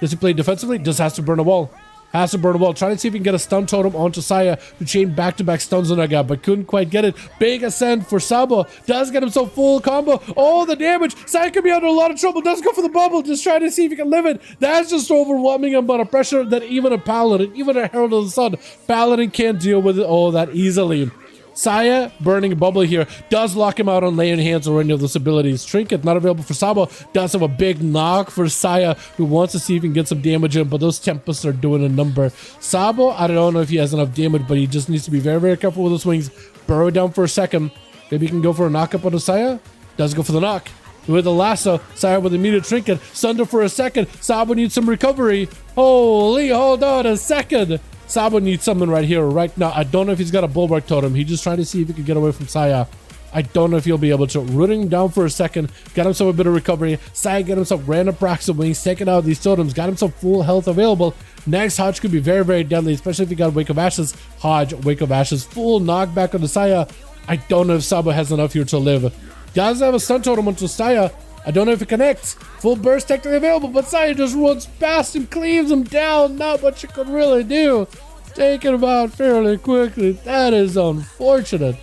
Does he play defensively? Just has to burn a wall. Has to burn a wall. Trying to see if he can get a stun totem onto Saya to chain back-to-back stuns on that guy, but couldn't quite get it. Big ascent for Sabo. Does get himself full combo. Oh, the damage. Saya could be under a lot of trouble. Does go for the bubble. Just trying to see if he can live it. That's just overwhelming amount of pressure that even a Paladin, even a Herald of the Sun, Paladin can't deal with it all that easily. Saya burning a bubble here does lock him out on laying hands or any of those abilities. Trinket not available for Sabo. Does have a big knock for Saya, who wants to see if he can get some damage in, but those Tempests are doing a number. Sabo, I don't know if he has enough damage, but he just needs to be very, very careful with those wings. Burrow down for a second. Maybe he can go for a knock up on Saya. Does go for the knock. With the lasso, Saya with immediate trinket. Sunder for a second. Sabo needs some recovery. Holy, hold on a second. Sabo needs something right here, right now. I don't know if he's got a bulwark totem. He's just trying to see if he can get away from Saya. I don't know if he'll be able to. Rooting down for a second. Got himself a bit of recovery. Saya got himself random procs of wings, taking out these totems. Got himself full health available. Next Hodge could be very, very deadly, especially if he got Wake of Ashes. Hodge, Wake of Ashes, full knockback on the Saya. I don't know if Sabo has enough here to live. Does have a stun totem onto Saya. I don't know if it connects. Full burst technically available, but Saya just runs past him, cleaves him down. Not much you could really do. Taken him out fairly quickly. That is unfortunate.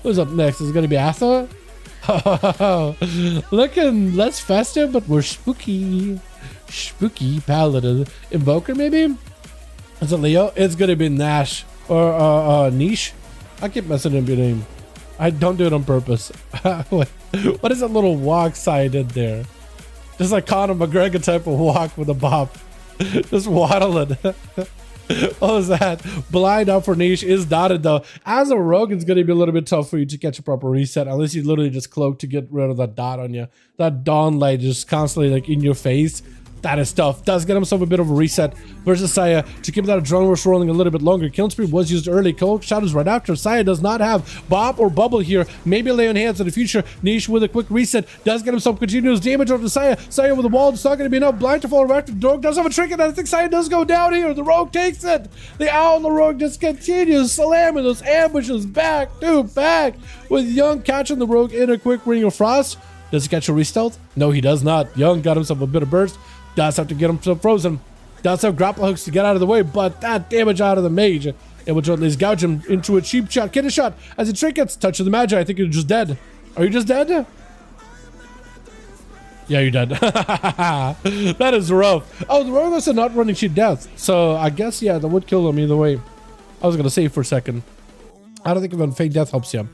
Who's up next? Is it going to be Atha? Looking less festive, but we're spooky. Spooky Paladin. Invoker, maybe? Is it Leo? It's going to be Nash. Or Niche. I keep messing up your name. I don't do it on purpose. What is that little walk Sai did there? Just like Conor McGregor type of walk with a bop. Just waddling. What was that? Blind out for Niche is dotted though. As a rogue, it's going to be a little bit tough for you to catch a proper reset unless you literally just cloak to get rid of that dot on you. That dawn light just constantly like in your face. That is tough. Does get himself a bit of a reset versus Saya to keep that adrenaline rush rolling a little bit longer. Killing Spree was used early. Cold Shadows right after. Saya does not have Bop or Bubble here. Maybe lay on hands in the future. Niche with a quick reset. Does get himself continuous damage over to Saya. Saya with the wall. It's not going to be enough. Blind to fall right after the Rogue does have a trinket. I think Saya does go down here. The Rogue takes it. The Owl and the Rogue just continues slamming those ambushes back to back. With Young catching the Rogue in a quick Ring of Frost. Does he catch a re-stealth? No, he does not. Young got himself a bit of burst. Does have to get himself frozen. Does have grapple hooks to get out of the way, but that damage out of the Mage, able to at least gouge him into a cheap shot. Get a shot as he trinkets. Touch of the Magi. I think you're just dead. Are you just dead? Yeah, you're dead. That is rough. Oh, the Rogue are not running cheap death. So I guess, yeah, that would kill him either way. I was going to save for a second. I don't think even Feint Death helps you.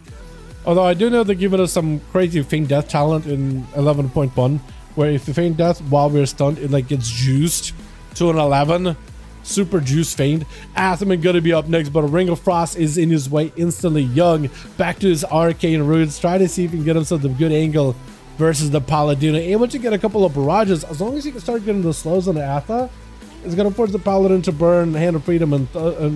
Although I do know they're giving us some crazy Feint Death talent in 11.1. Where if you feint death while we're stunned, it like gets juiced to an 11. Super juice feint. Athaman gonna be up next, but a Ring of Frost is in his way instantly. Young back to his arcane roots. Try to see if he can get himself a good angle versus the Paladin. Able to get a couple of barrages. As long as he can start getting the slows on the Atha, it's gonna force the Paladin to burn Hand of Freedom and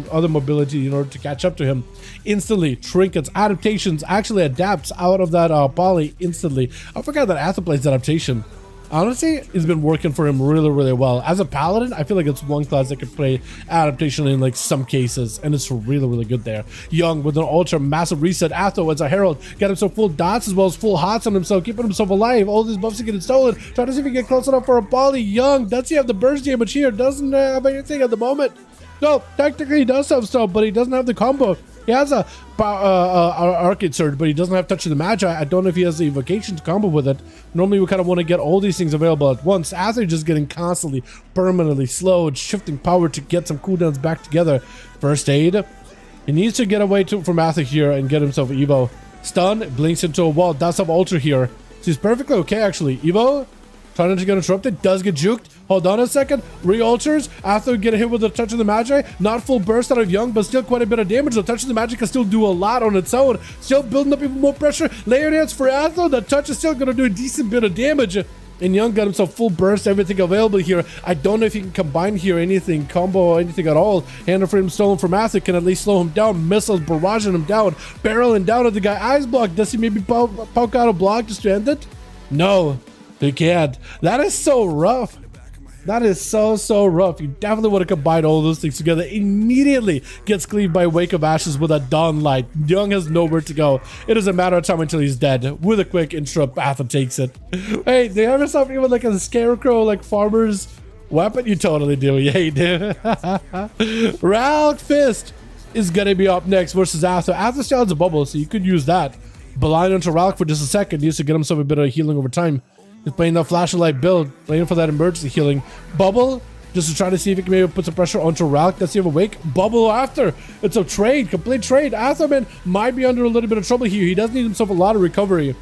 other mobility in order to catch up to him. Instantly, trinkets, adaptations, actually adapts out of that poly instantly. I forgot that Atha plays adaptation. Honestly, it's been working for him really, really well. As a Paladin, I feel like it's one class that could play adaptation in like some cases, and it's really, really good there. Young with an ultra massive reset. Atho as a Herald, got himself full dots as well as full hots on himself, keeping himself alive. All these buffs are getting stolen. Trying to see if he can get close enough for a Poly. Young, does he have the burst damage here? Doesn't have anything at the moment. No, technically he does have stuff, but he doesn't have the combo. He has a Arcade Surge, but he doesn't have Touch of the Magi. I don't know if he has the Evocation to combo with it. Normally, we kind of want to get all these things available at once. As they're just getting constantly, permanently slowed, shifting power to get some cooldowns back together. First Aid. He needs to get away from Ather here and get himself Evo. Stun, blinks into a wall, does have Ultra here. So he's perfectly okay, actually. Evo, trying not to get interrupted, does get juked. Hold on a second, re-ulters. After get hit with a Touch of the Magi, not full burst out of Young, but still quite a bit of damage. The Touch of the Magi can still do a lot on its own. Still building up even more pressure. Layer dance for Atho, the Touch is still going to do a decent bit of damage. And Young got himself full burst, everything available here. I don't know if he can combine here anything, combo or anything at all. Hand of Freedom stolen from Atho can at least slow him down. Missiles barraging him down, barreling down at the guy. Eyes block, does he maybe poke out a block just to end it? No, he can't. That is so rough. That is so rough. You definitely want to combine all those things together. Immediately gets cleaved by Wake of Ashes with a Dawn Light. Young has nowhere to go. It is a matter of time until he's dead. With a quick interrupt, Atha takes it. Hey, do you have yourself even like a scarecrow, like farmer's weapon? You totally do. Yeah, you do. Ralk Fist is going to be up next versus Atha. Atha still has a bubble, so you could use that. Blind onto Ralk for just a second. He needs to get himself a bit of healing over time. He's playing that flashlight build, playing for that emergency healing. Bubble, just to try to see if he can maybe put some pressure onto Ralk. Does he have a wake? Bubble after. It's a trade, complete trade. Atherman might be under a little bit of trouble here. He does need himself a lot of recovery.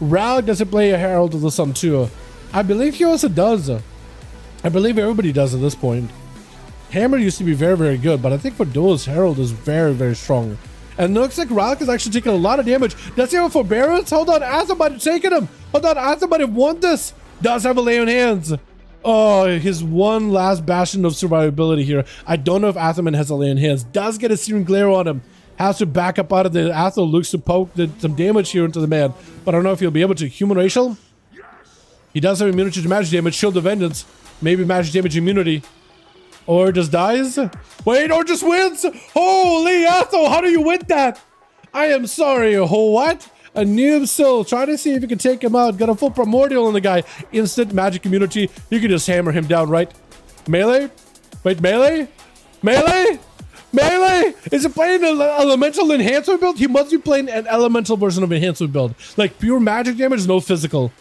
Ralk doesn't play a Herald of the Sun too. I believe he also does. I believe everybody does at this point. Hammer used to be very good, but I think for duels, Herald is very strong. And it looks like Ralk is actually taking a lot of damage. Does he have a forbearance? Hold on, Ather might have taken him. Hold on, Ather might have won this. Does have a lay on hands. Oh, his one last bastion of survivability here. I don't know if Atherman has a lay on hands. Does get a Searing Glare on him. Has to back up out of the Ather. Looks to poke some damage here into the man. But I don't know if he'll be able to. Human Racial. He does have immunity to magic damage. Shield of Vengeance. Maybe magic damage immunity. Or just dies? Wait, or just wins? Holy Atho, how do you win that? I am sorry, what? A noob soul, trying to see if you can take him out. Got a full primordial on the guy. Instant magic immunity. You can just hammer him down, right? Melee? Wait, melee? Melee? Melee? Is it playing an elemental enhancement build? He must be playing an elemental version of enhancement build. Like pure magic damage, no physical.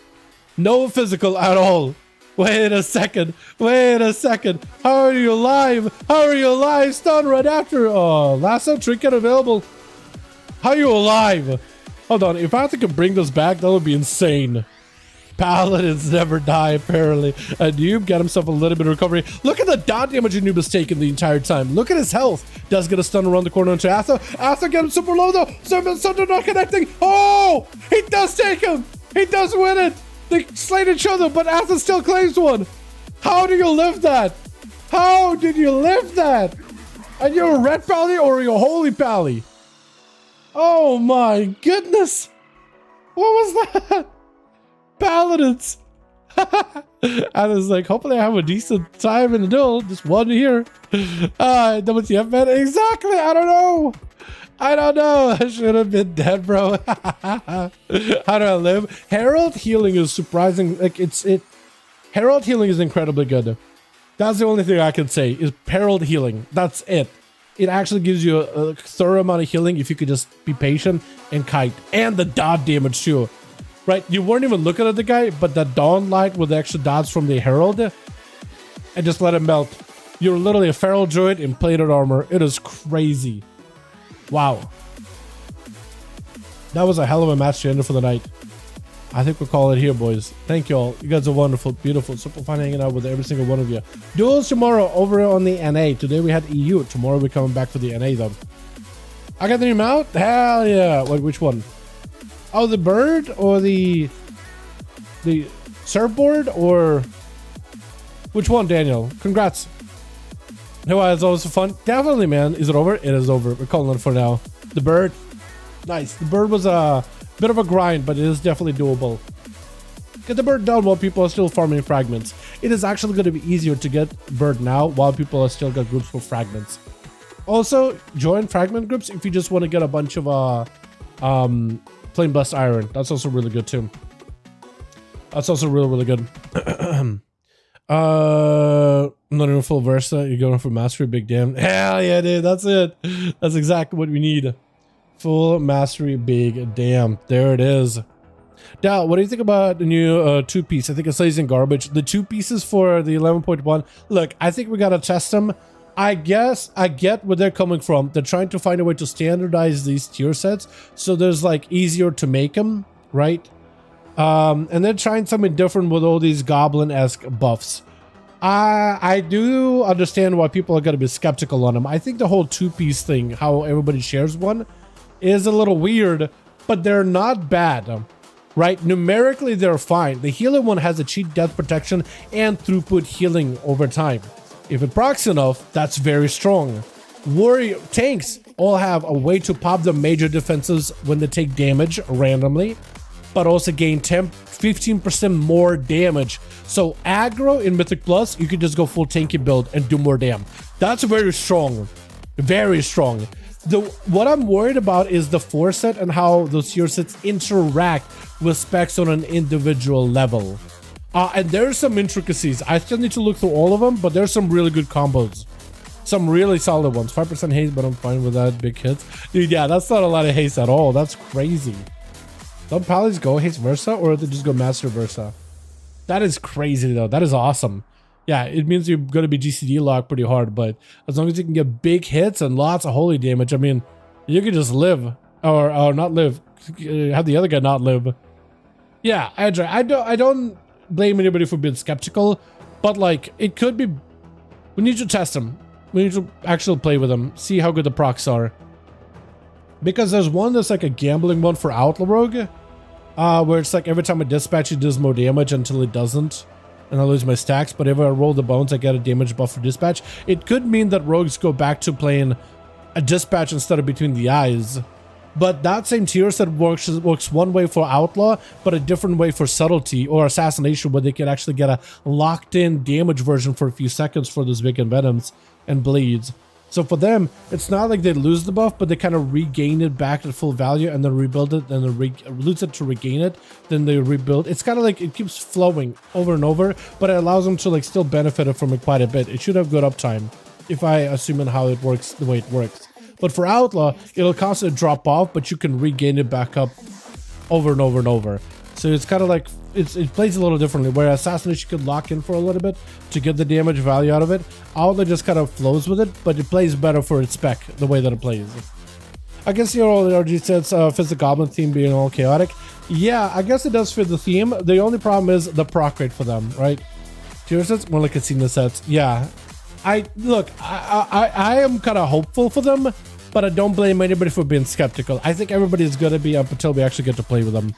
No physical at all. Wait a second. Wait a second. How are you alive? How are you alive? Stun right after. Oh, lasso trinket available. How are you alive? Hold on. If I could bring this back, that would be insane. Paladins never die, apparently. And Noob got himself a little bit of recovery. Look at the dot damage Noob has taken the entire time. Look at his health. Does get a stun around the corner onto Atha. Atha got him super low though. Thunder not connecting. Oh! He does take him. He does win it. They slayed each other, but Atha still claims one. How do you live that? How did you live that? And you're a red pally or you're a holy pally? Oh my goodness. What was that? Paladins. And it's like, hopefully I have a decent time in the duel. Just one here. WTF, man? Exactly. I don't know. I don't know. I should have been dead, bro. How do I live? Herald healing is surprising. Like Herald healing is incredibly good. That's the only thing I can say is Herald healing. That's it. It actually gives you a thorough amount of healing if you could just be patient and kite. And the dot damage too. Right? You weren't even looking at the guy, but the Dawn Light with the extra dots from the Herald and just let it melt. You're literally a feral druid in plated armor. It is crazy. Wow. That was a hell of a match to end it for the night. I think we'll call it here, boys. Thank you all. You guys are wonderful, beautiful, super fun hanging out with every single one of you. Duels tomorrow over on the NA. Today we had EU. Tomorrow we're coming back for the NA though. I got the new mount? Hell yeah. Wait, which one? Oh, the bird or the surfboard or which one, Daniel? Congrats. No, it's always fun. Definitely, man. Is it over? It is over. We're calling it for now. The bird. Nice. The bird was a bit of a grind, but it is definitely doable. Get the bird done while people are still farming fragments. It is actually going to be easier to get bird now while people are still got groups for fragments. Also, join fragment groups if you just want to get a bunch of plain blessed iron. That's also really good too. That's also really good. I'm not even full Versa. You're going for Mastery, big damn. Hell yeah, dude. That's it. That's exactly what we need. Full Mastery, big damn. There it is. Now, what do you think about the new two-piece? I think it's lazy and garbage. The two pieces for the 11.1. Look, I think we gotta test them. I guess I get where they're coming from. They're trying to find a way to standardize these tier sets, so there's like easier to make them, right? And they're trying something different with all these goblin-esque buffs. I do understand why people are going to be skeptical on them. I think the whole two-piece thing, how everybody shares one, is a little weird, but they're not bad, right? Numerically, they're fine. The healer one has a cheat death protection and throughput healing over time. If it procs enough, that's very strong. Warrior tanks all have a way to pop the major defenses when they take damage randomly, but also gain 15% more damage. So aggro in Mythic Plus, you can just go full tanky build and do more damage. That's very strong. Very strong. What I'm worried about is the 4 set and how those tier sets interact with specs on an individual level. And there's some intricacies. I still need to look through all of them, but there's some really good combos. Some really solid ones. 5% haste, but I'm fine with that. Big hits. Dude, yeah, that's not a lot of haste at all. That's crazy. Don't Paladins go haste Versa, or they just go Master Versa? That is crazy, though. That is awesome. Yeah, it means you're going to be GCD locked pretty hard, but as long as you can get big hits and lots of holy damage, I mean, you can just live. Or not live. Have the other guy not live. Yeah, I don't blame anybody for being skeptical, but like, it could be. We need to test them. We need to actually play with them, see how good the procs are, because there's one that's like a gambling one for Outlaw Rogue, where it's like every time I dispatch it does more damage until it doesn't, and I lose my stacks. But if I roll the bones, I get a damage buff for dispatch. It could mean that rogues go back to playing a dispatch instead of between the eyes. But that same tier set works one way for Outlaw, but a different way for Subtlety or Assassination, where they can actually get a locked-in damage version for a few seconds for those big envenoms and bleeds. So for them, it's not like they lose the buff, but they kind of regain it back at full value and then rebuild it, then they lose it to regain it, then they rebuild. It's kind of like it keeps flowing over and over, but it allows them to like still benefit from it quite a bit. It should have good uptime, if I assume how it works the way it works. But for Outlaw, it'll constantly drop off, but you can regain it back up over and over and over. So it's kind of like, it plays a little differently, where Assassination could lock in for a little bit to get the damage value out of it. Outlaw just kind of flows with it, but it plays better for its spec, the way that it plays. I guess your all RG sets fits the Goblin theme being all chaotic. Yeah, I guess it does fit the theme. The only problem is the proc rate for them, right? Tier sets, more like Casino sets. Yeah. I am kind of hopeful for them, but I don't blame anybody for being skeptical. I think everybody is going to be up until we actually get to play with them.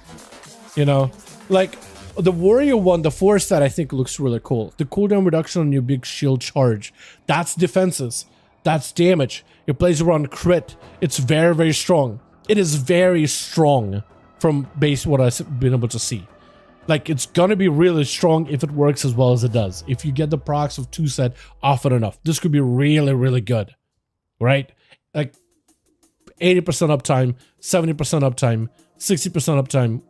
You know, like the Warrior one, the 4 set, I think looks really cool. The cooldown reduction on your big shield charge, that's defenses, that's damage. It plays around crit. It's very, very strong. It is very strong from base what I've been able to see. Like, it's gonna be really strong if it works as well as it does. If you get the procs of 2 set often enough, this could be really, really good, right? Like 80% uptime, 70% uptime, 60% uptime,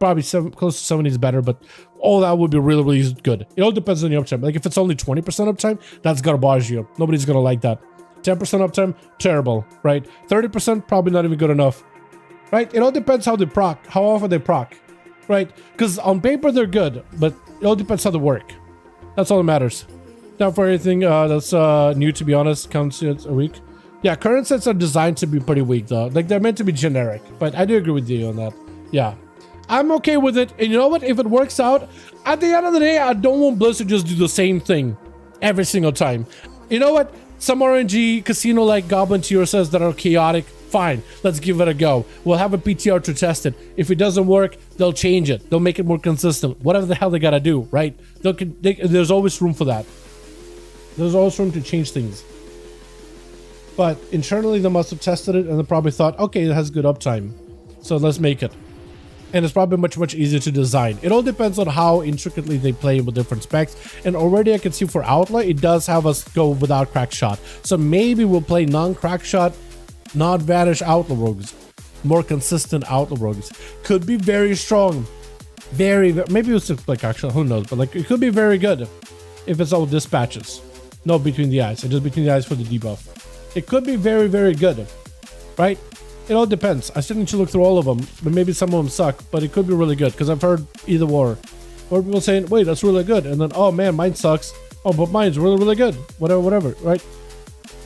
probably close to 70 is better, but all that would be really, really good. It all depends on the uptime. Like if it's only 20% uptime, that's garbage you. Nobody's gonna like that. 10% uptime, terrible, right? 30%, probably not even good enough, right? It all depends how they proc, how often they proc. Right, because on paper they're good, but it all depends how they work. That's all that matters. Not for anything that's new, to be honest. Counts a week. Yeah, current sets are designed to be pretty weak, though. Like, they're meant to be generic, but I do agree with you on that. Yeah, I'm okay with it. And you know what? If it works out, at the end of the day, I don't want Blizzard to just do the same thing every single time. You know what? Some RNG casino-like Goblin tier sets that are chaotic, fine, let's give it a go. We'll have a PTR to test it. If it doesn't work, they'll change it. They'll make it more consistent. Whatever the hell they gotta do, right? There's always room for that. There's always room to change things. But internally, they must have tested it and they probably thought, okay, it has good uptime, so let's make it. And it's probably much, much easier to design. It all depends on how intricately they play with different specs. And already I can see for Outlaw, it does have us go without crack shot. So maybe we'll play non-crack shot, not vanish Outlaw rogues, more consistent Outlaw rogues. Could be very strong, maybe we'll still play crack shot, who knows, but like it could be very good. if it's all dispatches. No between the eyes. It's just between the eyes for the debuff. It could be very, very good, right? It all depends. I still need to look through all of them, but maybe some of them suck, but it could be really good because I've heard either or people saying, wait, that's really good. And then, oh man, mine sucks. Oh, but mine's really, really good. Whatever, right?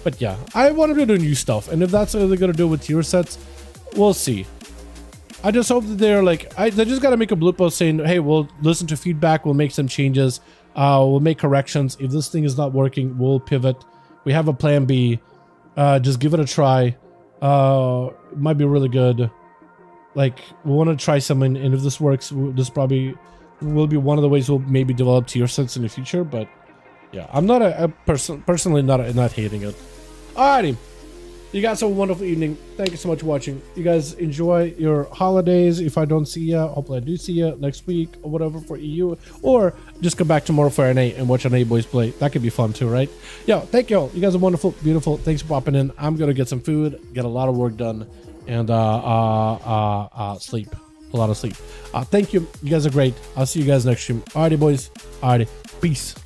But yeah, I want to do new stuff. And if that's what they're going to do with tier sets, we'll see. I just hope that they're like, they just got to make a blue post saying, hey, we'll listen to feedback. We'll make some changes. We'll make corrections. If this thing is not working, we'll pivot. We have a plan B. Just give it a try. It might be really good. Like, we want to try something. And if this works, this probably will be one of the ways we'll maybe develop tier sets in the future. But yeah, I'm not personally not hating it. Alrighty. You guys have a wonderful evening. Thank you so much for watching. You guys enjoy your holidays. If I don't see you, hopefully I do see you next week or whatever for EU. Or just come back tomorrow for NA and watch NA boys play. That could be fun too, right? Yo, thank you all. You guys are wonderful, beautiful. Thanks for popping in. I'm going to get some food, get a lot of work done, and sleep. A lot of sleep. Thank you. You guys are great. I'll see you guys next stream. Alrighty, boys. Alrighty. Peace.